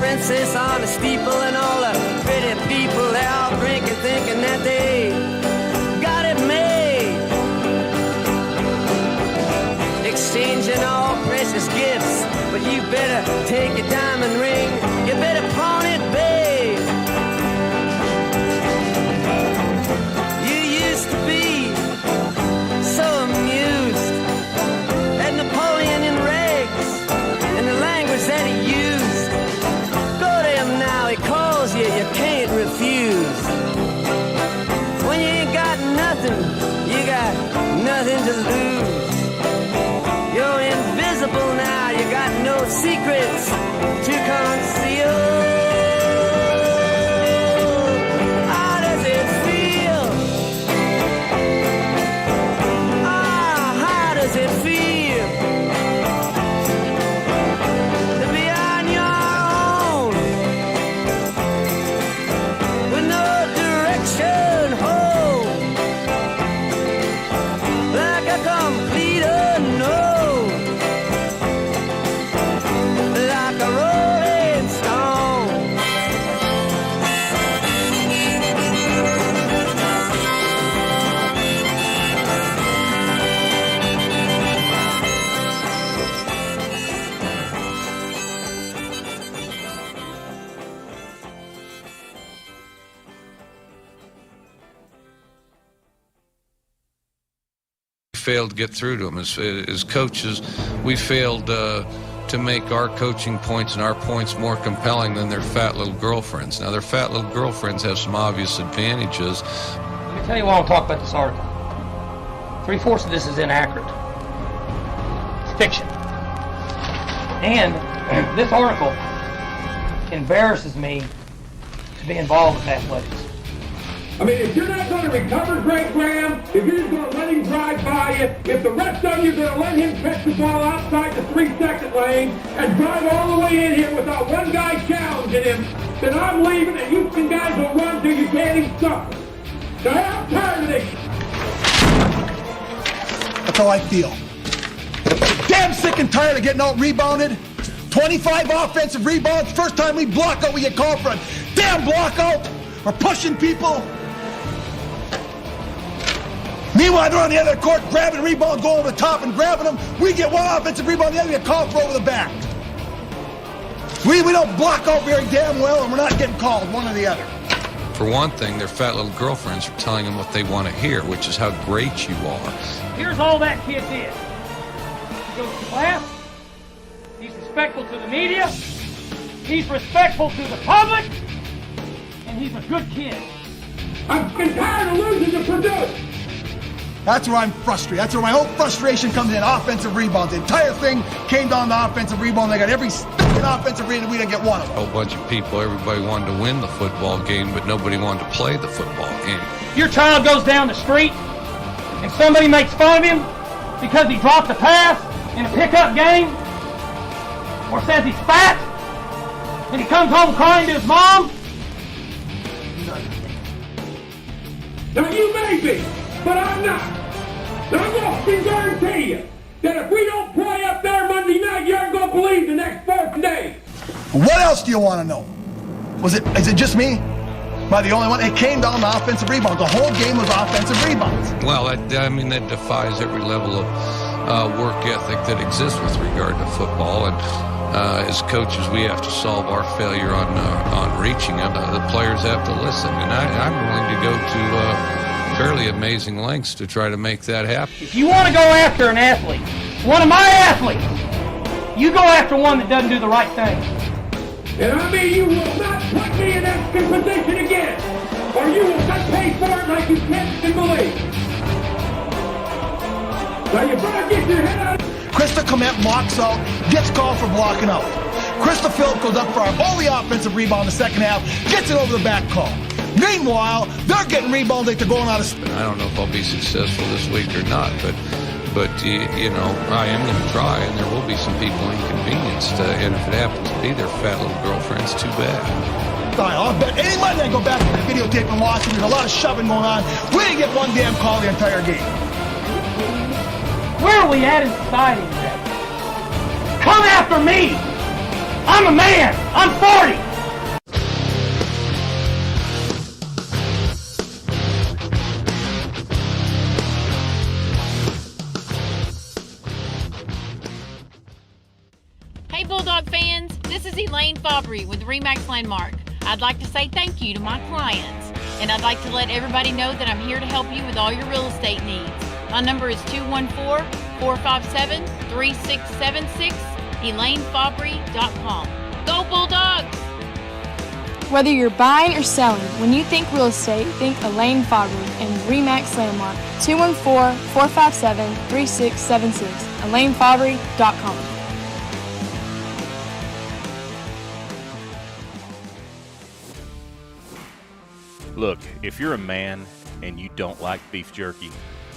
Princess on the steeple and all the pretty people, they all drinking, thinking that they got it made, exchanging all precious gifts. But you better take your diamond ring, you better pawn it, babe. You used to be so amused at Napoleon in rags and the language that he used. Go to him now, he calls you, you can't refuse. When you ain't got nothing, you got nothing to lose. You're invisible now, you got no secrets to conceal. failed to get through to them. As coaches, we failed to make our coaching points and our points more compelling than their fat little girlfriends. Now, their fat little girlfriends have some obvious advantages. Let me tell you why I want to talk about this article. 3/4 of this is inaccurate. It's fiction. And this article embarrasses me to be involved with athletics. I mean, if you're not going to recover Greg Graham, if you're just going to let him drive by you, if the rest of you are going to let him catch the ball outside the 3-second lane and drive all the way in here without one guy challenging him, then I'm leaving and Houston guys will run till you can't even suffer. Now, I'm tired of this. That's how I feel. Damn sick and tired of getting out-rebounded. 25 offensive rebounds. First time we block out, we get called for a damn block out. We're pushing people. Meanwhile, they're on the other court grabbing rebounds, going over the top and grabbing them. We get one offensive rebound, the other get called for over the back. We don't block out very damn well, and we're not getting called, one or the other. For one thing, their fat little girlfriends are telling them what they want to hear, which is how great you are. Here's all that kid did. He goes to class. He's respectful to the media. He's respectful to the public. And he's a good kid. I'm tired of losing to Purdue. That's where I'm frustrated. That's where my whole frustration comes in. Offensive rebounds. The entire thing came down to offensive rebound. They got every stinking offensive rebound. We didn't get one of them. A whole bunch of people, everybody wanted to win the football game, but nobody wanted to play the football game. Your child goes down the street and somebody makes fun of him because he dropped a pass in a pickup game or says he's fat and he comes home crying to his mom. Now you may be, but I'm not. Now I can guarantee you that if we don't play up there Monday night, you aren't going to believe the next 4 days. What else do you want to know? Is it just me? Am I the only one? It came down to offensive rebounds. The whole game was offensive rebounds. Well, that defies every level of work ethic that exists with regard to football. And as coaches, we have to solve our failure on reaching them. The players have to listen, and I'm willing to go to fairly amazing lengths to try to make that happen. If you want to go after an athlete, one of my athletes, you go after one that doesn't do the right thing. And I mean, you will not put me in that position again, or you will not pay for it like you can't believe. Now you better get your head out. Krista Clement walks out, gets called for blocking out. Krista Phillip goes up for our only offensive rebound in the second half, gets it over the back call. Meanwhile, they're getting rebounds like they're going out of... I don't know if I'll be successful this week or not, but you know, I am going to try, and there will be some people inconvenienced, and if it happens to be their fat little girlfriends, too bad. I'll bet any money I go back to the videotape and watch it. There's a lot of shoving going on. We didn't get one damn call the entire game. Where are we at in society today? Come after me! I'm a man! I'm 40! Hey Bulldog fans, this is Elaine Fabry with RE/MAX Landmark. I'd like to say thank you to my clients, and I'd like to let everybody know that I'm here to help you with all your real estate needs. My number is 214-457-3676, ElaineFabry.com. Go Bulldogs! Whether you're buying or selling, when you think real estate, think Elaine Fabry and RE/MAX Landmark. 214-457-3676, ElaineFabry.com. Look, if you're a man and you don't like beef jerky,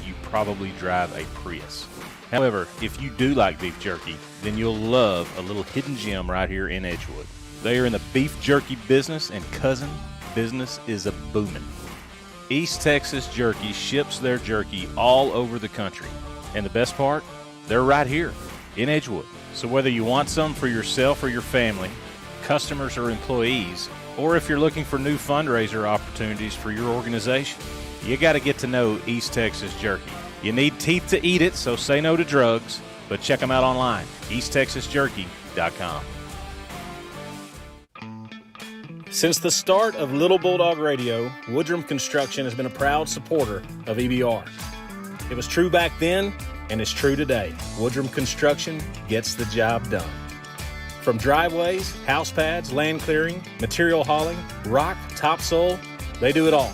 you probably drive a Prius. However, if you do like beef jerky, then you'll love a little hidden gem right here in Edgewood. They are in the beef jerky business, and cousin, business is a booming. East Texas Jerky ships their jerky all over the country. And the best part, they're right here in Edgewood. So whether you want some for yourself or your family, customers or employees, or if you're looking for new fundraiser opportunities for your organization, you got to get to know East Texas Jerky. You need teeth to eat it, so say no to drugs, but check them out online, easttexasjerky.com. Since the start of Little Bulldog Radio, Woodrum Construction has been a proud supporter of EBR. It was true back then, and it's true today. Woodrum Construction gets the job done. From driveways, house pads, land clearing, material hauling, rock, topsoil, they do it all.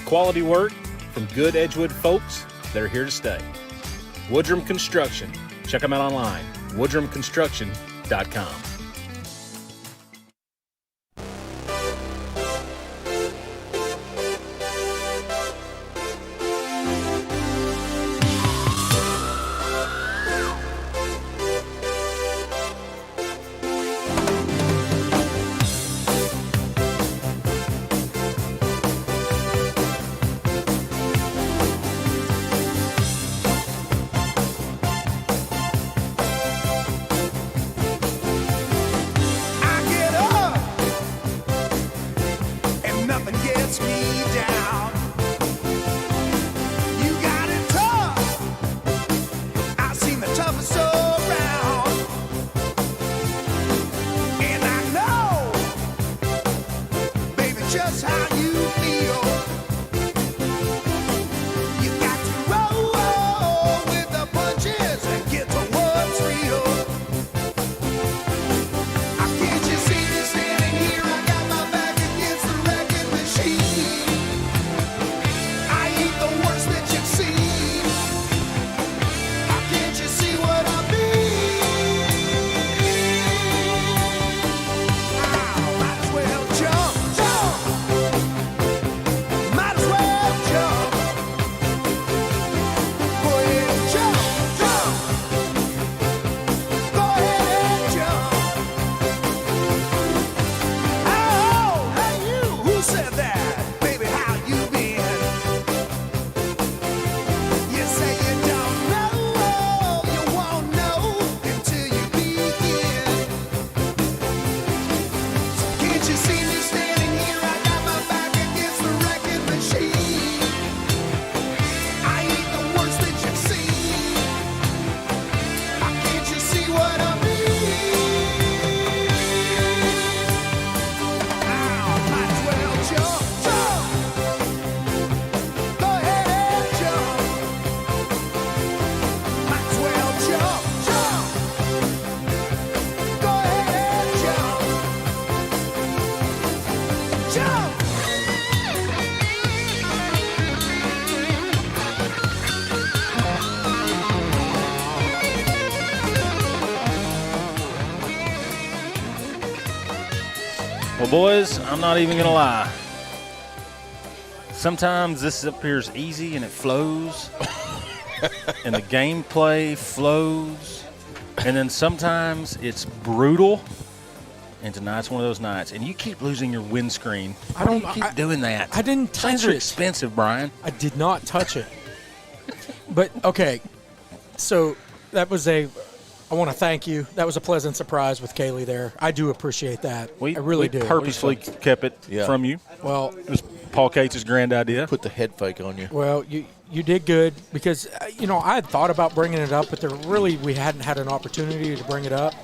Quality work from good Edgewood folks that are here to stay. Woodrum Construction. Check them out online, woodrumconstruction.com. Well, boys, I'm not even going to lie. Sometimes this appears easy and it flows, and the gameplay flows, and then sometimes it's brutal, and tonight's one of those nights. And you keep losing your windscreen. Why do you keep doing that? I didn't touch Things it. are expensive, Brian. I did not touch it. But, okay, so that was I want to thank you. That was a pleasant surprise with Kaylee there. I do appreciate that. I really do. Purposely kept it from you. Well, it was Paul Cates' grand idea. Put the head fake on you. Well, you did good because, I had thought about bringing it up, but we hadn't had an opportunity to bring it up.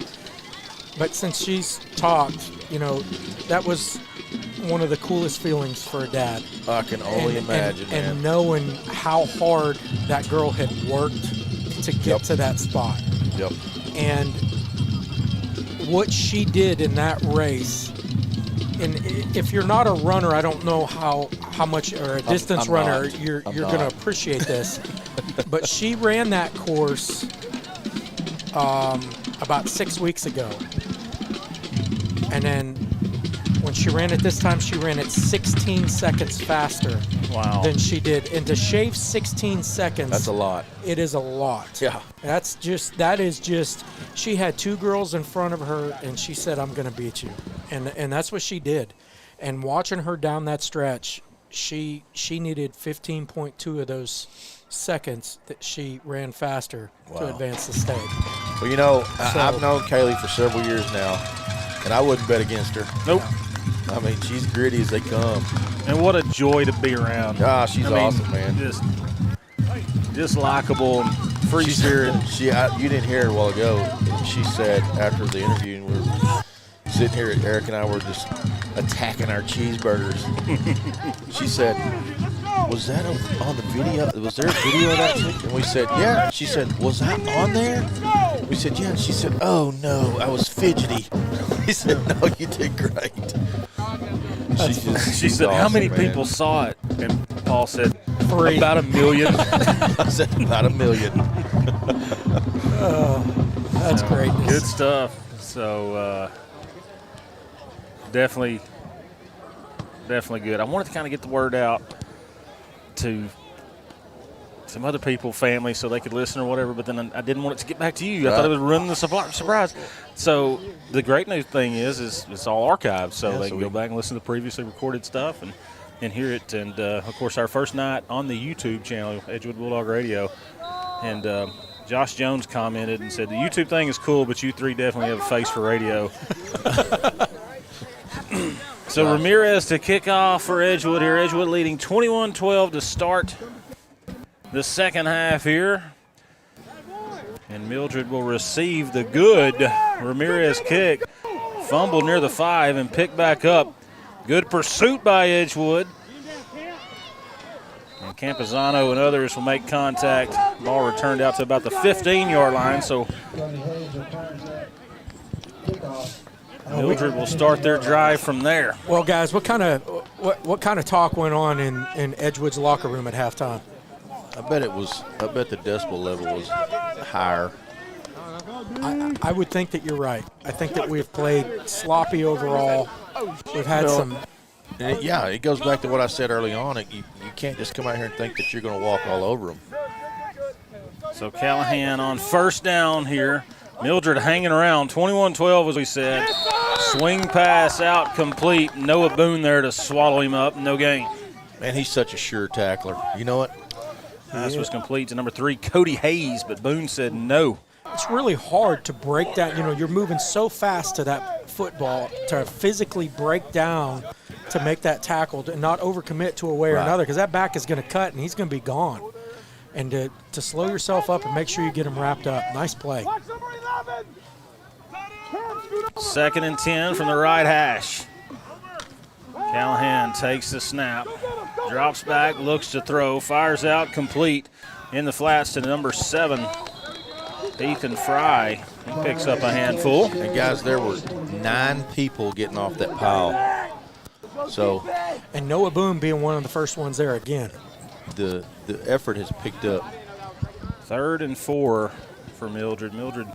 But since she's talked, that was one of the coolest feelings for a dad. I can only imagine, man. And knowing how hard that girl had worked to get to that spot. Yep. And what she did in that race, and if you're not a runner, I don't know how much, or a distance runner, you're going to appreciate this. But she ran that course about 6 weeks ago. And then when she ran it this time, she ran it 16 seconds faster than she did. And to shave 16 seconds. That's a lot. It is a lot. Yeah. That is just, she had two girls in front of her, and she said, I'm going to beat you. And that's what she did. And watching her down that stretch, she needed 15.2 of those seconds that she ran faster to advance the stage. Well, I've known Kaylee for several years now, and I wouldn't bet against her. Nope. I mean, she's gritty as they come. And what a joy to be around. She's awesome, man. Just likable and free spirit. You didn't hear her a while ago. She said after the interview, and we were sitting here, Eric and I were just attacking our cheeseburgers. She said, was that on the video? Was there a video of that chick? And we said, yeah. She said, was I on there? We said, yeah. And she said, oh, no, I was fidgety. He said, no, you did great. She said, how many people saw it? And Paul said, 3. About 1 million. I said, about 1 million. That's great. Good stuff. So, definitely good. I wanted to kind of get the word out to some other people, family, so they could listen or whatever, but then I didn't want it to get back to you. I thought it would ruin the surprise. So the great news thing is it's all archived, so they can go back and listen to previously recorded stuff and hear it. And, of course, our first night on the YouTube channel, Edgewood Bulldog Radio, and Josh Jones commented and said, the YouTube thing is cool, but you three definitely have a face for radio. So Ramirez to kick off for Edgewood here. Edgewood leading 21-12 to start the second half here. And Mildred will receive the good Ramirez kick. Fumble near the 5 and pick back up. Good pursuit by Edgewood. And Campazano and others will make contact. Ball returned out to about the 15-yard line. So Mildred will start their drive from there. Well, guys, what kind of talk went on in Edgewood's locker room at halftime? I bet the decibel level was higher. I would think that you're right. I think that we've played sloppy overall. We've had some. Yeah, it goes back to what I said early on. You can't just come out here and think that you're going to walk all over them. So Callahan on first down here. Mildred hanging around, 21-12 as we said. Swing pass out complete. Noah Boone there to swallow him up, no gain. Man, he's such a sure tackler. You know what? Pass was complete to number 3, Cody Hayes, but Boone said no. It's really hard to break down. You know, you're moving so fast to that football to physically break down to make that tackle and not overcommit to a way or another, because that back is going to cut and he's going to be gone. And to slow yourself up and make sure you get him wrapped up. Nice play. 2nd and 10 from the right hash. Callahan takes the snap, drops back, looks to throw, fires out, complete in the flats to number 7, Ethan Fry. He picks up a handful. And guys, there were 9 people getting off that pile. So, and Noah Boone being one of the first ones there again. The effort has picked up. 3rd and 4 for Mildred. Mildred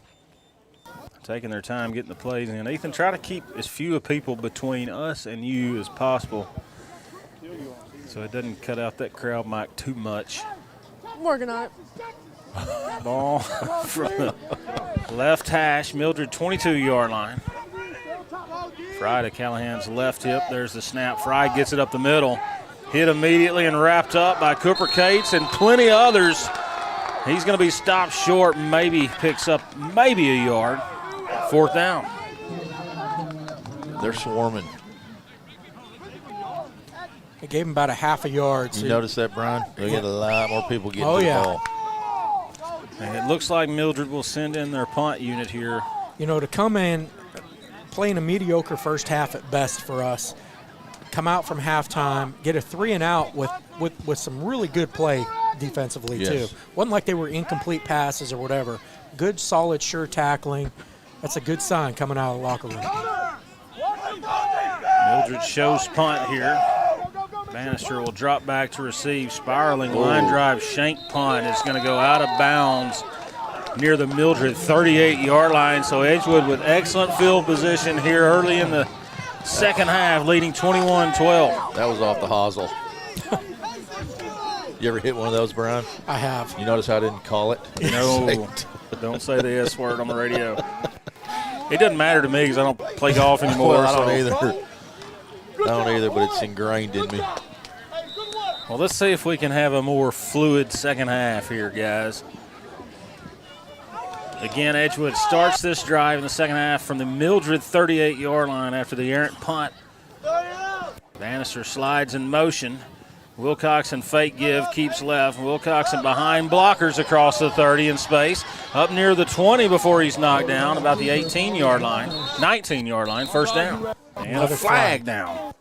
taking their time getting the plays in. Ethan, try to keep as few people between us and you as possible so it doesn't cut out that crowd mic too much. I'm working on it. Ball from the left hash, Mildred 22-yard line. Fry to Callahan's left hip. There's the snap. Fry gets it up the middle. Hit immediately and wrapped up by Cooper Cates and plenty of others. He's going to be stopped short, maybe picks up maybe a yard. 4th down. They're swarming. It gave him about a half a yard. You notice that, Brian? They get a lot more people getting to the ball. And it looks like Mildred will send in their punt unit here. You know, to come in playing a mediocre first half at best for us, come out from halftime, get a 3 and out with some really good play defensively too. Wasn't like they were incomplete passes or whatever. Good, solid, sure tackling. That's a good sign coming out of the locker room. Mildred shows punt here. Bannister will drop back to receive. Spiraling line drive shank punt is going to go out of bounds near the Mildred 38-yard line. So Edgewood with excellent field position here early in the second half, leading 21-12. That was off the hosel. You ever hit one of those, Brian? I have. You notice how I didn't call it? No, don't say the S word on the radio. It doesn't matter to me because I don't play golf anymore. Well, I don't either, but it's ingrained in me. Well, let's see if we can have a more fluid second half here, guys. Again, Edgewood starts this drive in the second half from the Mildred 38-yard line after the errant punt. Bannister slides in motion. Wilcoxon fake give, keeps left. Wilcoxon behind blockers across the 30 in space. Up near the 20 before he's knocked down, about the 18-yard line, 19-yard line, first down. And a flag down.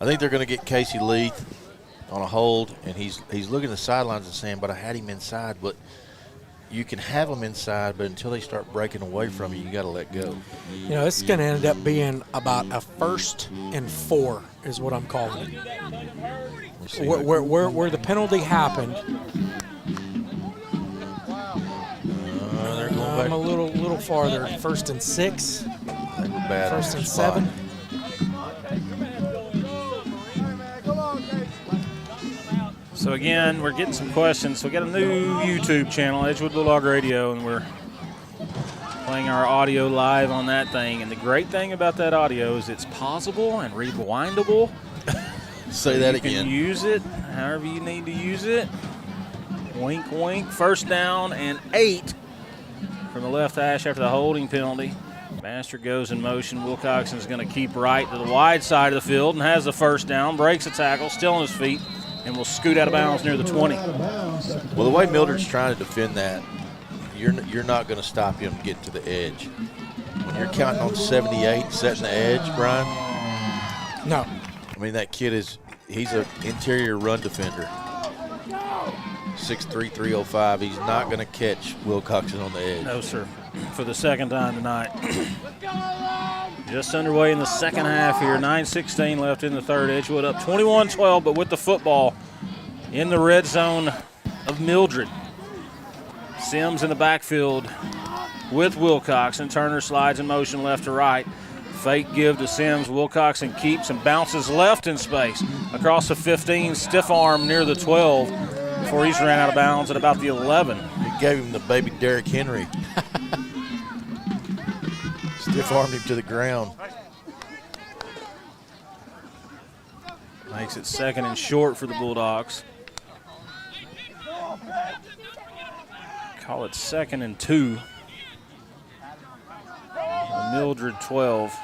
I think they're going to get Casey Leith on a hold, and he's looking at the sidelines and saying, but I had him inside. But you can have them inside, but until they start breaking away from you, you got to let go. You know, this is going to end up being about a 1st and 4 is what I'm calling it. Where the penalty happened. They're going back. I'm a little farther. 1st and 6. They were bad. 1st and 7. So again, we're getting some questions. So we got a new YouTube channel, Edgewood Bulldog Radio, and we're playing our audio live on that thing. And the great thing about that audio is it's pausable and rewindable. Say that again. You can use it however you need to use it. Wink, wink. 1st down and 8 from the left hash after the holding penalty. Master goes in motion. Wilcoxon is going to keep right to the wide side of the field and has the 1st down. Breaks a tackle, still on his feet, and will scoot out of bounds near the 20. Well, the way Mildred's trying to defend that, you're not going to stop him getting to the edge. When you're counting on 78 setting the edge, Brian. No. I mean, that kid he's an interior run defender. 6'3", 305. He's not going to catch Wilcoxon on the edge. No, sir. For the 2nd time tonight. Just underway in the 2nd half here. 9:16 left in the 3rd. Edgewood up 21-12, but with the football in the red zone of Mildred. Sims in the backfield with Wilcoxon. Turner slides in motion left to right. Fake give to Sims. Wilcoxon keeps and bounces left in space. Across the 15, stiff arm near the 12 before he's ran out of bounds at about the 11. He gave him the baby Derrick Henry. Stiff armed him to the ground. Makes it 2nd and short for the Bulldogs. Call it 2nd and 2. Mildred 12.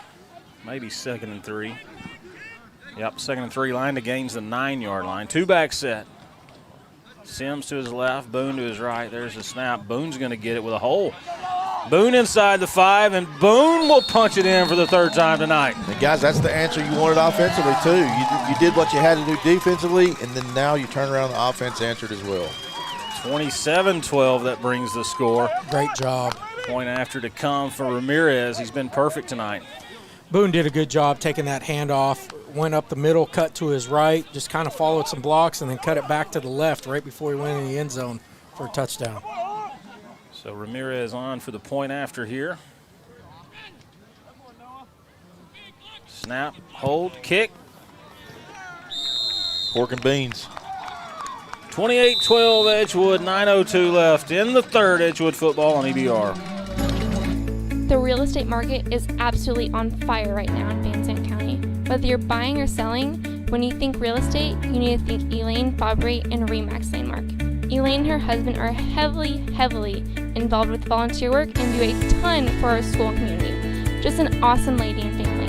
Maybe 2nd and 3. Yep, 2nd and 3. Line to gains the 9-yard line. 2-back set. Sims to his left, Boone to his right. There's the snap. Boone's going to get it with a hole. Boone inside the 5, and Boone will punch it in for the 3rd time tonight. And guys, that's the answer you wanted offensively, too. You did what you had to do defensively, and then now you turn around and the offense answered as well. 27-12, that brings the score. Great job. Point after to come for Ramirez. He's been perfect tonight. Boone did a good job taking that handoff, went up the middle, cut to his right, just kind of followed some blocks, and then cut it back to the left right before he went in the end zone for a touchdown. So Ramirez on for the point after here. Snap, hold, kick. Pork and beans. 28-12 Edgewood, 9:02 left in the 3rd. Edgewood football on EBR. The real estate market is absolutely on fire right now in Van Zandt County. Whether you're buying or selling, when you think real estate, you need to think Elaine Fabry and Remax Landmark. Elaine and her husband are heavily involved with volunteer work and do a ton for our school and community. Just an awesome lady and family.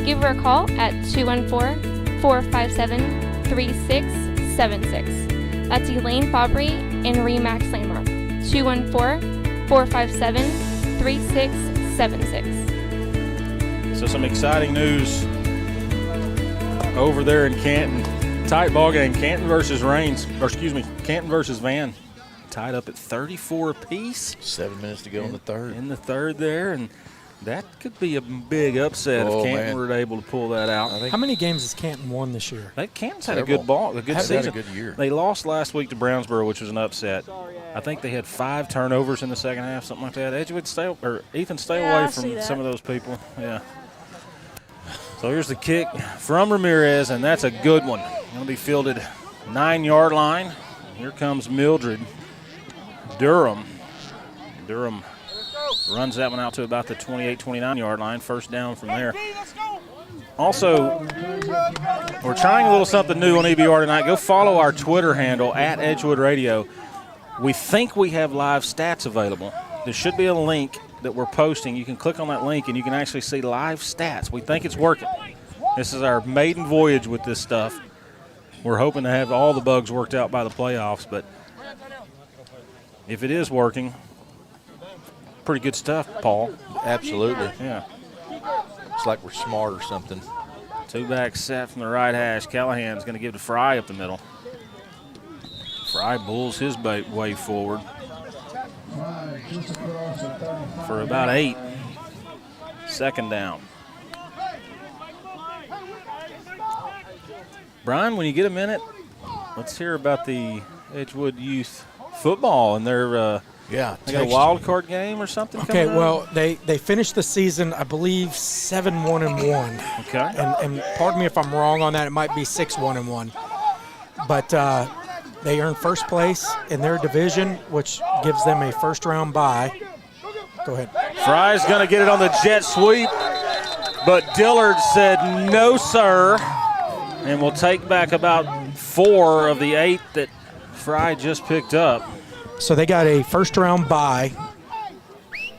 Give her a call at 214-457-3676. That's Elaine Fabry and Remax Landmark. 214-457-3676. So some exciting news over there in Canton. Tight ball game. Canton versus Van. Tied up at 34 apiece. 7 minutes to go in the 3rd. In the 3rd there, and that could be a big upset if Canton were able to pull that out. How many games has Canton won this year? Canton's had a good season. Had a good year. They lost last week to Brownsboro, which was an upset. I think they had 5 turnovers in the 2nd half, something like that. Edgewood, Ethan, stay away from some of those people. Yeah. So here's the kick from Ramirez, and that's a good one. Going to be fielded 9-yard line. Here comes Mildred. Durham runs that one out to about the 28, 29-yard line. 1st down from there. Also, we're trying a little something new on EBR tonight. Go follow our Twitter handle, @Edgewood Radio. We think we have live stats available. There should be a link that we're posting. You can click on that link, and you can actually see live stats. We think it's working. This is our maiden voyage with this stuff. We're hoping to have all the bugs worked out by the playoffs, but if it is working, pretty good stuff, Paul. Absolutely. Yeah. It's like we're smart or something. Two-back set from the right hash. Callahan's going to give to Fry up the middle. Fry bulls his way forward for about 8. Second down. Brian, when you get a minute, let's hear about the Edgewood Youth football and their they got a wild card game or something. Okay, well they finished the season, I believe 7-1-1. Okay, and pardon me if I'm wrong on that. It might be 6-1-1, but they earned first place in their division, which gives them a first-round bye. Go ahead. Fry's going to get it on the jet sweep, but Dillard said no, sir, and will take back about 4 of the 8 that Fry just picked up. So they got a first-round bye,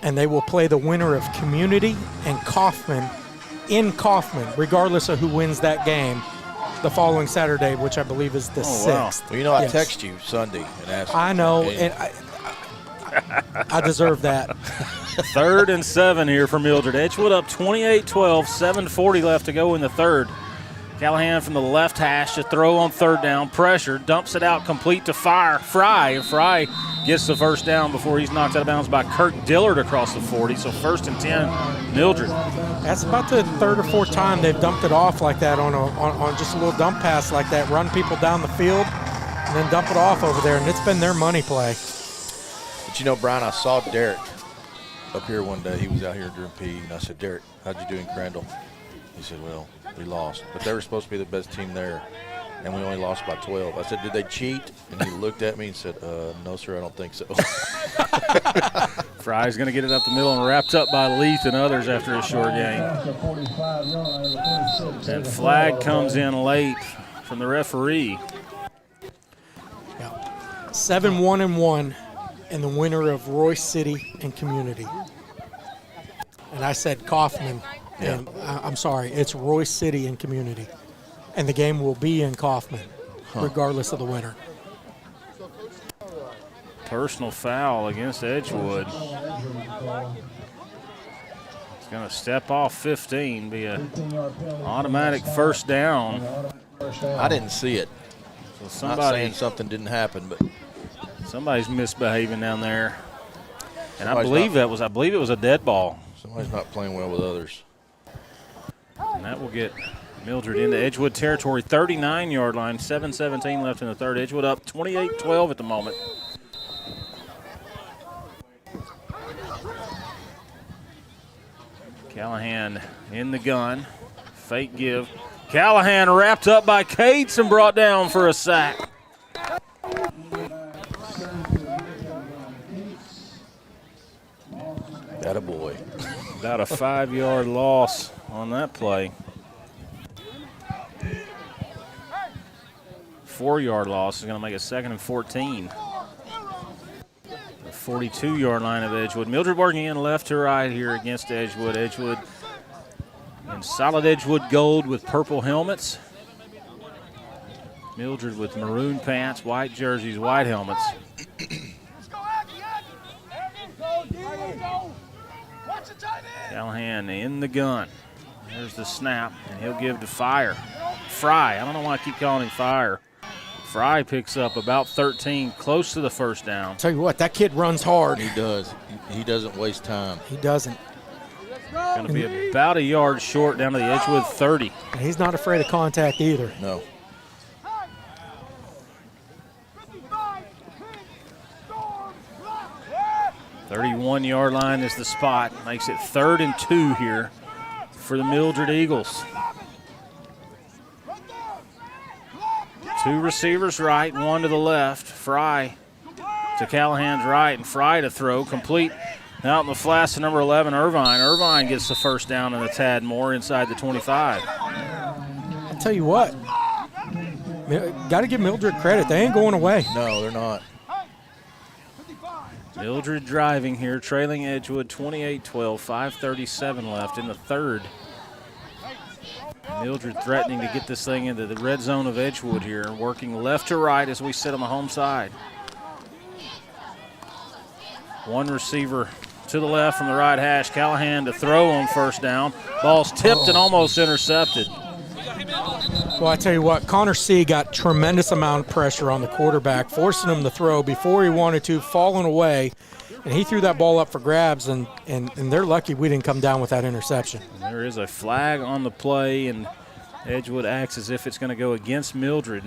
and they will play the winner of Community and Kaufman in Kaufman, regardless of who wins that game, the following Saturday, which I believe is the 6th. Wow. Well, you know, I text you Sunday and asked. I know, and I deserve that. 3rd and 7 here for Mildred. Edgewood up 28-12, 7:40 left to go in the third. Callahan from the left hash to throw on third down. Pressure, dumps it out complete to Fry. Fry gets the first down before he's knocked out of bounds by Kirk Dillard across the 40. So 1st and 10, Mildred. That's about the 3rd or 4th time they've dumped it off like that on just a little dump pass like that. Run people down the field and then dump it off over there, and it's been their money play. But you know, Brian, I saw Derek up here one day. He was out here during PE, and I said, Derek, how'd you do in Crandall? He said, well, we lost. But they were supposed to be the best team there, and we only lost by 12. I said, did they cheat? And he looked at me and said, no, sir, I don't think so. Fry's going to get it up the middle and wrapped up by Leith and others after a short game. And flag comes in late from the referee. 7-1-1 and the winner of Royce City and Community. And I said Kaufman. Yeah. And I'm sorry, it's Royce City and Community. And the game will be in Kaufman, regardless of the winner. Personal foul against Edgewood. It's going to step off 15, be an automatic first down. I didn't see it. So Not saying something didn't happen, but somebody's misbehaving down there. And I believe it was a dead ball. Somebody's not playing well with others. And that will get Mildred into Edgewood territory, 39-yard line, 7:17 left in the third. Edgewood up 28-12 at the moment. Callahan in the gun, fake give. Callahan wrapped up by Cates and brought down for a sack. That a boy. About a 5-yard loss on that play. 4-yard loss is going to make it 2nd and 14. The 42-yard line of Edgewood. Mildred working in left to right here against Edgewood. Edgewood in solid Edgewood gold with purple helmets. Mildred with maroon pants, white jerseys, white helmets. Callahan in the gun. There's the snap, and he'll give to Fry. I don't know why I keep calling him Fire. Fry picks up about 13, close to the first down. Tell you what, that kid runs hard. He does. He doesn't waste time. He doesn't. Going to be about a yard short down to the Edgewood 30. And he's not afraid of contact either. No. The 31-yard line is the spot. Makes it 3rd and 2 here for the Mildred Eagles. 2 receivers right, 1 to the left. Fry to Callahan's right, and Fry to throw. Complete out in the flats to number 11, Irvine. Irvine gets the first down and a tad more inside the 25. I'll tell you what, got to give Mildred credit. They ain't going away. No, they're not. Mildred driving here, trailing Edgewood 28-12, 5:37 left in the third. Mildred threatening to get this thing into the red zone of Edgewood here, working left to right as we sit on the home side. 1 receiver to the left from the right hash. Callahan to throw on first down. Ball's tipped and almost intercepted. Well, I tell you what, Connor C. got tremendous amount of pressure on the quarterback, forcing him to throw before he wanted to, falling away, and he threw that ball up for grabs, and they're lucky we didn't come down with that interception. And there is a flag on the play, and Edgewood acts as if it's going to go against Mildred.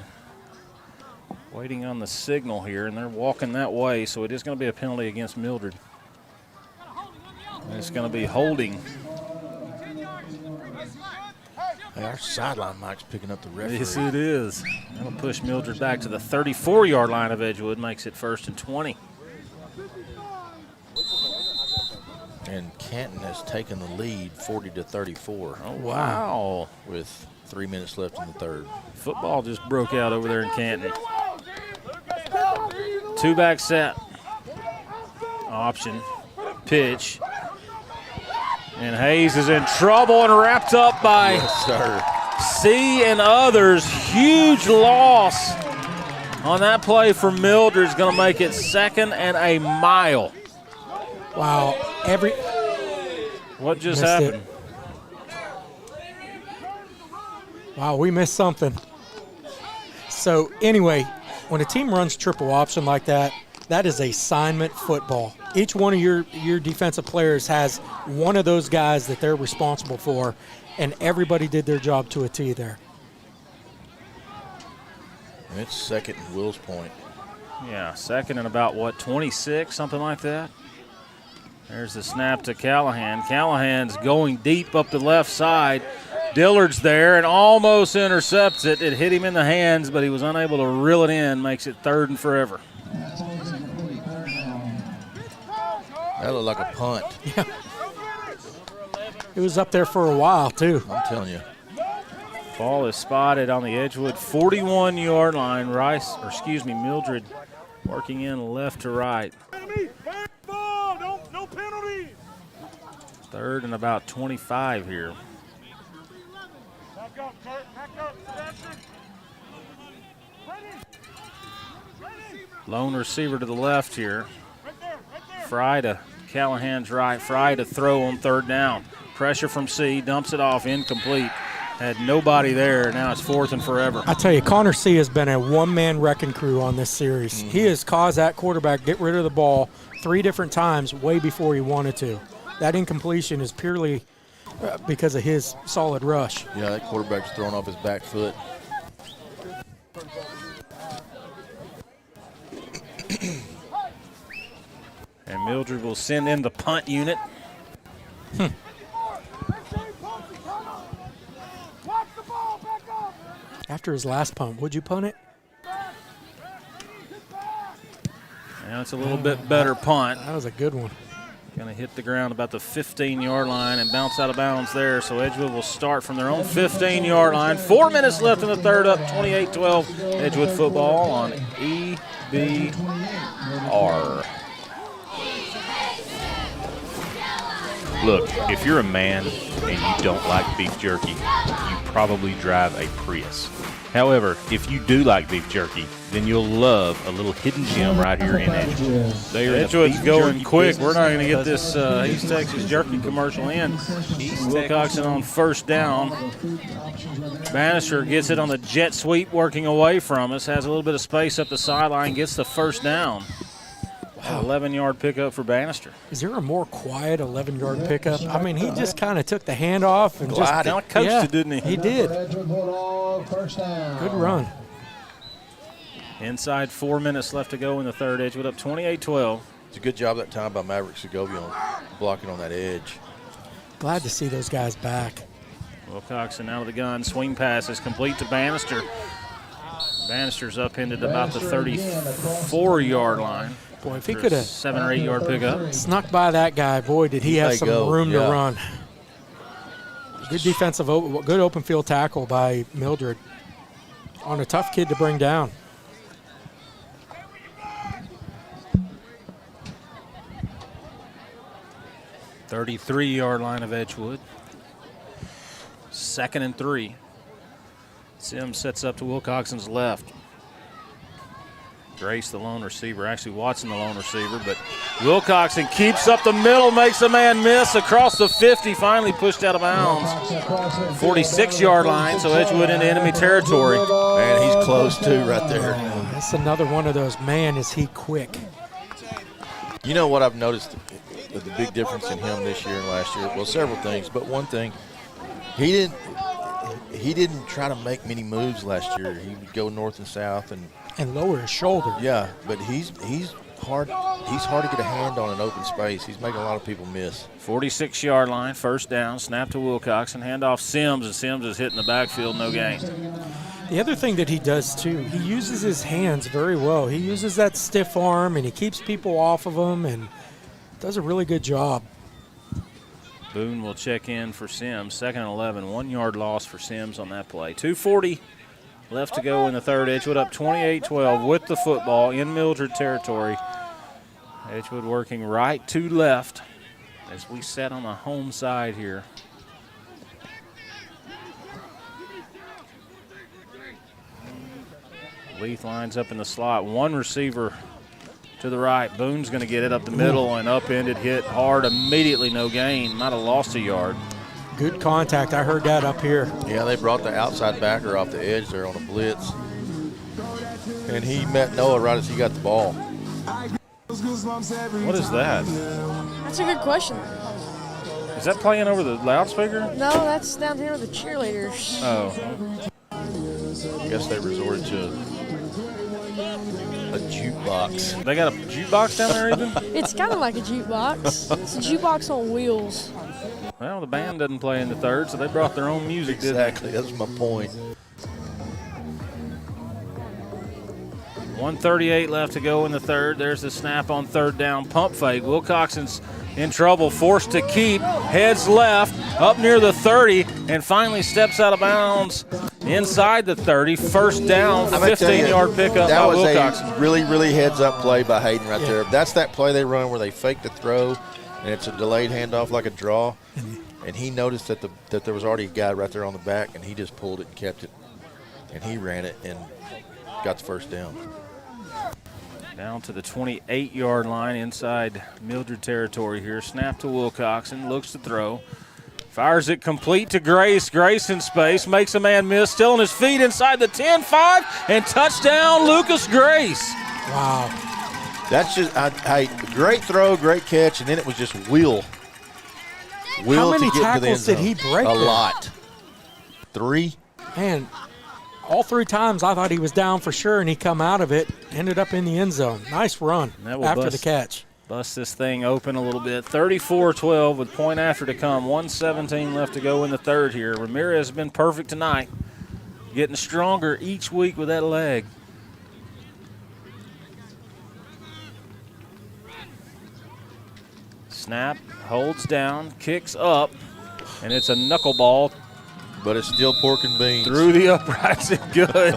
Waiting on the signal here, and they're walking that way, so it is going to be a penalty against Mildred. And it's going to be holding. Hey, our sideline mic's picking up the referee. Yes, it is. That'll push Mildred back to the 34-yard line of Edgewood, makes it 1st and 20. And Canton has taken the lead 40-34. Oh, wow. With 3 minutes left in the third. Football just broke out over there in Canton. Two-back set. Option. Pitch. And Hayes is in trouble and wrapped up by C and others. Huge loss on that play for Mildred is going to make it 2nd and a mile. Wow. What just happened? Wow, we missed something. So anyway, when a team runs triple option like that, that is assignment football. Each one of your defensive players has one of those guys that they're responsible for, and everybody did their job to a T there. And it's 2nd and Will's Point. Yeah, 2nd and about, 26, something like that? There's the snap to Callahan. Callahan's going deep up the left side. Dillard's there and almost intercepts it. It hit him in the hands, but he was unable to reel it in. Makes it 3rd and forever. That looked like a punt. Yeah. It was up there for a while, too. I'm telling you. Ball is spotted on the Edgewood 41-yard line. Mildred working in left to right. 3rd and about 25 here. Lone receiver to the left here. Fry to Callahan's right. Fry to throw on 3rd down. Pressure from C, dumps it off, incomplete. Had nobody there. Now it's 4th and forever. I tell you, Connor C has been a one-man wrecking crew on this series. He has caused that quarterback get rid of the ball 3 different times way before he wanted to. That incompletion is purely because of his solid rush. Yeah, that quarterback's throwing off his back foot. And Mildred will send in the punt unit. After his last punt, would you punt it? Now it's a little bit better punt. That was a good one. Going to hit the ground about the 15-yard line and bounce out of bounds there. So Edgewood will start from their own 15-yard line. 4 minutes left in the third, up 28-12. Edgewood football on EBR. Look, if you're a man and you don't like beef jerky, you probably drive a Prius. However, if you do like beef jerky, then you'll love a little hidden gem right here in Edgewood. Edgewood's going quick. We're not going to get this East Texas jerky commercial in. Wilcoxon on 1st down. Bannister gets it on the jet sweep, working away from us. Has a little bit of space up the sideline, gets the 1st down. Wow. 11-yard pickup for Bannister. Is there a more quiet 11-yard pickup? I mean, he just kind of took the hand off and just kind of coached it, didn't he? He did. Good run. Inside 4 minutes left to go in the third. Edgewood up 28-12. It's a good job that time by Maverick Segovia blocking on that edge. Glad to see those guys back. Wilcoxon out of the gun. Swing pass is complete to Bannister. Bannister's upended about the 34-yard line. Boy, if he could have 7 or 8 yard pickup, snuck by that guy, boy, did he have some room to run. Good defensive, good open field tackle by Mildred on a tough kid to bring down. .33-yard line of Edgewood. 2nd and 3. Sims sets up to Wilcoxon's left. Grace, the lone receiver, actually watching the lone receiver, but Wilcoxon keeps up the middle, makes a man miss across the 50, finally pushed out of bounds. 46-yard line, so Edgewood into enemy territory. Man, he's close too right there. That's another one of those, man, is he quick. You know what I've noticed, the big difference in him this year and last year? Well, several things, but one thing, he didn't try to make many moves last year. He would go north and south and lower his shoulder. Yeah, but he's hard. He's hard to get a hand on in open space. He's making a lot of people miss. 46-yard line, first down, snap to Wilcoxon, hand off Sims, and Sims is hitting the backfield, no gain. The other thing that he does too, he uses his hands very well. He uses that stiff arm and he keeps people off of him and does a really good job. Boone will check in for Sims. 2nd and 11, 1-yard loss for Sims on that play. 2:40 left to go in the third. Edgewood up 28-12 with the football in Mildred territory. Edgewood working right to left as we set on the home side here. Leith lines up in the slot. One receiver to the right. Boone's going to get it up the middle and upended, hit hard immediately, no gain. Might have lost a yard. Good contact. I heard that up here. Yeah, they brought the outside backer off the edge there on a blitz. And he met Noah right as he got the ball. What is that? That's a good question. Is that playing over the loudspeaker? No, that's down here with the cheerleaders. Oh. I guess they resorted to a jukebox. They got a jukebox down there even? It's kind of like a jukebox. It's a jukebox on wheels. Well, the band doesn't play in the third, so they brought their own music, Exactly, that's my point. 1:38 left to go in the third. There's the snap on third down. Pump fake. Wilcoxon's in trouble, forced to keep. Heads left, up near the 30, and finally steps out of bounds inside the 30. First down, 15-yard pickup by Wilcoxon. That was a really, really heads-up play by Hayden right there. That's that play they run where they fake the throw, and it's a delayed handoff like a draw. And he noticed that there was already a guy right there on the back, and he just pulled it and kept it. And he ran it and got the first down. Down to the 28-yard line inside Mildred territory here. Snap to Wilcoxon, looks to throw. Fires it complete to Grace. Grace in space, makes a man miss, still on his feet inside the 10-5, and touchdown, Lucas Grace. Wow. That's just, great throw, great catch, and then it was just wheel. How many tackles did he break? A lot. 3. Man, all 3 times I thought he was down for sure, and he come out of it, ended up in the end zone. Nice run after the catch. Bust this thing open a little bit. 34-12 with point after to come. 1:17 left to go in the third here. Ramirez has been perfect tonight. Getting stronger each week with that leg. Snap, holds down, kicks up, and it's a knuckleball. But it's still pork and beans. Through the uprights and good.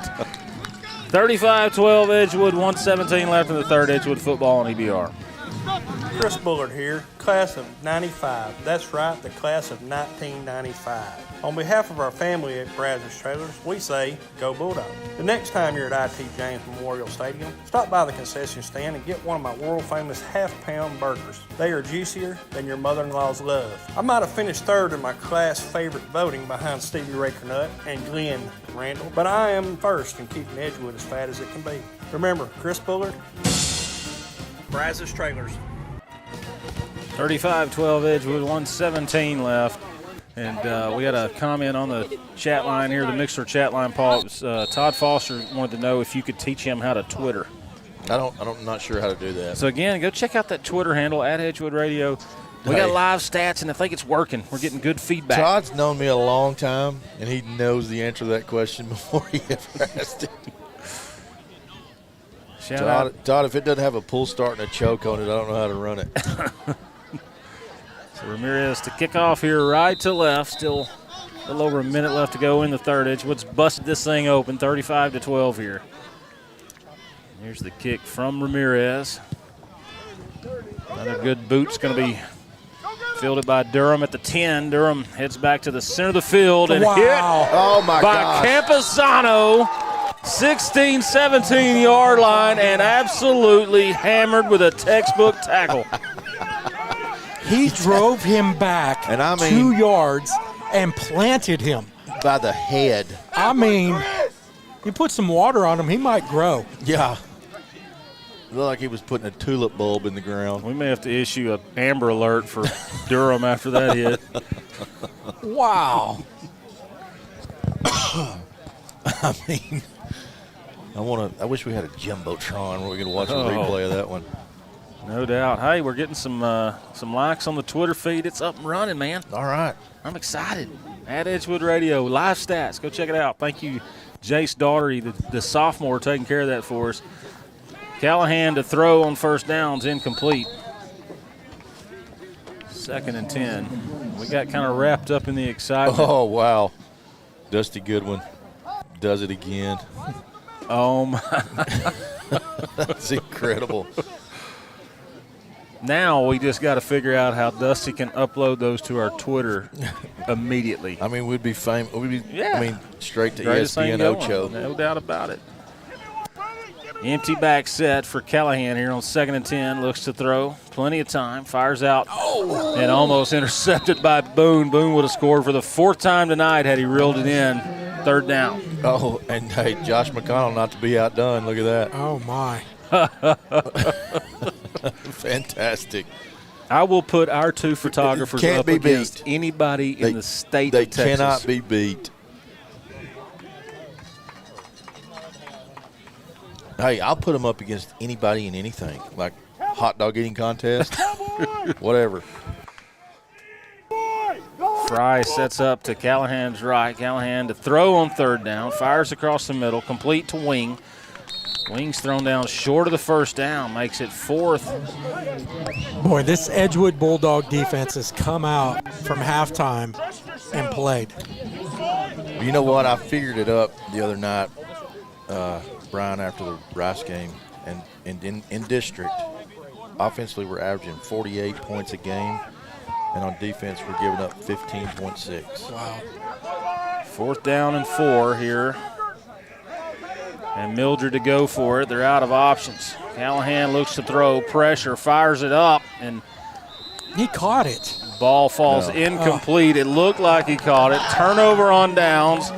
35-12 Edgewood, 1:17 left in the third. Edgewood football on EBR. Chris Bullard here, class of 95. That's right, the class of 1995. On behalf of our family at Brazos Trailers, we say, go Bulldog. The next time you're at IT James Memorial Stadium, stop by the concession stand and get one of my world-famous half-pound burgers. They are juicier than your mother-in-law's love. I might have finished third in my class favorite voting behind Stevie Rakernut and Glenn Randall, but I am first in keeping Edgewood as fat as it can be. Remember, Chris Bullard, Brazos Trailers. 35-12 Edgewood, 1:17 left. And we had a comment on the chat line here, the Mixer chat line, Paul. Todd Foster wanted to know if you could teach him how to Twitter. I'm not sure how to do that. So, again, go check out that Twitter handle, at Edgewood Radio. We got live stats, and I think it's working. We're getting good feedback. Todd's known me a long time, and he knows the answer to that question before he ever asked it. Todd, if it doesn't have a pull start and a choke on it, I don't know how to run it. So Ramirez to kick off here right to left. Still a little over a minute left to go in the third. Edgewood's busted this thing open, 35-12 here. Here's the kick from Ramirez. Another good boot's going to be fielded by Durham at the 10. Durham heads back to the center of the field and hit by Campusano. 16, 17-yard line and absolutely hammered with a textbook tackle. He drove him back 2 yards and planted him. By the head. I mean, you put some water on him, he might grow. Yeah. It looked like he was putting a tulip bulb in the ground. We may have to issue an Amber Alert for Durham after that hit. Wow. I mean, I wish we had a Jumbotron where we could watch a replay of that one. No doubt. Hey, we're getting some likes on the Twitter feed. It's up and running, man. All right. I'm excited. At Edgewood Radio, live stats. Go check it out. Thank you, Jace Daugherty, the sophomore, taking care of that for us. Callahan to throw on first downs, incomplete. 2nd and 10. We got kind of wrapped up in the excitement. Oh, wow. Dusty Goodwin does it again. Oh, my. That's incredible. Now we just got to figure out how Dusty can upload those to our Twitter immediately. I mean, we'd be famous. Yeah. I mean, straight to Greatest thing ESPN going. Ocho. No doubt about it. Empty back set for Callahan here on 2nd and 10. Looks to throw. Plenty of time. Fires out. Oh. And almost intercepted by Boone. Boone would have scored for the 4th time tonight had he reeled it in. 3rd down. Oh, and hey, Josh McConnell not to be outdone. Look at that. Oh, my. Fantastic. I will put our 2 photographers Can't up be against beat. anybody in the state They of Texas. cannot be beat. Hey, I'll put them up against anybody and anything, like hot dog eating contest, whatever. Fry sets up to Callahan's right. Callahan to throw on 3rd down. Fires across the middle, complete to Wing. Wing's thrown down short of the 1st down, makes it 4th. Boy, this Edgewood Bulldog defense has come out from halftime and played. You know what? I figured it up the other night, Brian, after the Rice game, and in district, offensively we're averaging 48 points a game, and on defense we're giving up 15.6. Wow. 4th down and 4 here. And Mildred to go for it. They're out of options. Callahan looks to throw, pressure, fires it up, and he caught it. Ball falls incomplete. It looked like he caught it. Turnover on downs.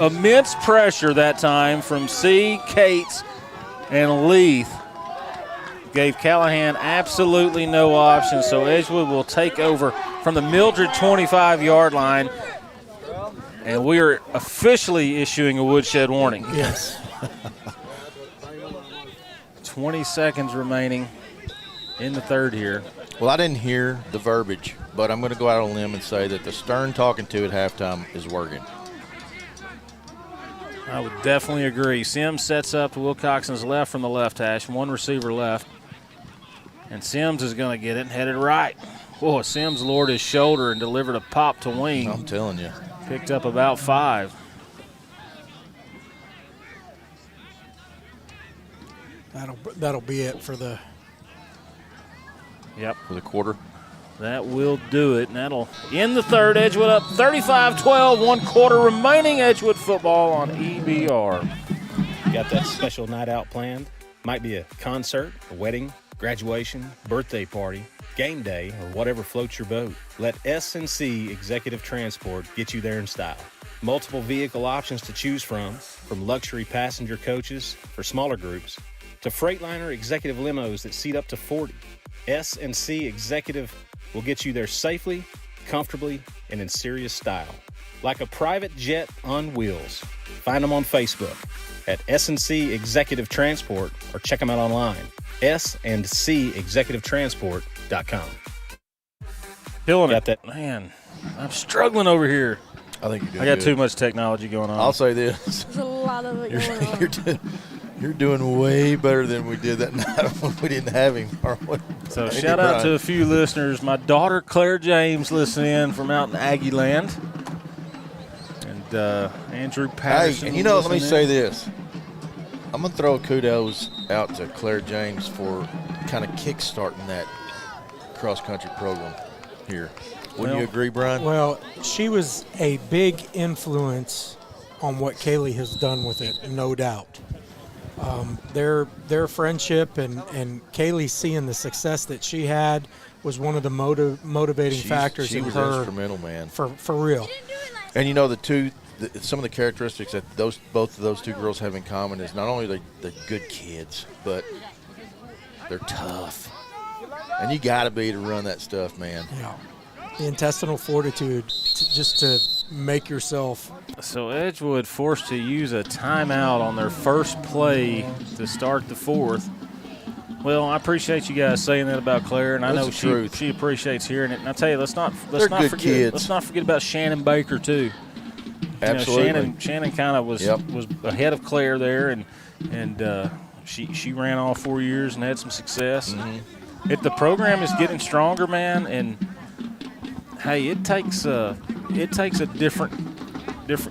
Immense pressure that time from C, Cates, and Leith. Gave Callahan absolutely no options, so Edgewood will take over from the Mildred 25-yard line. And we are officially issuing a woodshed warning. Yes. 20 seconds remaining in the 3rd here. Well, I didn't hear the verbiage, but I'm going to go out on a limb and say that the stern talking to at halftime is working. I would definitely agree. Sims sets up to Wilcoxon's left from the left hash. 1 receiver left. And Sims is going to get it and headed right. Boy, Sims lowered his shoulder and delivered a pop to Wing. I'm telling you. Picked up about 5. That'll be it for the. Yep. For the quarter. That will do it. And that'll end the 3rd. Edgewood up 35-12. 1 quarter remaining. Edgewood football on EBR. Got that special night out planned? Might be a concert, a wedding, graduation, birthday party, game day, or whatever floats your boat. Let S&C Executive Transport get you there in style. Multiple vehicle options to choose from luxury passenger coaches for smaller groups to Freightliner executive limos that seat up to 40. S&C Executive will get you there safely, comfortably, and in serious style. Like a private jet on wheels. Find them on Facebook at S&C Executive Transport or check them out online. SandCExecutiveTransport.com. Killing it. Man, I'm struggling over here. I think you're doing I got good. too much technology going on. I'll say this. There's a lot of it going on. You're doing way better than we did that night when we didn't have him. So shout out to a few listeners. My daughter Claire James listening in from out in Aggie Land. And Andrew Patterson. Hey, and you know, let me say this. I'm going to throw kudos out to Claire James for kind of kick-starting that cross-country program here. Wouldn't you agree, Brian? Well, she was a big influence on what Kaylee has done with it, no doubt. Their friendship and Kaylee seeing the success that she had was one of the motivating factors in her. She was instrumental, man. For real. And some of the characteristics that both of those two girls have in common is not only they're good kids, but they're tough. And you got to be to run that stuff, man. Yeah. The intestinal fortitude just to make yourself. So Edgewood forced to use a timeout on their first play to start the fourth. Well, I appreciate you guys saying that about Claire, and I know she appreciates hearing it. And I tell you, let's not forget about Shannon Baker too. Absolutely. Shannon kind of was ahead of Claire there, and she ran all 4 years and had some success. Mm-hmm. The program is getting stronger, man, and hey, it takes a different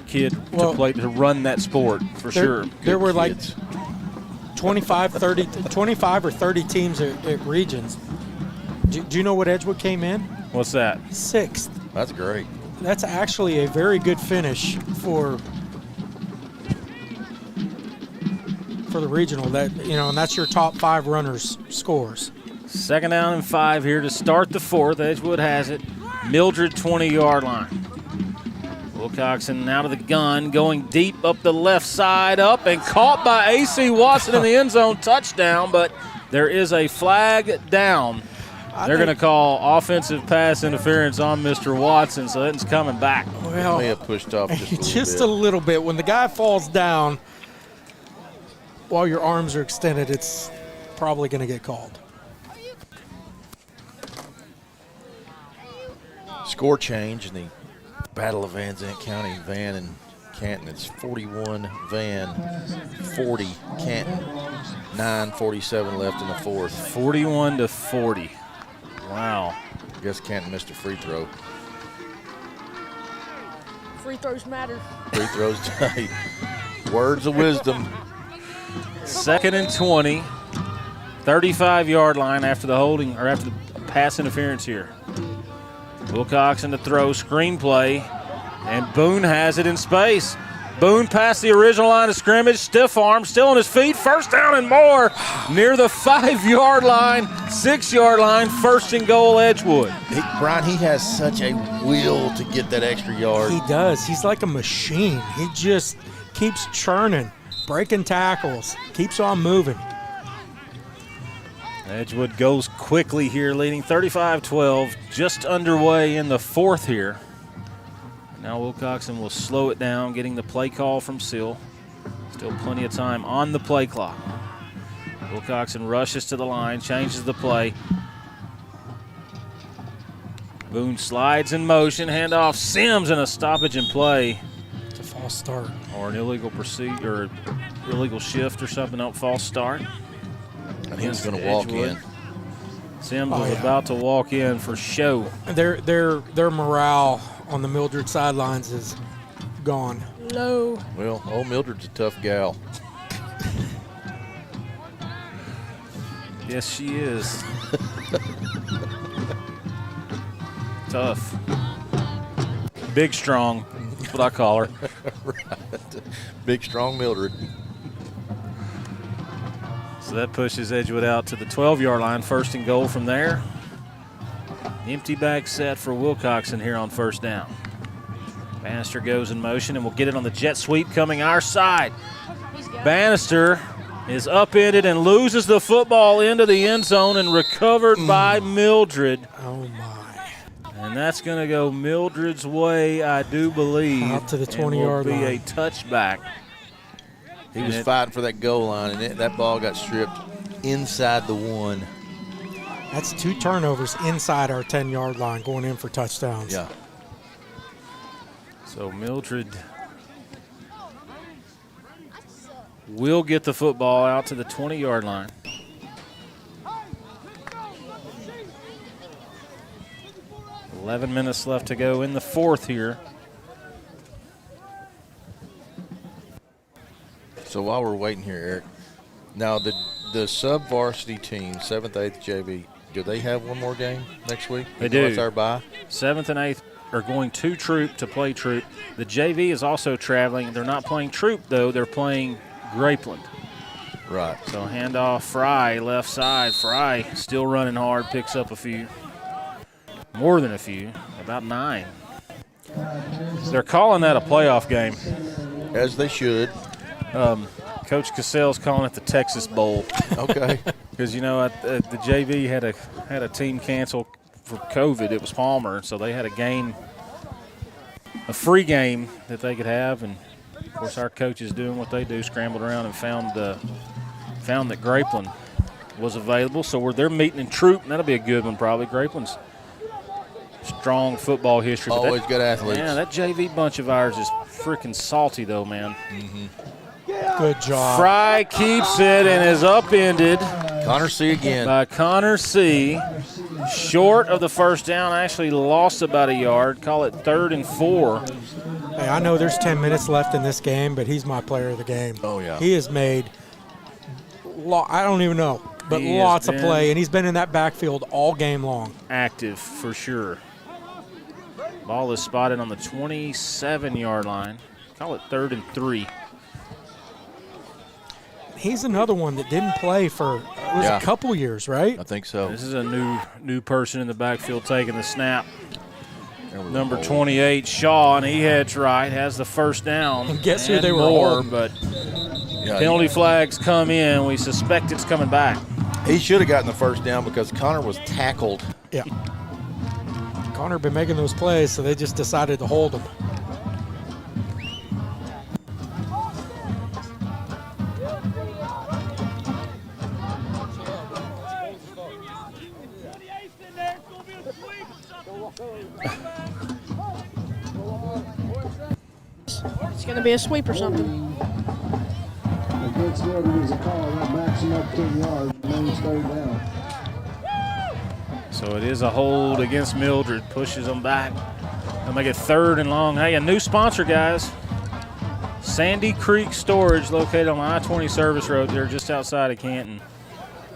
kid to run that sport for sure. There were like 25 or 30 teams at regions. Do you know what Edgewood came in? What's that? 6th. That's great. That's actually a very good finish for the regional. And that's your top 5 runners' scores. 2nd down and 5 here to start the fourth. Edgewood has it. Mildred 20-yard line. Wilcoxon out of the gun, going deep up the left side, up and caught by A.C. Watson in the end zone, touchdown, but there is a flag down. They're going to call offensive pass interference on Mr. Watson, so that's coming back. Well, may have pushed off just a little bit. When the guy falls down while your arms are extended, it's probably going to get called. Score change in the Battle of Van Zandt County, Van and Canton. It's 41 Van, 40 Canton. 9:47 left in the fourth. 41-40. Wow. I guess Canton missed a free throw. Free throws matter. Free throws. Words of wisdom. 2nd and 20. 35-yard line after the pass interference here. Wilcoxon to throw, screenplay, and Boone has it in space. Boone past the original line of scrimmage, stiff arm, still on his feet, first down and more, near the 5-yard line, 6-yard line, 1st and goal Edgewood. Brian, he has such a will to get that extra yard. He does. He's like a machine. He just keeps churning, breaking tackles, keeps on moving. Edgewood goes quickly here, leading 35-12, just underway in the fourth here. Now Wilcoxon will slow it down, getting the play call from Sill. Still plenty of time on the play clock. Wilcoxon rushes to the line, changes the play. Boone slides in motion, handoff Sims, and a stoppage in play. It's a false start. Or an illegal pursuit or illegal shift or something. No, false start. And he was going to walk in. Sims was about to walk in for show. Their morale on the Mildred sidelines is gone. Low. Well, old Mildred's a tough gal. Yes, she is. Tough. Big, strong. That's what I call her. Right. Big, strong Mildred. So that pushes Edgewood out to the 12-yard line, 1st and goal from there. Empty back set for Wilcoxon here on 1st down. Bannister goes in motion, and we'll get it on the jet sweep coming our side. Bannister is upended and loses the football into the end zone and recovered by Mildred. Oh, my. And that's going to go Mildred's way, I do believe. Out to the 20-yard line. Be a touchback. He was fighting for that goal line, and that ball got stripped inside the 1. That's 2 turnovers inside our 10-yard line going in for touchdowns. Yeah. So Mildred will get the football out to the 20-yard line. $11 minutes left to go in the fourth here. So while we're waiting here, Eric, now the sub-varsity team, 7th, 8th JV, do they have one more game next week? They do. It's our bye. 7th and 8th are going to Troop to play Troop. The JV is also traveling. They're not playing Troop, though. They're playing Grapeland. Right. So handoff Fry, left side. Fry still running hard, picks up a few. More than a few, about 9. They're calling that a playoff game. As they should. Coach Cassell's calling it the Texas Bowl. Okay. Because, the JV had a team cancel for COVID. It was Palmer, so they had a free game that they could have. And, of course, our coaches doing what they do, scrambled around and found that Grapeland was available. So they're meeting in Troop, and that'll be a good one probably. Grapeland's strong football history. Always good athletes. Yeah, that JV bunch of ours is freaking salty, though, man. Mm-hmm. Good job. Fry keeps it and is upended. Connor C. again. By Connor C. Short of the first down, actually lost about a yard. Call it 3rd and 4. Hey, I know there's 10 minutes left in this game, but he's my player of the game. Oh, yeah. He has made, I don't even know, but lots of play, and he's been in that backfield all game long. Active for sure. Ball is spotted on the 27-yard line. Call it 3rd and 3. He's another one that didn't play for a couple years, right? I think so. This is a new person in the backfield taking the snap. Number 28, Shaw, and he heads right, has the first down. And guess who they were holding? But penalty flags come in. We suspect it's coming back. He should have gotten the first down because Connor was tackled. Yeah. Connor been making those plays, so they just decided to hold him. It's going to be a sweep or something. Against Mildred is a call that backs him up 10 yards and then he's 3rd down. So it is a hold against Mildred, pushes them back. They'll make it 3rd and long. Hey, a new sponsor, guys. Sandy Creek Storage, located on the I-20 service road there just outside of Canton.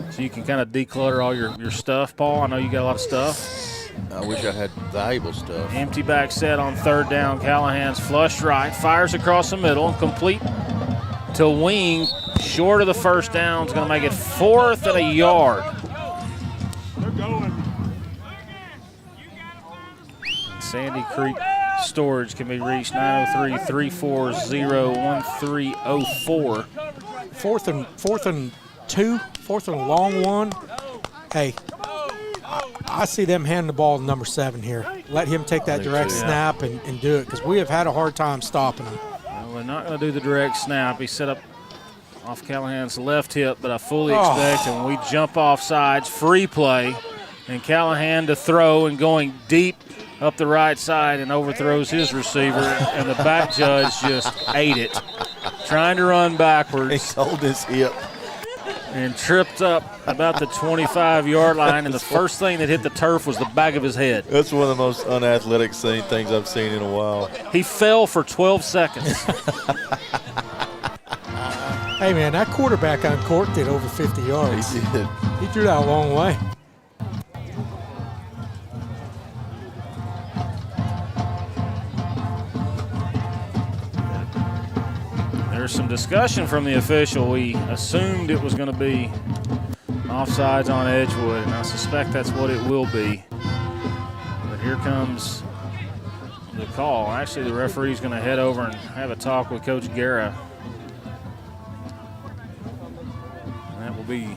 So you can kind of declutter all your stuff, Paul. I know you got a lot of stuff. I wish I had valuable stuff. Empty back set on 3rd down. Callahan's flush right, fires across the middle, complete to Wing. Short of the first down. It's going to make it 4th and a yard. They're going. Sandy Creek Storage can be reached 903-340-1304. 4th and 2, 4th and a long one. Hey, I see them handing the ball to number 7 here. Let him take that direct snap and do it because we have had a hard time stopping him. Well, they're not going to do the direct snap. He set up off Callahan's left hip, but I fully expect when we jump off sides, free play, and Callahan to throw and going deep up the right side and overthrows his receiver, and the back judge just ate it. Trying to run backwards. He sold his hip. And tripped up about the 25-yard line, and the first thing that hit the turf was the back of his head. That's one of the most unathletic things I've seen in a while. He fell for 12 seconds. Hey, man, that quarterback uncorked it over 50 yards. He did. He threw that a long way. There's some discussion from the official. We assumed it was going to be offsides on Edgewood, and I suspect that's what it will be. But here comes the call. Actually, the referee's going to head over and have a talk with Coach Guerra. And that will be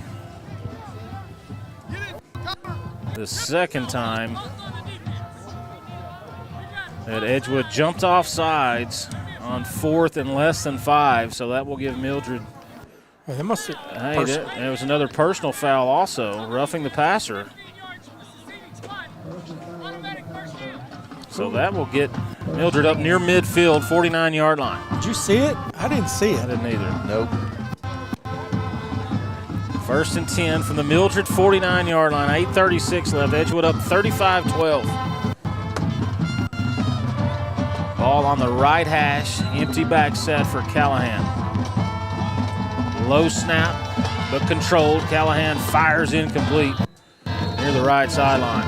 the second time that Edgewood jumped off sides on 4th and less than 5, so that will give Mildred. Hey, there was another personal foul also, roughing the passer. So that will get Mildred up near midfield, 49-yard line. Did you see it? I didn't see it. I didn't either. Nope. 1st and 10 from the Mildred 49-yard line, 8:36 left. Edgewood up 35-12. Ball on the right hash, empty back set for Callahan. Low snap, but controlled. Callahan fires incomplete near the right sideline.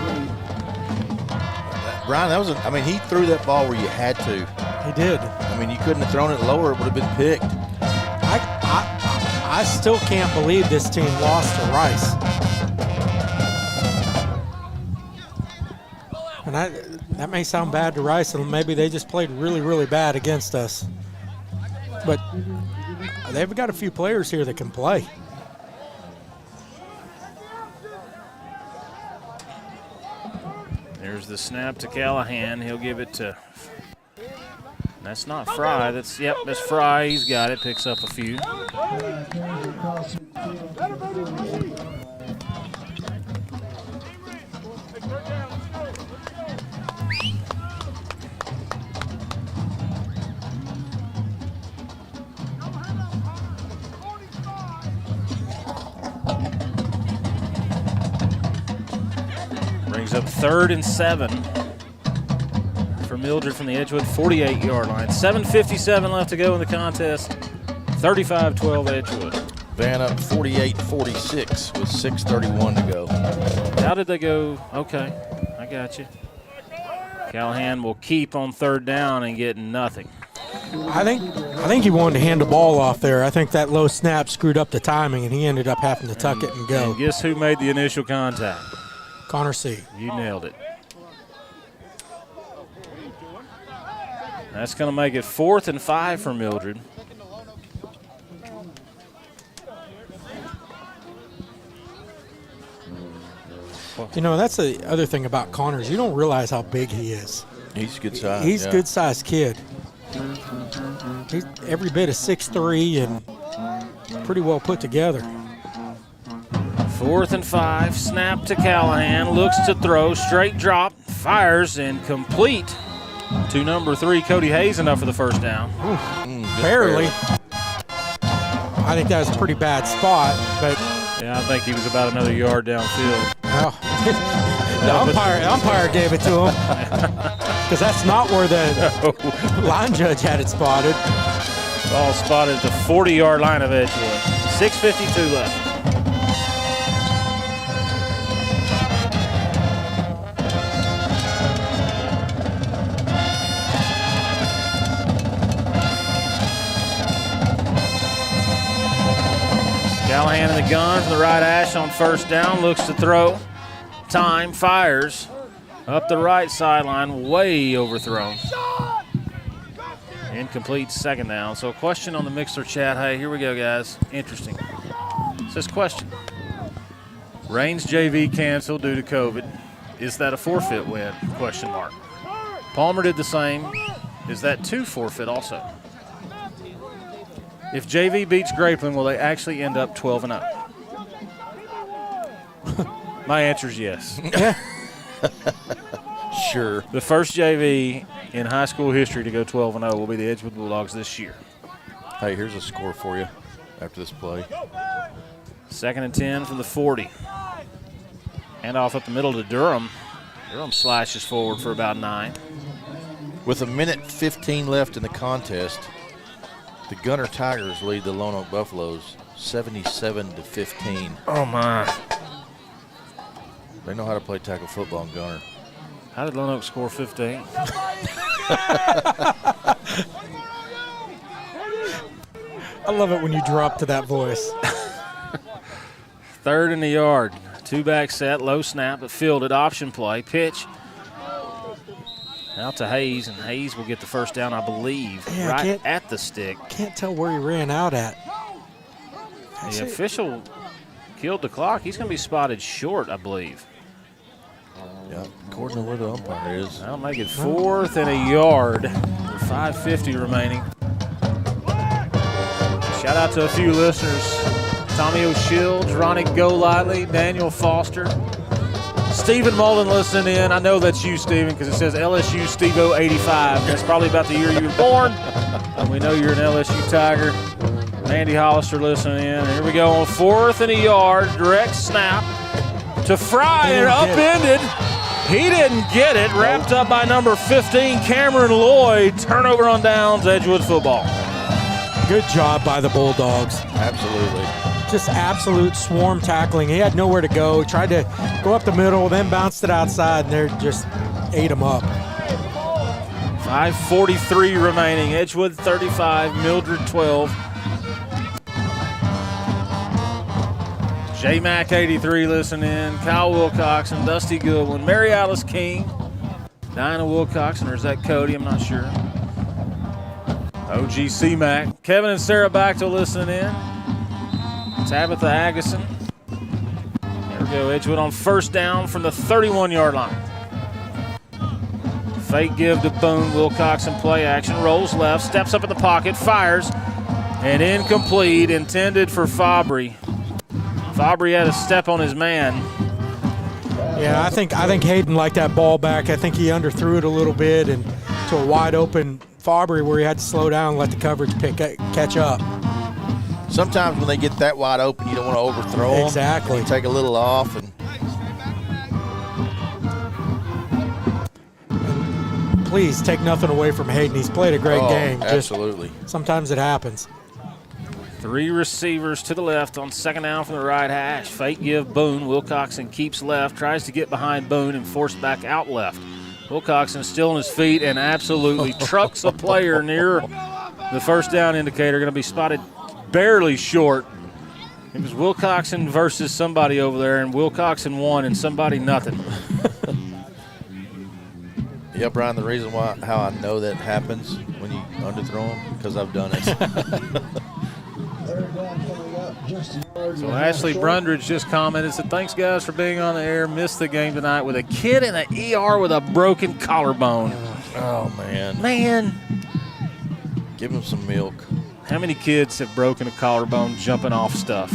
Brian, he threw that ball where you had to. He did. I mean, you couldn't have thrown it lower; it would have been picked. I still can't believe this team lost to Rice. And that may sound bad to Rice, and maybe they just played really, really bad against us. But they've got a few players here that can play. There's the snap to Callahan. He'll give it to. That's not Fry. That's Fry. He's got it. Picks up a few. Brings up 3rd and 7 for Mildred from the Edgewood 48-yard line. 7:57 left to go in the contest. 35-12 Edgewood. Van up 48-46 with 6:31 to go. How did they go? Okay, I got you. Callahan will keep on 3rd down and get nothing. I think he wanted to hand the ball off there. I think that low snap screwed up the timing, and he ended up having to tuck it and go. And guess who made the initial contact? Connor C. You nailed it. That's going to make it 4th and 5 for Mildred. You know, that's the other thing about Connors. You don't realize how big he is. He's good size. He's a good-sized kid. He's every bit of 6'3" and pretty well put together. 4th and 5, snap to Callahan, looks to throw, straight drop, fires, and complete to number 3, Cody Hayes, enough for the first down. Barely. I think that was a pretty bad spot, but... Yeah, I think he was about another yard downfield. Oh. The umpire gave it to him, because that's not where the line judge had it spotted. Ball spotted at the 40-yard line of Edgewood. 6:52 left. Callahan in the gun from the right hash on 1st down, looks to throw. Time, fires up the right sideline, way overthrown. Incomplete, 2nd down. So a question on the Mixer chat. Hey, here we go, guys. Interesting. It says question. Raines JV canceled due to COVID. Is that a forfeit win? Question mark. Palmer did the same. Is that 2 forfeit also? If JV beats Grapeland, will they actually end up 12-0? My answer is yes. Sure. The first JV in high school history to go 12-0 will be the Edgewood Bulldogs this year. Hey, here's a score for you after this play. 2nd and 10 from the 40. Hand off up the middle to Durham. Durham slashes forward for about 9. With 1:15 left in the contest, the Gunner Tigers lead the Lone Oak Buffaloes 77-15. Oh, my. They know how to play tackle football in Gunner. How did Lone Oak score 15? I love it when you drop to that voice. 3rd in the yard. 2-back set, low snap, but fielded, option play, pitch. Out to Hayes, and Hayes will get the 1st down, I believe, right at the stick. Can't tell where he ran out at. The official killed the clock. He's going to be spotted short, I believe. Yeah, according to where the umpire is. That'll make it 4th and a yard with 5:50 remaining. Shout out to a few listeners. Tommy O'Shields, Ronnie Golightly, Daniel Foster. Stephen Mullen listening in. I know that's you, Stephen, because it says LSU Steve-O 85. That's probably about the year you were born. And we know you're an LSU Tiger. Andy Hollister listening in. Here we go on 4th and a yard. Direct snap to Fry and upended. He didn't get it. Wrapped up by number 15, Cameron Lloyd. Turnover on downs, Edgewood football. Good job by the Bulldogs. Absolutely. Just absolute swarm tackling. He had nowhere to go. He tried to go up the middle, then bounced it outside, and they're just ate them up. 5:43 remaining. Edgewood 35, Mildred 12. J-Mac 83 listening in. Kyle Wilcoxon, Dusty Goodwin, Mary Alice King, Dinah Wilcoxon, or is that Cody? I'm not sure. OG C-Mac. Kevin and Sarah Bachtel listening in. Tabitha Agason. There we go. Edgewood on first down from the 31-yard line. Fake give to Boone. Wilcoxon play action. Rolls left. Steps up in the pocket. Fires. And incomplete. Intended for Fabry. Fabry had a step on his man. Yeah, I think Hayden liked that ball back. I think he underthrew it a little bit and to a wide open Fabry where he had to slow down and let the coverage catch up. Sometimes when they get that wide open, you don't want to overthrow them. Exactly. You take a little off. And please take nothing away from Hayden. He's played a great game. Absolutely. Just sometimes it happens. 3 receivers to the left on second down from the right hash. Fake give Boone. Wilcoxon keeps left, tries to get behind Boone and forced back out left. Wilcoxon still on his feet and absolutely trucks a player near the first down indicator. Going to be spotted barely short. It was Wilcoxon versus somebody over there, and Wilcoxon won and somebody nothing. Yeah, Brian, the reason how I know that happens when you underthrow them, because I've done it. So Ashley Brundridge just commented, said, thanks, guys, for being on the air. Missed the game tonight with a kid in the ER with a broken collarbone. Oh, man. Man. Give him some milk. How many kids have broken a collarbone jumping off stuff?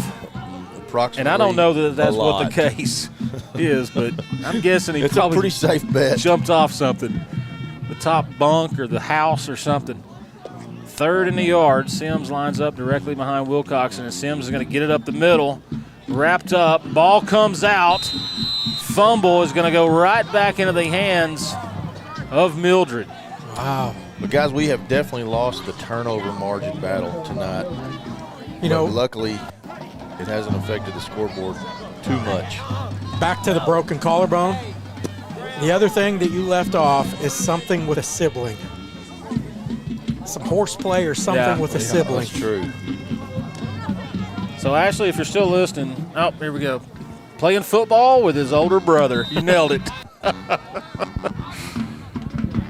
Approximately. And I don't know that that's what the case is, but I'm guessing he it's probably a pretty safe bet. Jumped off something. The top bunk or the house or something. Third in the yard. Sims lines up directly behind Wilcoxon, and Sims is going to get it up the middle. Wrapped up. Ball comes out. Fumble is going to go right back into the hands of Mildred. Wow. But, guys, we have definitely lost the turnover margin battle tonight. But luckily, it hasn't affected the scoreboard too much. Back to the broken collarbone. The other thing that you left off is something with a sibling. Some horseplay or something with a sibling. That's true. So, Ashley, if you're still listening, oh, here we go. Playing football with his older brother. You nailed it.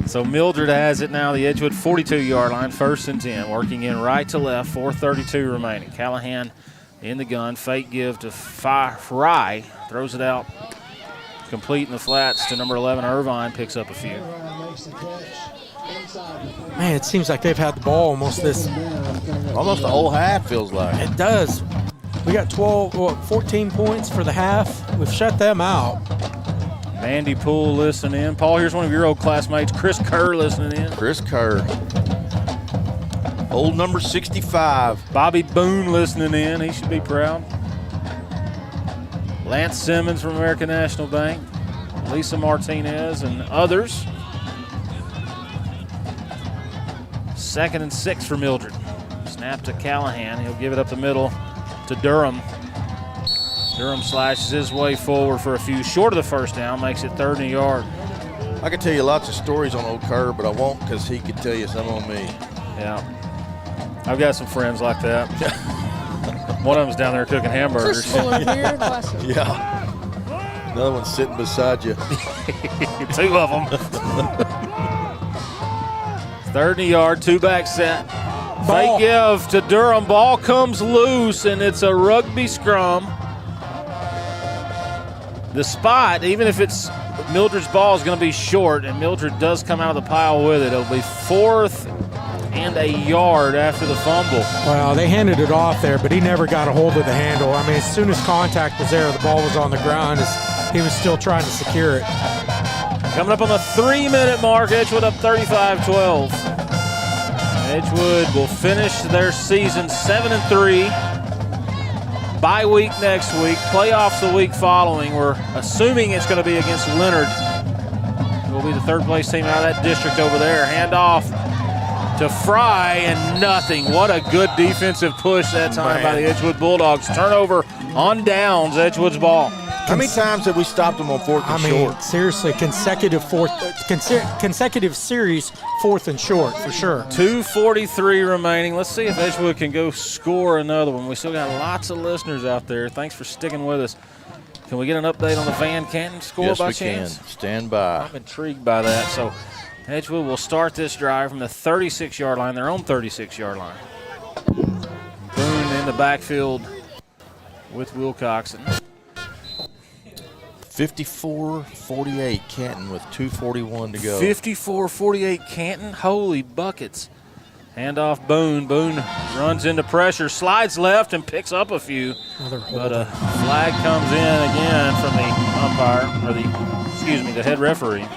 So Mildred has it now, the Edgewood 42-yard line, 1st and 10. Working in right to left, 4:32 remaining. Callahan in the gun, fake give to Fry, throws it out, complete in the flats to number 11, Irvine, picks up a few. Man, it seems like they've had the ball almost the whole half, feels like. It does. We got 14 points for the half. We've shut them out. Mandy Poole listening in. Paul, here's one of your old classmates, Chris Kerr, listening in. Chris Kerr. Old number 65. Bobby Boone listening in. He should be proud. Lance Simmons from American National Bank. Lisa Martinez and others. 2nd and 6 for Mildred. Snap to Callahan. He'll give it up the middle to Durham. Durham slashes his way forward for a few short of the first down, makes it 3rd and a yard. I could tell you lots of stories on old Kerr, but I won't because he could tell you some on me. Yeah. I've got some friends like that. One of them's down there cooking hamburgers. Yeah. Another one's sitting beside you. 2 of them. 3rd and a yard, 2-back set. Fake give to Durham. Ball comes loose, and it's a rugby scrum. The spot, even if it's Mildred's ball, is going to be short, and Mildred does come out of the pile with it. It'll be 4th and a yard after the fumble. Well, they handed it off there, but he never got a hold of the handle. I mean, as soon as contact was there, the ball was on the ground. He was still trying to secure it. Coming up on the 3-minute mark, Edgewood up 35-12. Edgewood will finish their season 7-3. Bye week next week. Playoffs the week following. We're assuming it's going to be against Leonard. We'll be the 3rd-place team out of that district over there. Hand off to Fry and nothing. What a good defensive push that time by the Edgewood Bulldogs. Turnover on downs, Edgewood's ball. How many times have we stopped them on 4th and short? Seriously, consecutive series, 4th and short for sure. 2:43 remaining. Let's see if Edgewood can go score another one. We still got lots of listeners out there. Thanks for sticking with us. Can we get an update on the Van Canton score by chance? Yes, we can. Stand by. I'm intrigued by that. So Edgewood will start this drive from the 36-yard line, their own 36-yard line. Boone in the backfield with Wilcoxon. 54-48 Canton with 2:41 to go. 54-48 Canton. Holy buckets. Handoff Boone. Boone runs into pressure, slides left, and picks up a few. But a flag comes in again from the umpire, or the head referee.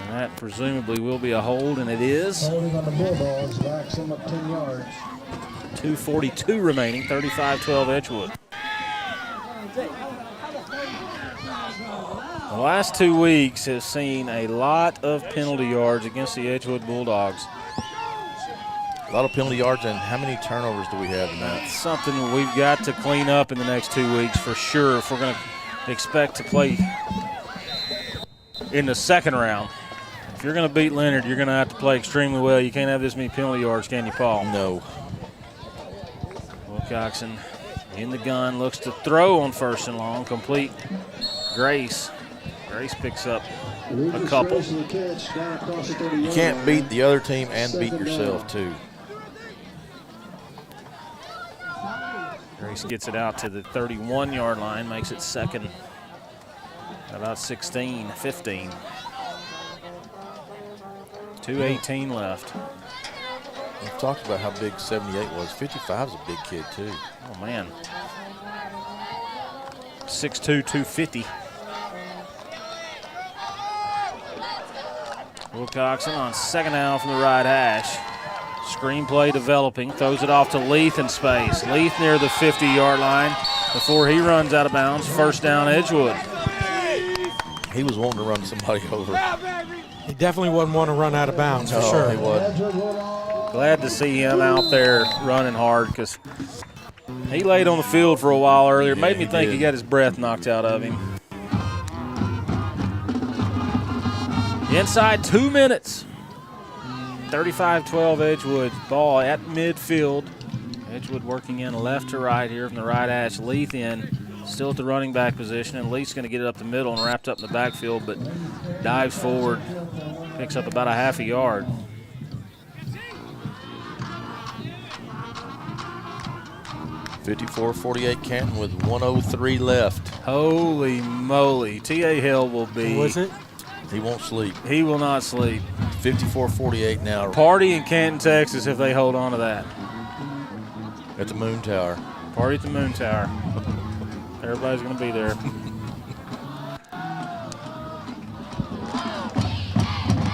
And that presumably will be a hold, and it is. Holding on the Bulldogs, backs him up 10 yards. 2:42 remaining, 35-12 Edgewood. The last 2 weeks have seen a lot of penalty yards against the Edgewood Bulldogs. A lot of penalty yards, and how many turnovers do we have in that? Something we've got to clean up in the next 2 weeks for sure if we're going to expect to play in the second round. If you're going to beat Leonard, you're going to have to play extremely well. You can't have this many penalty yards, can you, Paul? No. Wilcoxon in the gun, looks to throw on 1st and long, complete. Grace picks up a couple. You can't beat the other team and beat yourself, too. Grace gets it out to the 31-yard line, makes it second, about 15. 2:18 left. We've talked about how big 78 was. 55's a big kid, too. Oh, man. 6'2", 250. Wilcoxon on second down from the right hash. Screenplay developing, throws it off to Leith in space. Leith near the 50-yard line before he runs out of bounds. 1st down, Edgewood. He was wanting to run somebody over. He definitely wasn't wanting to run out of bounds, for sure. He wasn't. Glad to see him out there running hard because he laid on the field for a while earlier. Yeah, Made me think he got his breath knocked out of him. Inside 2 minutes. 35-12 Edgewood. Ball at midfield. Edgewood working in left to right here from the right hash. Leith in, still at the running back position, and Leith's going to get it up the middle and wrapped up in the backfield, but dives forward, picks up about a half a yard. (54-48) Canton with 1:03 left. Holy moly. T.A. Hill will be. Who was it? He won't sleep. He will not sleep. 54-48 now. Party in Canton, Texas, if they hold on to that. At the Moon Tower. Party at the Moon Tower. Everybody's going to be there.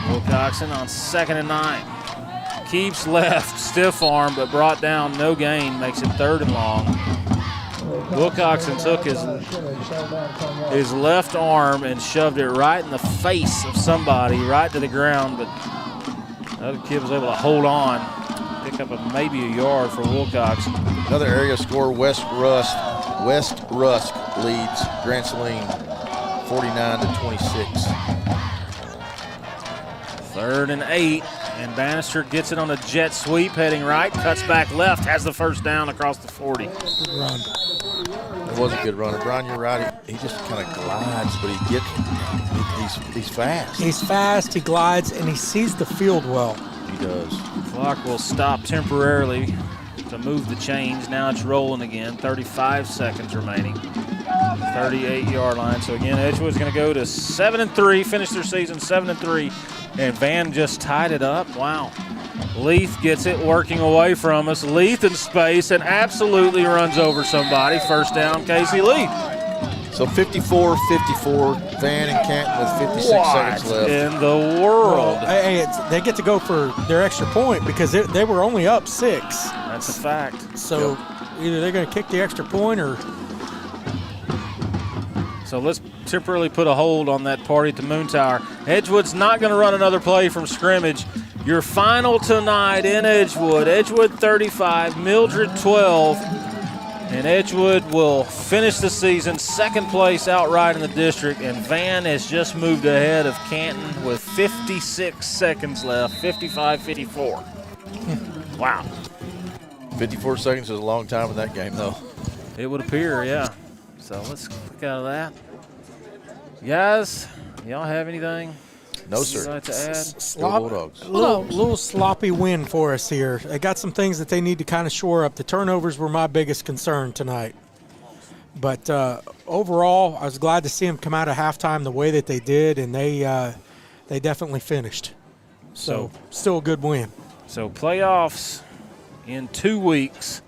Wilcoxon on 2nd and 9. Keeps left, stiff arm, but brought down, no gain, makes it 3rd and long. Wilcoxon took his left arm and shoved it right in the face of somebody, right to the ground, but the other kid was able to hold on, pick up maybe a yard for Wilcoxon. Another area score, West Rusk leads Grand Saline 49-26. 3rd and 8, and Bannister gets it on a jet sweep, heading right, cuts back left, has the 1st down across the 40. Good run. It was a good runner. Brian, you're right. He just kind of glides, but he's fast. He's fast, he glides, and he sees the field well. He does. Clock will stop temporarily to move the chains. Now it's rolling again. 35 seconds remaining. 38-yard line. So again, Edgewood's going to go to 7-3, finish their season 7-3, and Van just tied it up. Wow. Leith gets it working away from us. Leith in space and absolutely runs over somebody. 1st down, Casey Leith. So 54-54, Van and Canton with 56 seconds left. In the world. Hey, they get to go for their extra point because they were only up 6. That's a fact. So either they're going to kick the extra point or. So let's temporarily put a hold on that party at the Moon Tower. Edgewood's not going to run another play from scrimmage. Your final tonight in Edgewood. Edgewood 35, Mildred 12. And Edgewood will finish the season second place outright in the district, and Van has just moved ahead of Canton with 56 seconds left, 55-54. Wow. 54 seconds is a long time in that game, though. It would appear, yeah. So let's click out of that. Guys, y'all have anything? No, sir. You'd like to add? Bulldogs. Little sloppy win for us here. They got some things that they need to kind of shore up. The turnovers were my biggest concern tonight. But overall, I was glad to see them come out of halftime the way that they did, and they definitely finished. So still a good win. So playoffs in 2 weeks.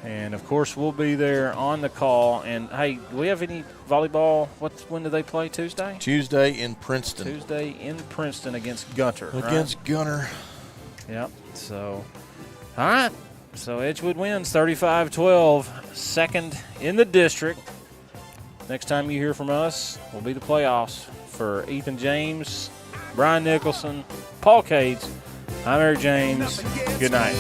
And, of course, we'll be there on the call. And, hey, do we have any volleyball? When do they play? Tuesday? Tuesday in Princeton. Tuesday in Princeton against Gunter. Against right? Gunter. Yep. So, all right. So Edgewood wins 35-12, second in the district. Next time you hear from us will be the playoffs. For Ethan James, Brian Nicholson, Paul Cades, I'm Eric James. Good night.